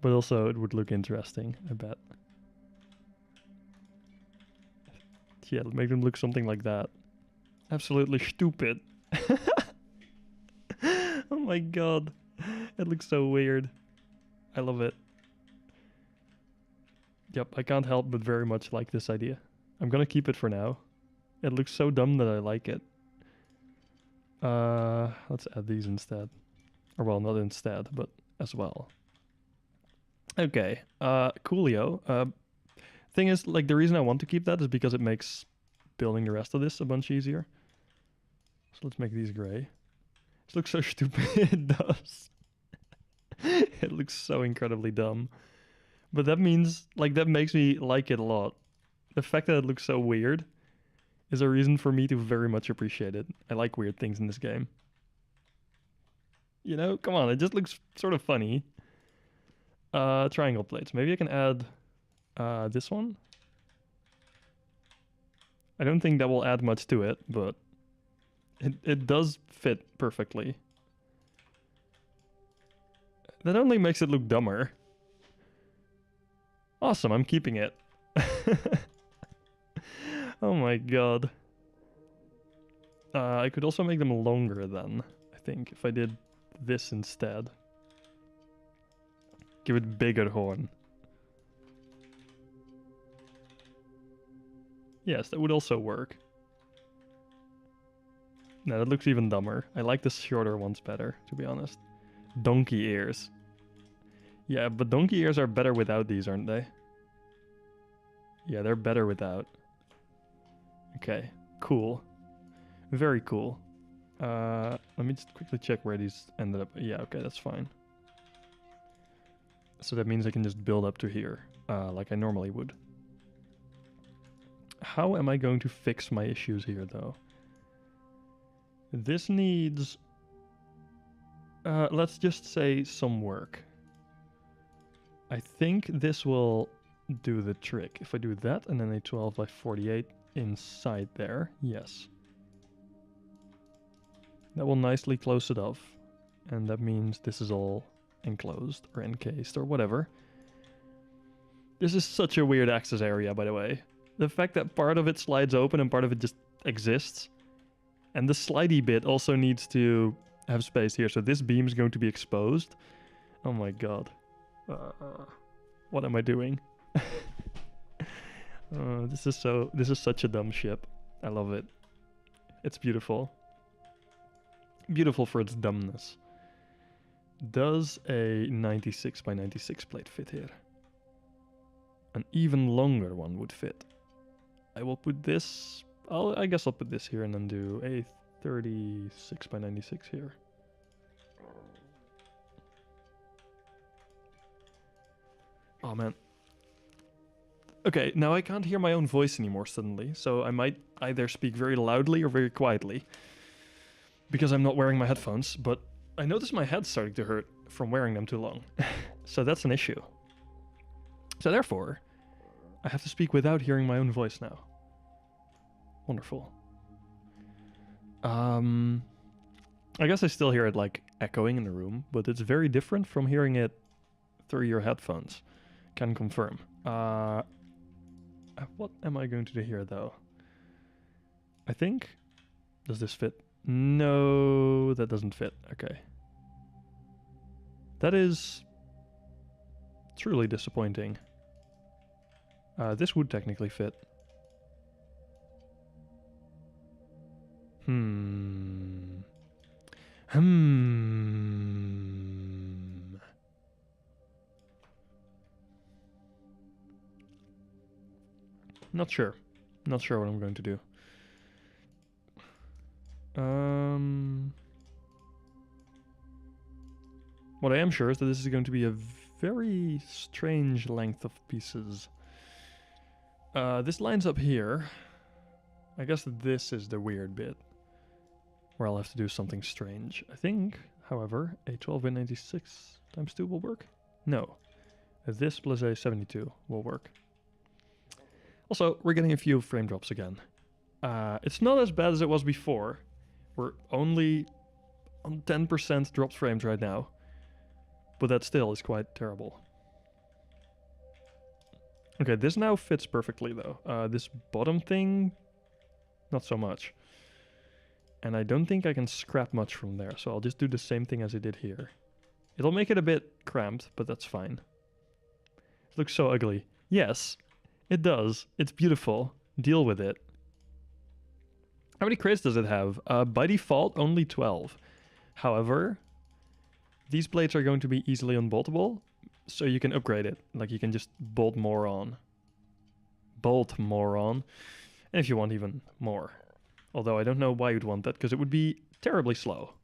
But also it would look interesting, I bet. Yeah, make them look something like that. Absolutely stupid. Oh my god. It looks so weird. I love it. Yep, I can't help but very much like this idea. I'm gonna keep it for now. It looks so dumb that I like it. Let's add these instead. Or well, not instead, but as well. Okay, coolio. Thing is, like, the reason I want to keep that is because it makes building the rest of this a bunch easier. So let's make these gray. This looks so stupid. It does. It looks so incredibly dumb. But that means, like, that makes me like it a lot. The fact that it looks so weird is a reason for me to very much appreciate it. I like weird things in this game. You know, come on, it just looks sort of funny. Triangle plates. Maybe I can add this one. I don't think that will add much to it, but it does fit perfectly. That only makes it look dumber. Awesome, I'm keeping it. Oh my god. I could also make them longer then, I think, if I did this instead. Give it bigger horn. Yes, that would also work. No, that looks even dumber. I like the shorter ones better, to be honest. Donkey ears. Yeah, but donkey ears are better without these, aren't they? Yeah, they're better without. Okay, cool. Very cool. Let me just quickly check where these ended up. Yeah, okay, that's fine. So that means I can just build up to here, like I normally would. How am I going to fix my issues here, though? This needs, let's just say, some work. I think this will do the trick. If I do that and then a 12 by 48 inside there, yes. That will nicely close it off. And that means this is all enclosed or encased or whatever. This is such a weird access area, by the way. The fact that part of it slides open and part of it just exists. And the slidey bit also needs to have space here. So this beam is going to be exposed. Oh my god. What am I doing? This is such a dumb ship. I love it. It's beautiful. Beautiful for its dumbness. Does a 96 by 96 plate fit here? An even longer one would fit. I will put this... I guess I'll put this here and then do a 36 by 96 here. Oh man. Okay, now I can't hear my own voice anymore suddenly, so I might either speak very loudly or very quietly. Because I'm not wearing my headphones, but I noticed my head's starting to hurt from wearing them too long. So that's an issue. So therefore, I have to speak without hearing my own voice now. Wonderful. I guess I still hear it like echoing in the room, but it's very different from hearing it through your headphones. Can confirm. What am I going to do here though? I think... Does this fit? No, that doesn't fit. Okay. That is truly disappointing. This would technically fit. Not sure. Not sure what I'm going to do. What I am sure is that this is going to be a very strange length of pieces. This lines up here. I guess this is the weird bit, where I'll have to do something strange. I think, however, a 12 by 96 times 2 will work? No. This plus a 72 will work. Also, we're getting a few frame drops again. It's not as bad as it was before. We're only on 10% dropped frames right now. But that still is quite terrible. Okay, this now fits perfectly though. This bottom thing, not so much. And I don't think I can scrap much from there, so I'll just do the same thing as I did here. It'll make it a bit cramped, but that's fine. It looks so ugly. Yes, it does. It's beautiful. Deal with it. How many crates does it have? By default, only 12. However, these plates are going to be easily unboltable, so you can upgrade it. Like, you can just bolt more on. Bolt more on. And if you want even more. Although I don't know why you'd want that, because it would be terribly slow.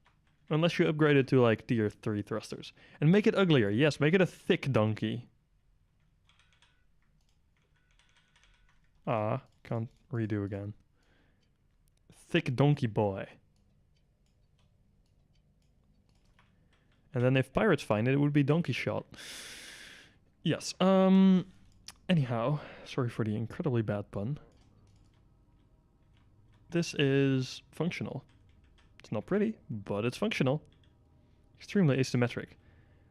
Unless you upgrade it to, like, tier 3 thrusters. And make it uglier. Yes, make it a thick donkey. Can't redo again. Thick donkey boy. And then if pirates find it, it would be donkey shot. Yes, anyhow, sorry for the incredibly bad pun. This is functional. It's not pretty, but it's functional. Extremely asymmetric.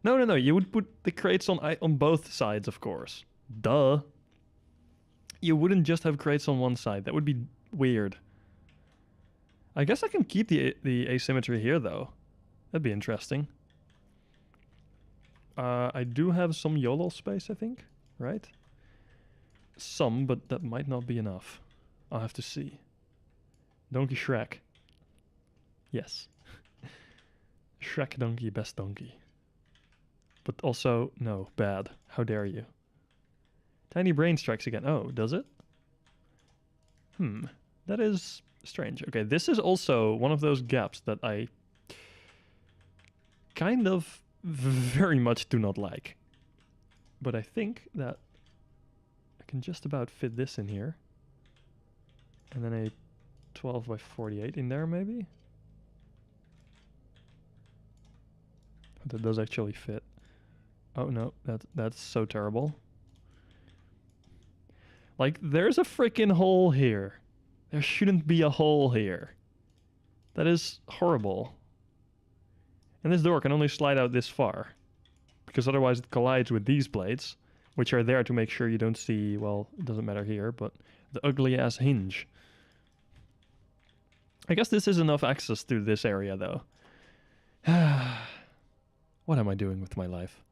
No, you would put the crates on both sides, of course. Duh. You wouldn't just have crates on one side. That would be weird. I guess I can keep the asymmetry here, though. That'd be interesting. I do have some YOLO space, I think, right? Some, but that might not be enough. I'll have to see. Donkey Shrek. Yes. Shrek donkey, best donkey. But also, no, bad. How dare you? Tiny brain strikes again. Oh, does it? That is strange. Okay, this is also one of those gaps that I kind of very much do not like. But I think that I can just about fit this in here. And then a 12 by 48 in there, maybe? That does actually fit. Oh no, that's so terrible. Like, there's a freaking hole here. There shouldn't be a hole here. That is horrible. And this door can only slide out this far, because otherwise it collides with these plates, which are there to make sure you don't see, well, it doesn't matter here, but the ugly ass hinge. I guess this is enough access to this area, though. What am I doing with my life?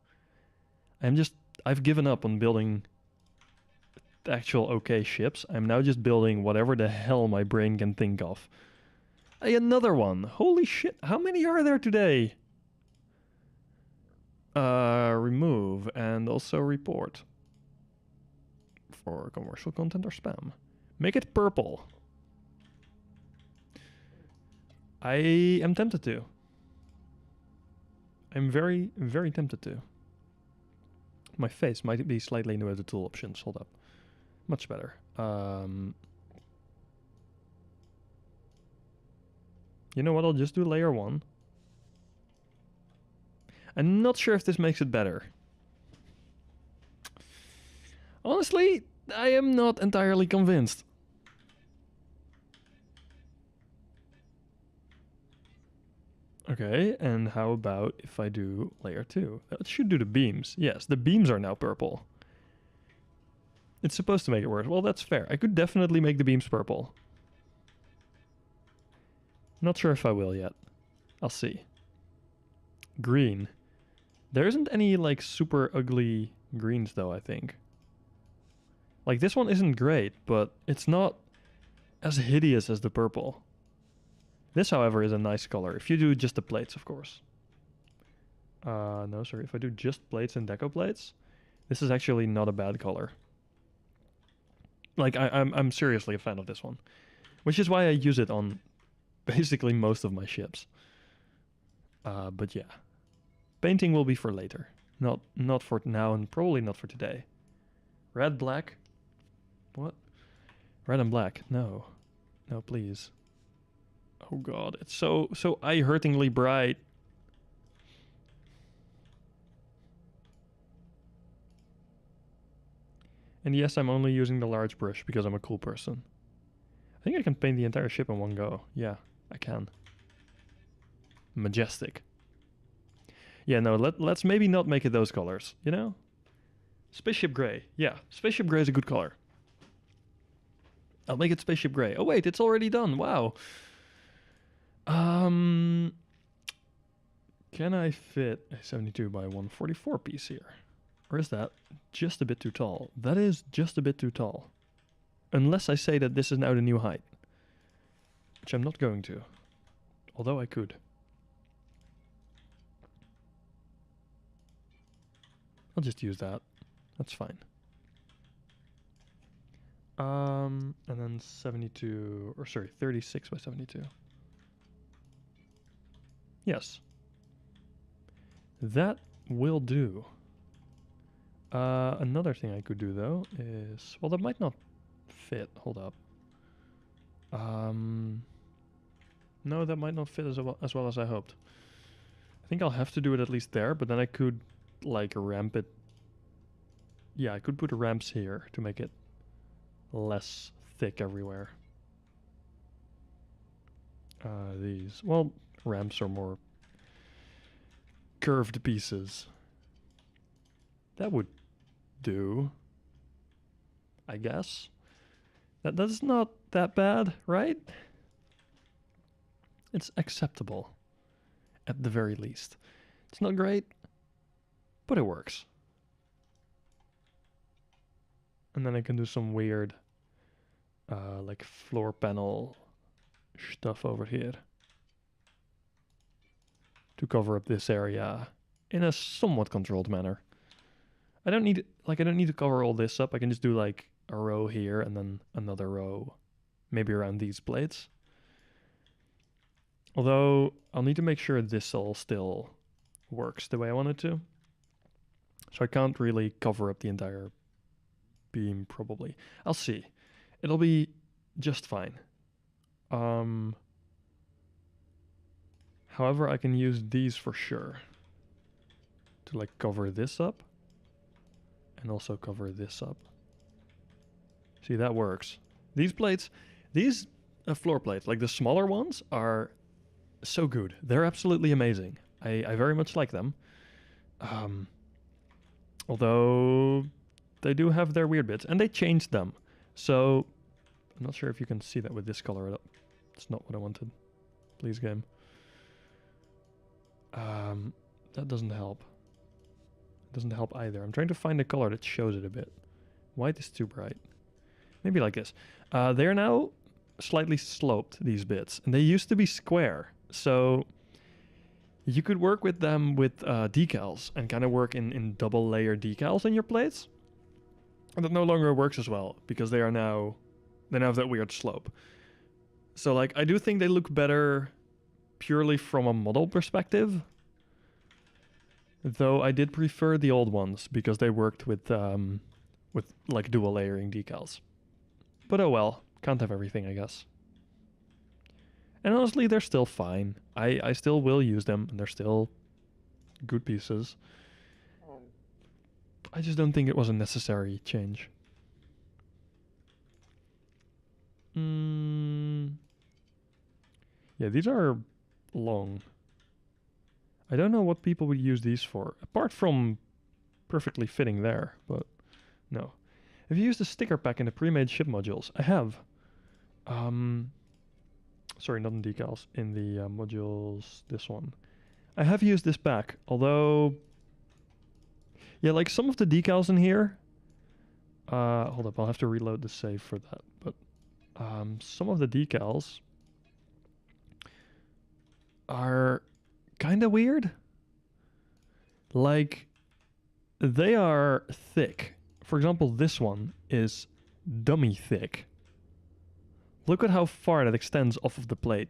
I've given up on building actual okay ships. I'm now just building whatever the hell my brain can think of. Hey, another one. Holy shit. How many are there today? Remove and also report. For commercial content or spam. Make it purple. I am tempted to. I'm very, very tempted to. My face might be slightly new at the tool options. Hold up. Much better. You know what? I'll just do layer 1. I'm not sure if this makes it better. Honestly, I am not entirely convinced. Okay, and how about if I do layer 2? That should do the beams. Yes, the beams are now purple. It's supposed to make it worse. Well, that's fair. I could definitely make the beams purple. Not sure if I will yet. I'll see. Green. There isn't any, like, super ugly greens, though, I think. Like, this one isn't great, but it's not as hideous as the purple. This, however, is a nice color. If you do just the plates, of course. No, sorry. If I do just plates and deco plates, this is actually not a bad color. Like, I'm seriously a fan of this one. Which is why I use it on basically most of my ships. But yeah. Painting will be for later. Not for now and probably not for today. Red, black. What? Red and black. No. No, please. Oh god, it's so eye-hurtingly bright. And yes, I'm only using the large brush because I'm a cool person. I think I can paint the entire ship in one go. Yeah, I can. Majestic. Yeah, no, let's maybe not make it those colors, you know? Spaceship gray. Yeah, spaceship gray is a good color. I'll make it spaceship gray. Oh wait, it's already done. Wow. Can I fit a 72 by 144 piece here? Or is that just a bit too tall? That is just a bit too tall. Unless I say that this is now the new height. Which I'm not going to. Although I could. I'll just use that. That's fine. And then 72, or sorry, 36 by 72. Yes. That will do. Another thing I could do though is, well, that might not fit. Hold up. No, that might not fit as well as I hoped. I think I'll have to do it at least there, but then I could like ramp it. Yeah, I could put ramps here to make it less thick everywhere. These, well, ramps are more curved pieces. That would do, I guess. That's not that bad, right? It's acceptable, at the very least. It's not great, but it works. And then I can do some weird, like floor panel stuff over here to cover up this area in a somewhat controlled manner. I don't need to cover all this up. I can just do like a row here and then another row, maybe around these plates. Although I'll need to make sure this all still works the way I want it to. So I can't really cover up the entire beam, probably. I'll see. It'll be just fine. However, I can use these for sure to like cover this up and also cover this up. See, that works. These plates, these floor plates, like the smaller ones, are so good. They're absolutely amazing. I very much like them. Although they do have their weird bits, and they changed them. So I'm not sure if you can see that with this color. It's not what I wanted. Please, game. That doesn't help. It doesn't help either. I'm trying to find a color that shows it a bit. White is too bright. Maybe like this. They're now slightly sloped, these bits, and they used to be square. So you could work with them with decals and kind of work in double layer decals in your plates. And that no longer works as well because they now have that weird slope. So like I do think they look better purely from a model perspective. Though I did prefer the old ones because they worked with like dual layering decals. But oh well, can't have everything, I guess. And honestly, they're still fine. I still will use them, and they're still good pieces. I just don't think it was a necessary change. Yeah, these are long. I don't know what people would use these for, apart from perfectly fitting there, but no. Have you used the sticker pack in the pre-made ship modules? I have. Sorry, not in decals, in the modules, this one. I have used this pack, although... Yeah, like some of the decals in here... hold up, I'll have to reload the save for that, but... some of the decals... are kind of weird. Like, they are thick. For example, this one is dummy thick. Look at how far that extends off of the plate.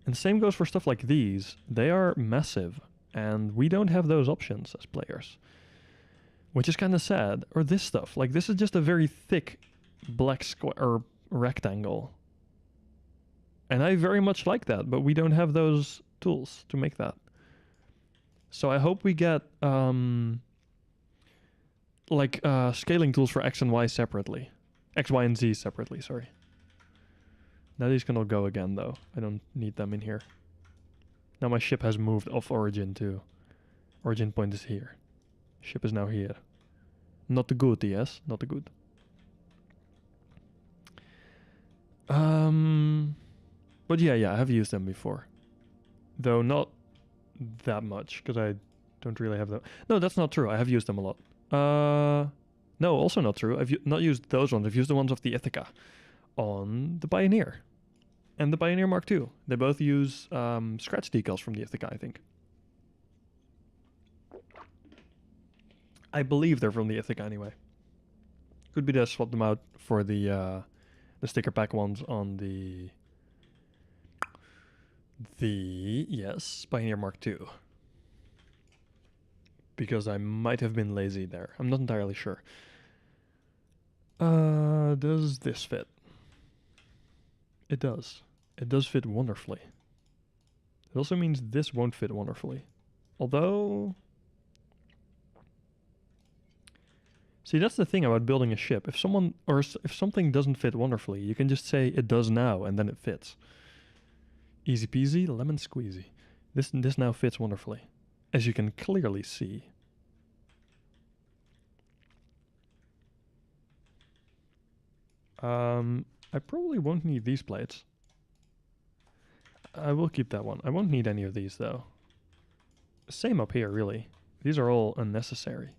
And same goes for stuff like these. They are massive, and we don't have those options as players. Which is kind of sad. Or this stuff. Like, this is just a very thick black square or rectangle. And I very much like that, but we don't have those tools to make that. So I hope we get scaling tools for X and Y separately. X, Y, and Z separately, sorry. Now these can all go again, though. I don't need them in here. Now my ship has moved off origin, too. Origin point is here. Ship is now here. Not the good, yes? Not the good. But yeah, I have used them before. Though not that much, because I don't really have them. No, that's not true. I have used them a lot. No, also not true. I've not used those ones. I've used the ones of the Ithaca on the Pioneer and the Pioneer Mark II. They both use scratch decals from the Ithaca, I think. I believe they're from the Ithaca anyway. Could be that I swapped them out for the sticker pack ones on the yes, Pioneer Mark II. Because I might have been lazy there. I'm not entirely sure. Does this fit? It does. It does fit wonderfully. It also means this won't fit wonderfully. Although... See, that's the thing about building a ship. If something doesn't fit wonderfully, you can just say it does now, and then it fits. Easy peasy, lemon squeezy. This now fits wonderfully, as you can clearly see. I probably won't need these plates. I will keep that one. I won't need any of these, though. Same up here, really. These are all unnecessary.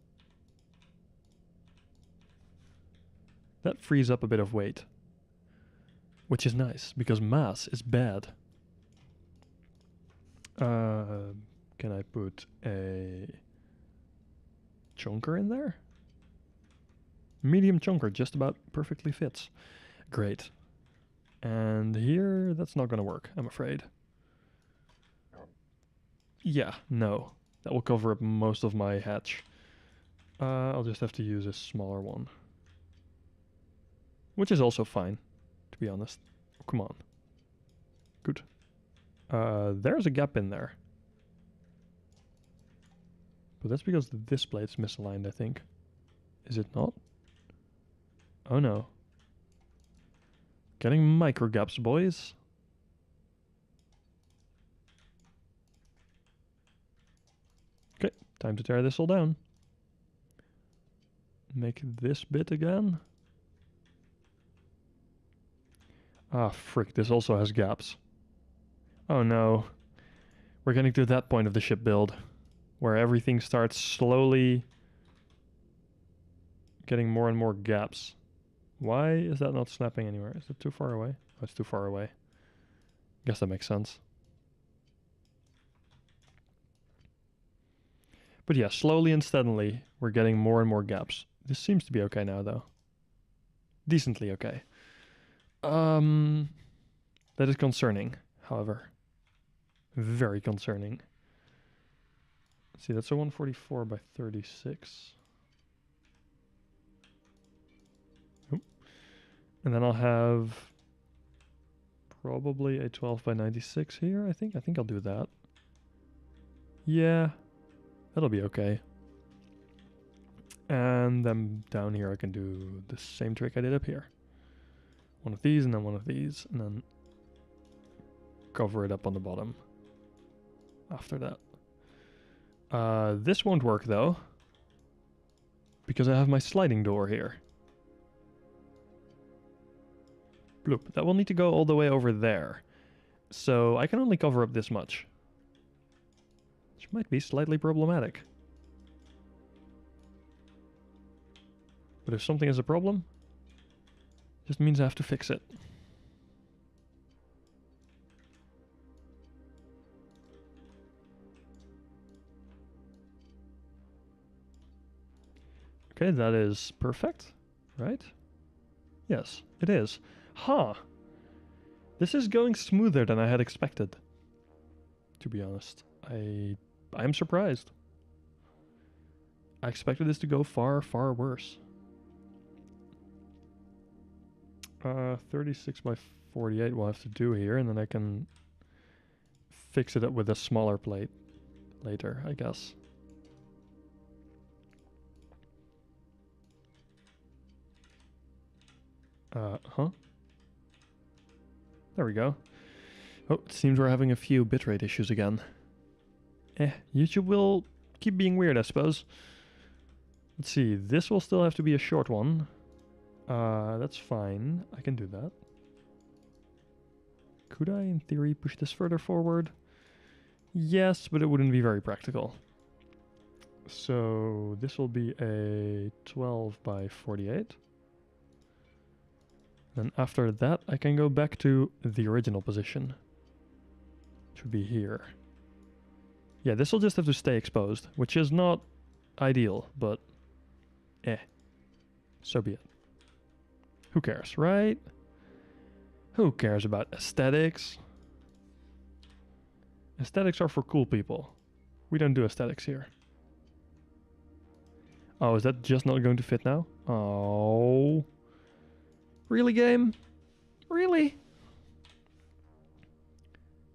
That frees up a bit of weight. Which is nice, because mass is bad. Can I put a chunker in there? Medium chunker just about perfectly fits. Great. And here, that's not going to work, I'm afraid. Yeah, no. That will cover up most of my hatch. I'll just have to use a smaller one. Which is also fine, to be honest. Oh, come on. Good. There's a gap in there. But that's because this plate's misaligned, I think. Is it not? Oh no. Getting micro gaps, boys. Okay, time to tear this all down. Make this bit again. Ah, frick, this also has gaps. Oh no. We're getting to that point of the ship build where everything starts slowly getting more and more gaps. Why is that not snapping anywhere? Is it too far away? Oh, it's too far away. Guess that makes sense. But yeah, slowly and steadily, we're getting more and more gaps. This seems to be okay now, though. Decently okay. That is concerning, however. Very concerning. Let's see, that's a 144 by 36. Oh. And then I'll have probably a 12 by 96 here, I think. I think I'll do that. Yeah, that'll be okay. And then down here I can do the same trick I did up here. One of these and then one of these, and then cover it up on the bottom after that. This won't work though, because I have my sliding door here. Bloop. That will need to go all the way over there. So I can only cover up this much, which might be slightly problematic. But if something is a problem, it just means I have to fix it. Okay, that is perfect, right? Yes, it is. Huh. This is going smoother than I had expected, to be honest. I'm surprised. I expected this to go far, far worse. 36 by 48 we'll have to do here, and then I can fix it up with a smaller plate later, I guess. Huh? There we go. Oh, it seems we're having a few bitrate issues again. YouTube will keep being weird, I suppose. Let's see, this will still have to be a short one. That's fine. I can do that. Could I, in theory, push this further forward? Yes, but it wouldn't be very practical. So this will be a 12 by 48. Then after that, I can go back to the original position, which would be here. Yeah, this will just have to stay exposed, which is not ideal, but so be it. Who cares, right? Who cares about aesthetics? Aesthetics are for cool people. We don't do aesthetics here. Oh, is that just not going to fit now? Oh. Really, game? Really?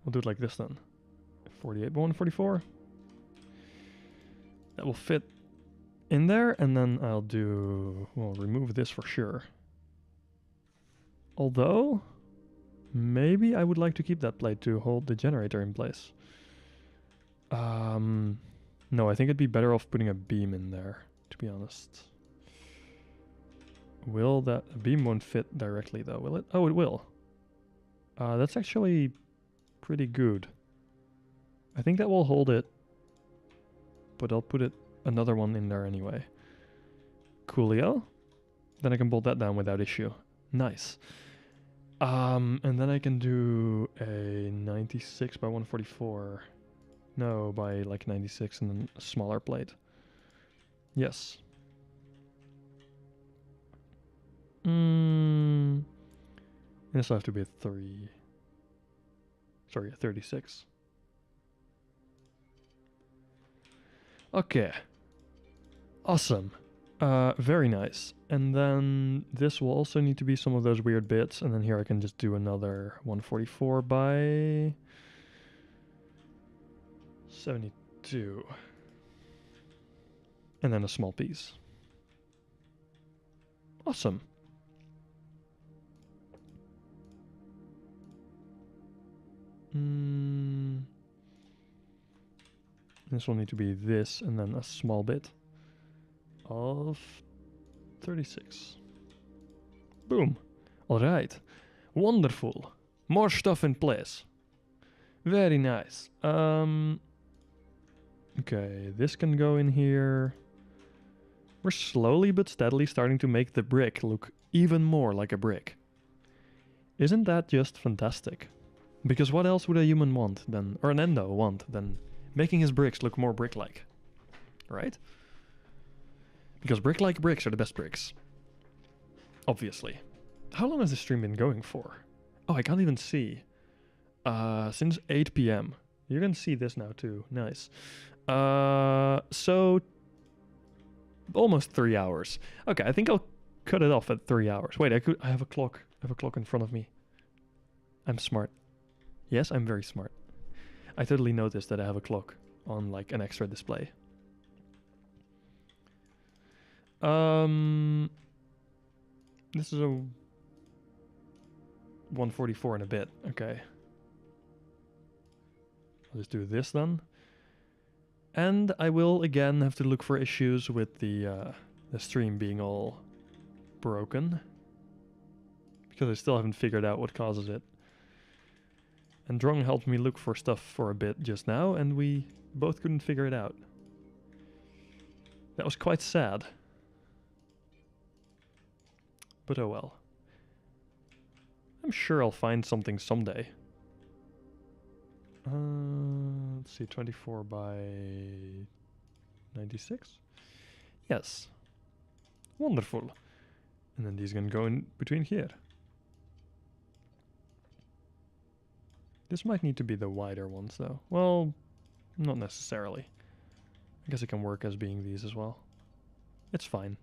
We'll do it like this then. 48 by 144. That will fit in there, and then I'll do... We'll remove this for sure. Although, maybe I would like to keep that plate to hold the generator in place. No, I think it'd be better off putting a beam in there, to be honest. Will that... A beam won't fit directly though, will it? Oh, it will. That's actually pretty good. I think that will hold it, but I'll put another one in there anyway. Coolio. Then I can bolt that down without issue. Nice. And then I can do a 96 by 144. No, by like 96 and then a smaller plate. Yes. This will have to be a 3. Sorry, a 36. Okay. Awesome. Very nice. And then this will also need to be some of those weird bits. And then here I can just do another 144 by 72. And then a small piece. Awesome. This will need to be this and then a small bit of 36. Boom. All right. Wonderful. More stuff in place. Very nice. Okay, this can go in here. We're slowly but steadily starting to make the brick look even more like a brick. Isn't that just fantastic? Because what else would a human want than, or an endo want than making his bricks look more brick-like? Right? Because brick-like bricks are the best bricks. Obviously. How long has this stream been going for? Oh, I can't even see. Since 8 p.m. You can see this now too. Nice. So almost 3 hours. Okay, I think I'll cut it off at 3 hours. Wait, I have a clock. I have a clock in front of me. I'm smart. Yes, I'm very smart. I totally noticed that I have a clock on like an extra display. This is a 144 in a bit. Okay. I'll just do this then. And I will again have to look for issues with the stream being all broken. Because I still haven't figured out what causes it. And Drong helped me look for stuff for a bit just now, and we both couldn't figure it out. That was quite sad. But oh well. I'm sure I'll find something someday. Let's see, 24 by 96? Yes. Wonderful. And then these can go in between here. This might need to be the wider ones though. Well, not necessarily. I guess it can work as being these as well. It's fine.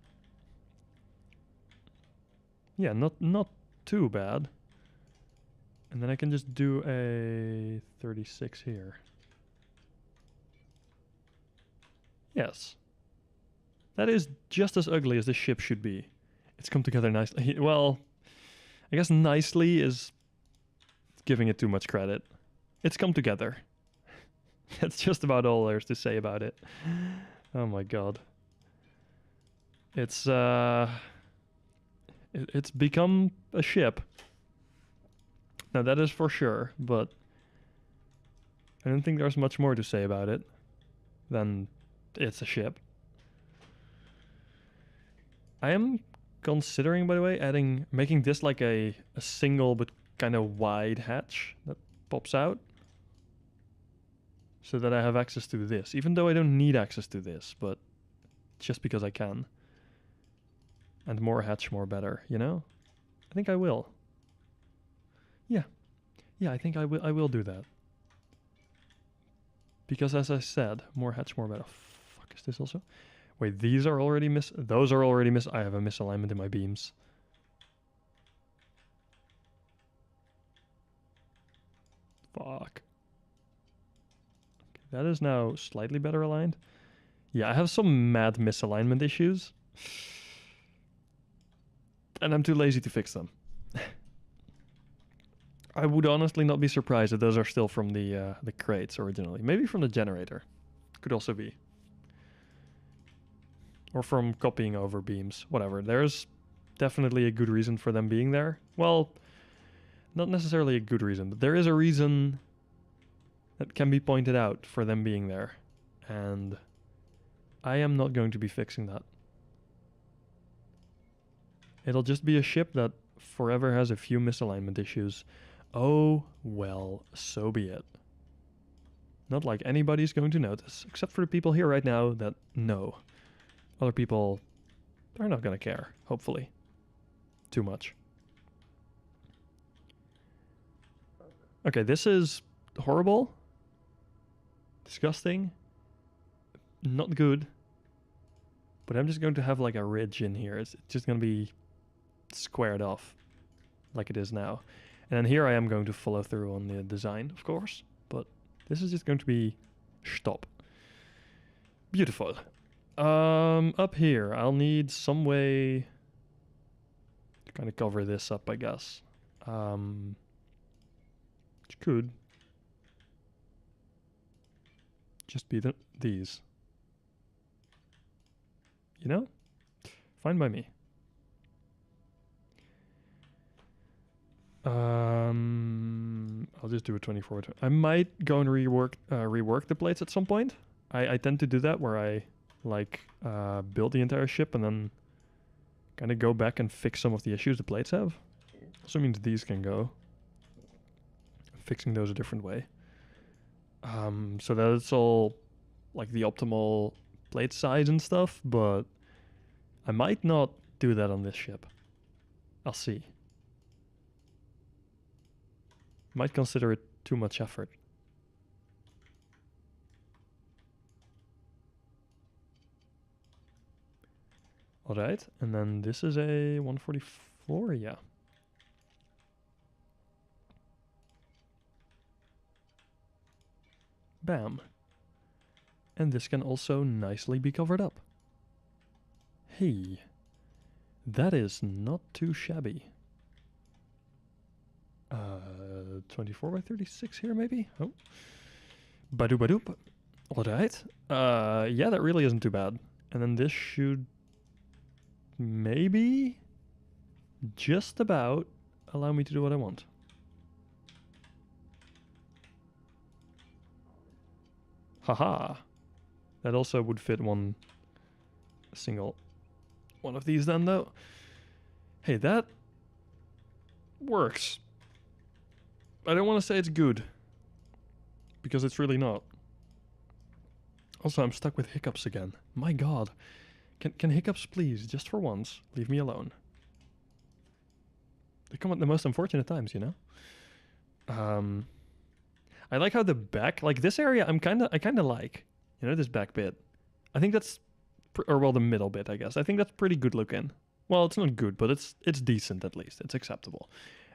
Yeah, not too bad. And then I can just do a 36 here. Yes. That is just as ugly as this ship should be. It's come together nicely. Well, I guess nicely is giving it too much credit. It's come together. That's just about all there's to say about it. Oh my god. It's it's become a ship. Now that is for sure, but I don't think there's much more to say about it than it's a ship. I am considering, by the way, making this like a single but kind of wide hatch that pops out so that I have access to this, even though I don't need access to this, but just because I can. And more hatch, more better, you know? I think I will. Yeah, I think I will do that. Because as I said, more hatch, more better. Fuck, is this also? Wait, these are already those are already I have a misalignment in my beams. Fuck. Okay, that is now slightly better aligned. Yeah, I have some mad misalignment issues. And I'm too lazy to fix them. I would honestly not be surprised if those are still from the crates originally. Maybe from the generator. Could also be. Or from copying over beams. Whatever. There's definitely a good reason for them being there. Well, not necessarily a good reason, but there is a reason that can be pointed out for them being there. And I am not going to be fixing that. It'll just be a ship that forever has a few misalignment issues. Oh, well, so be it. Not like anybody's going to notice, except for the people here right now that know. Other people are not going to care, hopefully. Too much. Okay, this is horrible. Disgusting. Not good. But I'm just going to have like a ridge in here. It's just going to be squared off like it is now. And then here I am going to follow through on the design, of course. But this is just going to be stop. Beautiful. Up here, I'll need some way to kind of cover this up, I guess. Which could just be these. You know? Fine by me. I'll just do a 24. I might go and rework the plates at some point. I tend to do that where I like build the entire ship and then kind of go back and fix some of the issues the plates have. Also means these can go. Fixing those a different way. So that it's all like the optimal plate size and stuff, but I might not do that on this ship. I'll see. Might consider it too much effort. Alright, and then this is a 144, yeah. Bam. And this can also nicely be covered up. Hey, that is not too shabby. 24 by 36 here, maybe? Oh. Badoop. Alright. Yeah, that really isn't too bad. And then this should maybe just about allow me to do what I want. Haha. That also would fit one single one of these then, though. Hey, that works. I don't want to say it's good, because it's really not. Also, I'm stuck with hiccups again. My god. Can hiccups please, just for once, leave me alone? They come at the most unfortunate times, you know? I like how the back, like this area, I kind of like, you know, this back bit. I think that's, or well, the middle bit, I guess. I think that's pretty good looking. Well, it's not good, but it's decent at least. It's acceptable.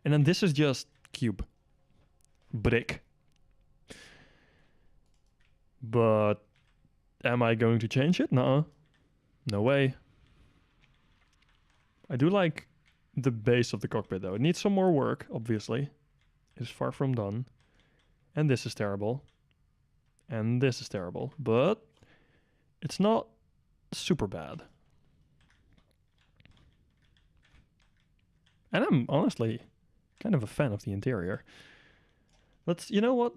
And then this is just cube. Brick. But am I going to change it? Nuh-uh. No way. I do like the base of the cockpit, though. It needs some more work, obviously. It's far from done. And this is terrible. And this is terrible. But it's not super bad. And I'm honestly kind of a fan of the interior. You know what?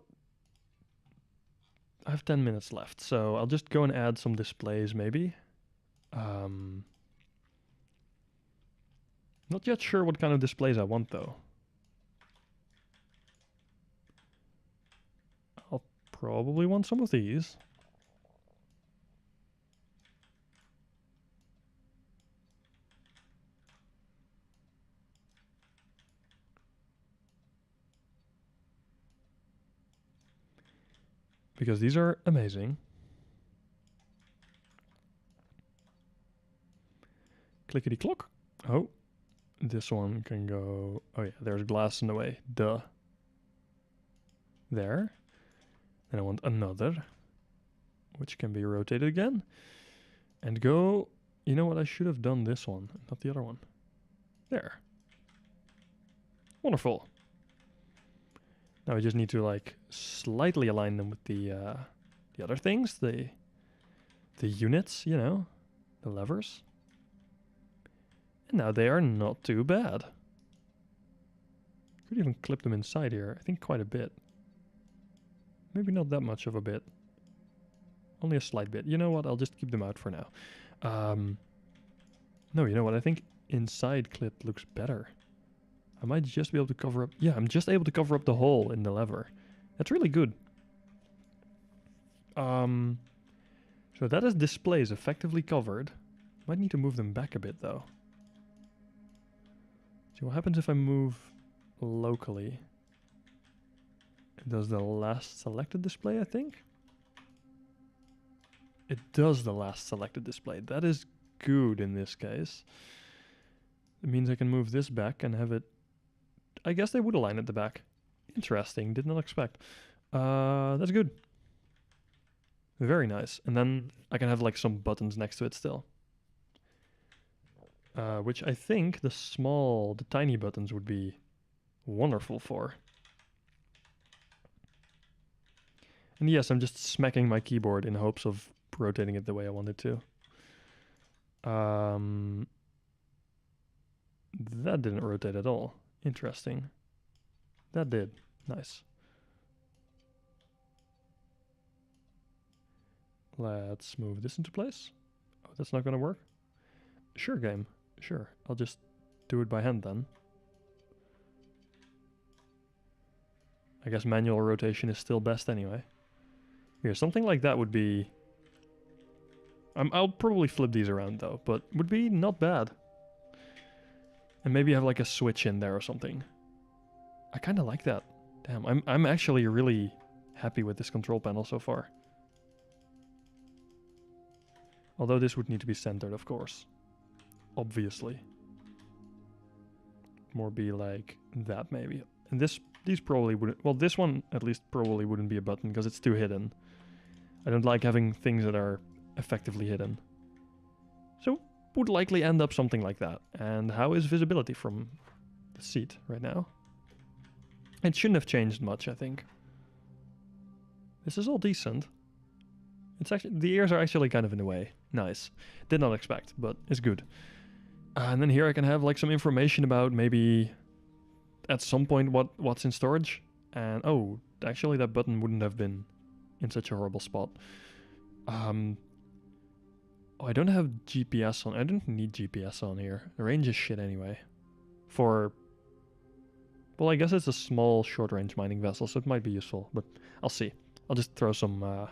I have 10 minutes left, so I'll just go and add some displays, maybe. Not yet sure what kind of displays I want, though. I'll probably want some of these. Because these are amazing. Clickety clock. Oh, this one can go. Oh yeah, there's glass in the way. Duh. There. Then I want another, which can be rotated again. And go. You know what? I should have done this one, not the other one. There. Wonderful. Now I just need to like slightly align them with the other things, the units, you know, the levers. And now they are not too bad. Could even clip them inside here. I think quite a bit. Maybe not that much of a bit. Only a slight bit. You know what? I'll just keep them out for now. No, you know what? I think inside clip looks better. I might just be able to cover up... Yeah, I'm just able to cover up the hole in the lever. That's really good. So that is displays effectively covered. Might need to move them back a bit, though. See what happens if I move locally. It does the last selected display, I think. It does the last selected display. That is good in this case. It means I can move this back and have it... I guess they would align at the back. Interesting, did not expect. That's good. Very nice. And then I can have like some buttons next to it still. Which I think the tiny buttons would be wonderful for. And yes, I'm just smacking my keyboard in hopes of rotating it the way I want it to. That didn't rotate at all. Interesting. That did. Nice. Let's move this into place. Oh, that's not gonna work? Sure, game. Sure. I'll just do it by hand then. I guess manual rotation is still best anyway. Here, something like that would be... I'll probably flip these around though, but would be not bad. And maybe have like a switch in there or something. I kind of like that. Damn, I'm actually really happy with this control panel so far. Although this would need to be centered, of course. Obviously. More be like that maybe. And these probably wouldn't... Well, this one at least probably wouldn't be a button because it's too hidden. I don't like having things that are effectively hidden. So would likely end up something like that. And how is visibility from the seat right now? It shouldn't have changed much, I think. This is all decent. It's actually, the ears are actually kind of in the way. Nice. Did not expect, but it's good. And then here I can have like some information about maybe at some point what's in storage. And oh, actually that button wouldn't have been in such a horrible spot. Oh, I don't have GPS on. I don't need GPS on here. The range is shit anyway. Well, I guess it's a small short-range mining vessel, so it might be useful, but I'll see. I'll just throw some of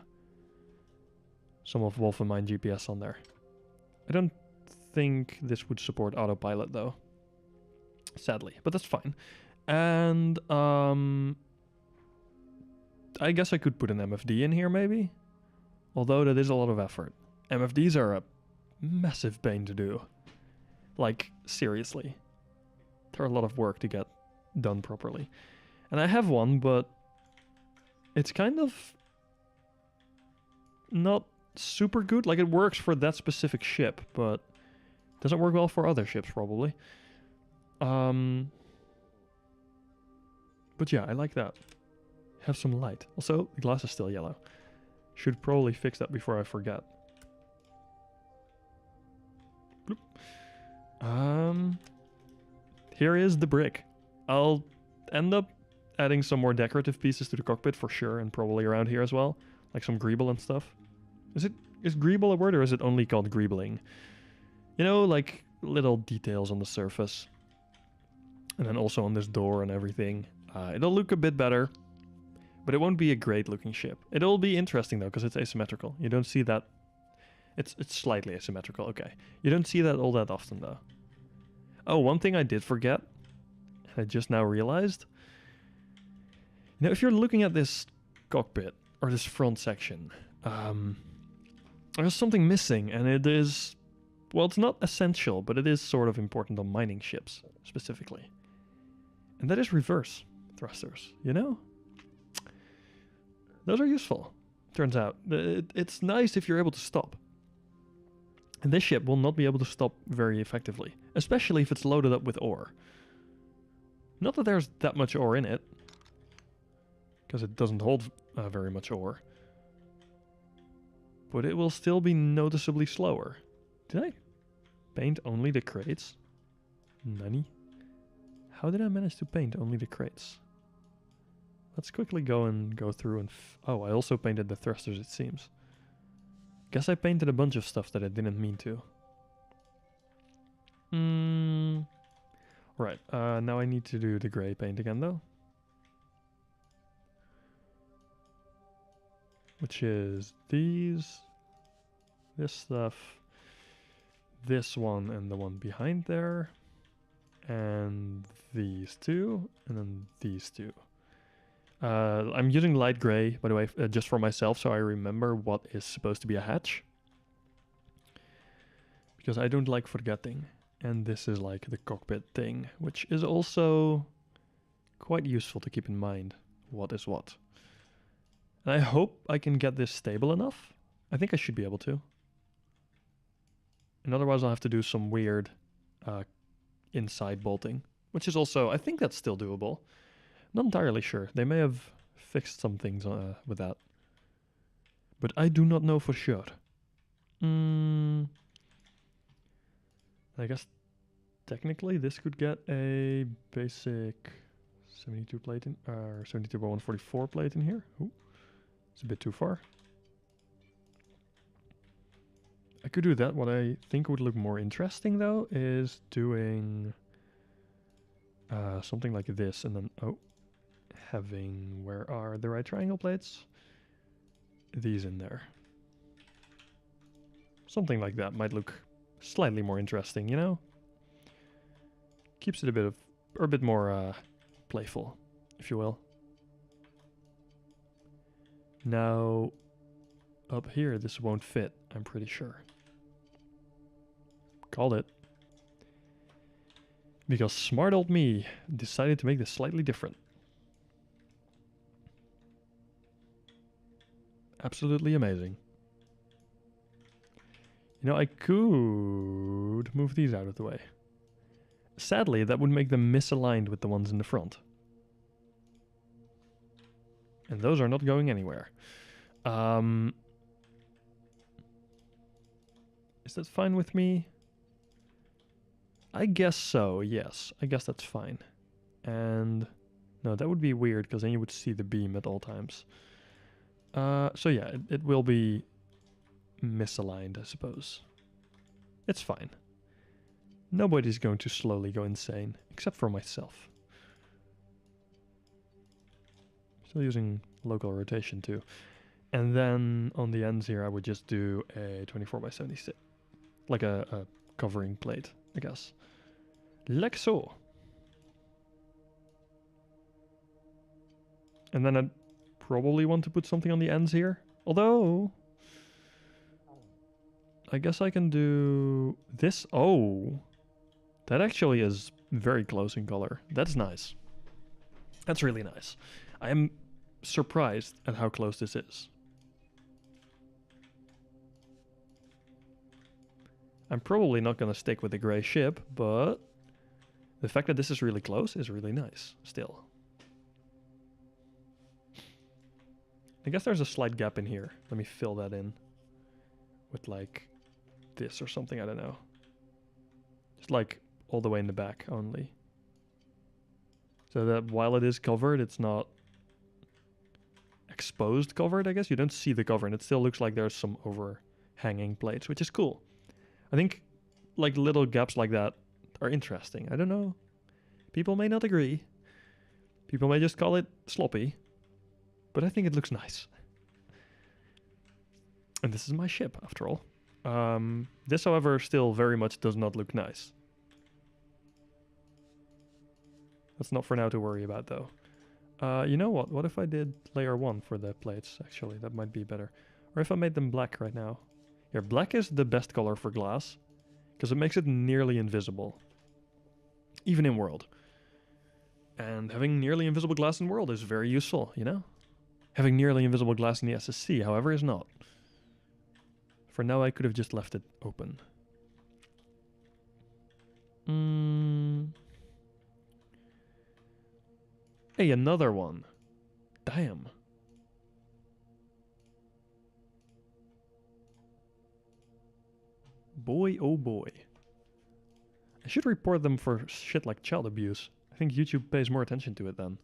Wolfenmine GPS on there. I don't think this would support autopilot, though. Sadly, but that's fine. And, I guess I could put an MFD in here, maybe? Although that is a lot of effort. MFDs are a massive pain to do. Like, seriously. They're a lot of work to get done properly. And I have one, but it's kind of not super good. Like, it works for that specific ship, but doesn't work well for other ships, probably. But yeah, I like that. Have some light. Also, the glass is still yellow. Should probably fix that before I forget. Bloop. Here is the brick. I'll end up adding some more decorative pieces to the cockpit for sure, and probably around here as well, like some greeble and stuff. Is greeble a word, or is it only called greebling? You know, like little details on the surface, and then also on this door and everything. It'll look a bit better, but it won't be a great looking ship. It'll be interesting though, because it's asymmetrical. You don't see that. It's slightly asymmetrical. Okay, you don't see that all that often though. Oh, one thing I did forget, I just now realized. You know, if you're looking at this cockpit or this front section, there's something missing, and it is, well, it's not essential, but it is sort of important on mining ships specifically. And that is reverse thrusters, you know? Those are useful, turns out. It's nice if you're able to stop. And this ship will not be able to stop very effectively, especially if it's loaded up with ore. Not that there's that much ore in it, because it doesn't hold very much ore. But it will still be noticeably slower. Did I paint only the crates? Nani? How did I manage to paint only the crates? Let's quickly go through and... oh, I also painted the thrusters, it seems. Guess I painted a bunch of stuff that I didn't mean to. Right, now I need to do the gray paint again, though. Which is these, this stuff, this one and the one behind there, and these two, and then these two. I'm using light gray, by the way, just for myself, so I remember what is supposed to be a hatch. because I don't like forgetting. And this is like the cockpit thing, which is also quite useful to keep in mind what is what. And I hope I can get this stable enough. I think I should be able to. And otherwise I'll have to do some weird inside bolting, which is also, I think that's still doable. Not entirely sure. They may have fixed some things with that. But I do not know for sure. I guess technically this could get a basic 72 plate in, or 72 by 144 plate in here. Ooh, it's a bit too far. I could do that. What I think would look more interesting though is doing something like this, and then having, where are the right triangle plates? These in there. Something like that might look slightly more interesting, you know? Keeps it a bit more playful, if you will. Now, up here, this won't fit, I'm pretty sure. Called it. Because smart old me decided to make this slightly different. Absolutely amazing. You know, I could move these out of the way. Sadly, that would make them misaligned with the ones in the front. And those are not going anywhere. Is that fine with me? I guess so, yes. I guess that's fine. And no, that would be weird because then you would see the beam at all times. So yeah, it will be misaligned, I suppose. It's fine. Nobody's going to slowly go insane, except for myself. Still using local rotation too. And then on the ends here, I would just do a 24 by 76, like a covering plate, I guess. Like so. And then I'd probably want to put something on the ends here. Although, I guess I can do this. Oh, that actually is very close in color. That's nice. That's really nice. I am surprised at how close this is. I'm probably not going to stick with the gray ship, but the fact that this is really close is really nice still. I guess there's a slight gap in here. Let me fill that in with like this or something, I don't know. Just like all the way in the back only. So that while it is covered, it's not exposed covered, I guess. You don't see the cover and it still looks like there's some overhanging plates, which is cool. I think like little gaps like that are interesting. I don't know. People may not agree. People may just call it sloppy. But I think it looks nice. And this is my ship, after all. This, however, still very much does not look nice. That's not for now to worry about, though. You know what? What if I did layer 1 for the plates, actually? That might be better. Or if I made them black right now. Here, black is the best color for glass. Because it makes it nearly invisible. Even in world. And having nearly invisible glass in world is very useful, you know? Having nearly invisible glass in the SSC, however, is not. For now, I could have just left it open. Hey, another one. Damn. Boy, oh boy. I should report them for shit like child abuse. I think YouTube pays more attention to it then.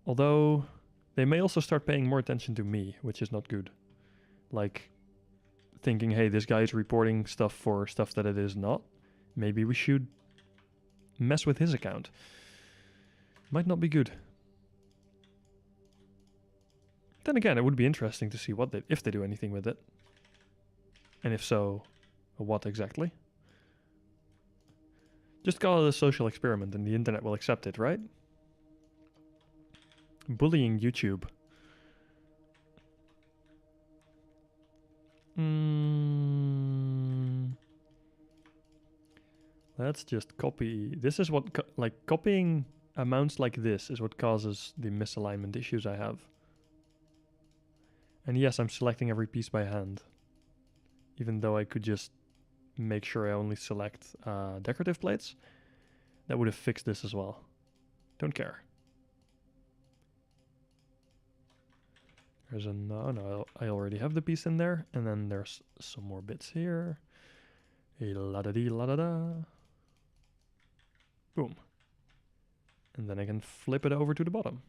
Although, they may also start paying more attention to me, which is not good. Like, thinking, hey, this guy is reporting stuff for stuff that it is not. Maybe we should mess with his account. Might not be good. Then again, it would be interesting to see what if they do anything with it. And if so, what exactly? Just call it a social experiment and the internet will accept it, right? Bullying YouTube. Let's just copy. This is what, like, copying amounts like this is what causes the misalignment issues I have. And yes, I'm selecting every piece by hand, even though I could just make sure I only select decorative plates. That would have fixed this as well. Don't care. There's a no, I already have the piece in there, and then there's some more bits here. A la da dee la da da. Boom. And then I can flip it over to the bottom.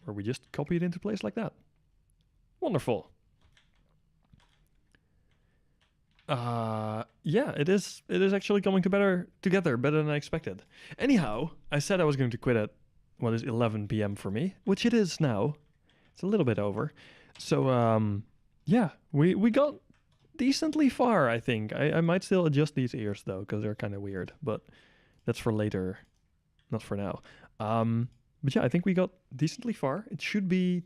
Where we just copy it into place like that. Wonderful. Yeah, it is actually coming together better than I expected. Anyhow, I said I was going to quit at what is 11 p.m. for me, which it is now. It's a little bit over. So yeah, we got decently far, I think. I might still adjust these ears though, because they're kind of weird, but that's for later, not for now. But yeah, I think we got decently far. It should be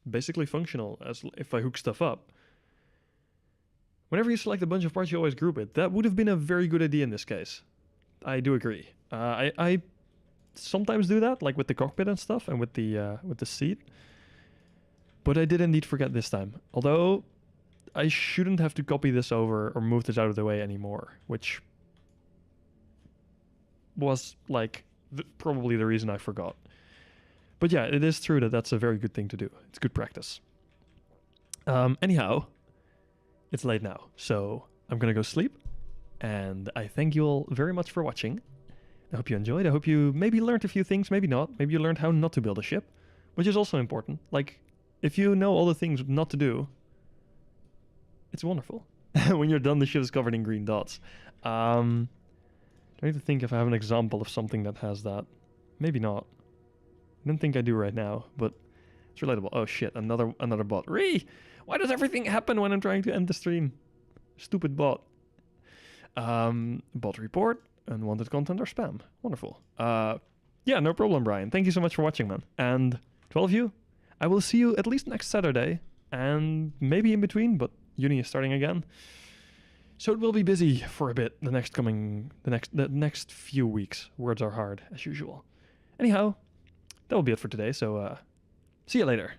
basically functional as if I hook stuff up. Whenever you select a bunch of parts, you always group it. That would have been a very good idea in this case. I do agree. I sometimes do that, like with the cockpit and stuff, and with the seat. But I did indeed forget this time. Although I shouldn't have to copy this over or move this out of the way anymore, which was like probably the reason I forgot. But yeah, it is true that that's a very good thing to do. It's good practice. Anyhow, it's late now, so I'm gonna go sleep. And I thank you all very much for watching. I hope you enjoyed. I hope you maybe learned a few things, maybe not. Maybe you learned how not to build a ship, which is also important. Like, if you know all the things not to do, it's wonderful. When you're done, the ship is covered in green dots. I need to think if I have an example of something that has that. Maybe not. I don't think I do right now, but it's relatable. Oh shit, another bot. Why does everything happen when I'm trying to end the stream? Stupid bot. Bot report, unwanted content or spam. Wonderful. Yeah, no problem, Brian. Thank you so much for watching, man. And to all of you, I will see you at least next Saturday, and maybe in between, but uni is starting again. So it will be busy for a bit the next few weeks. Words are hard, as usual. Anyhow, that will be it for today, so see you later.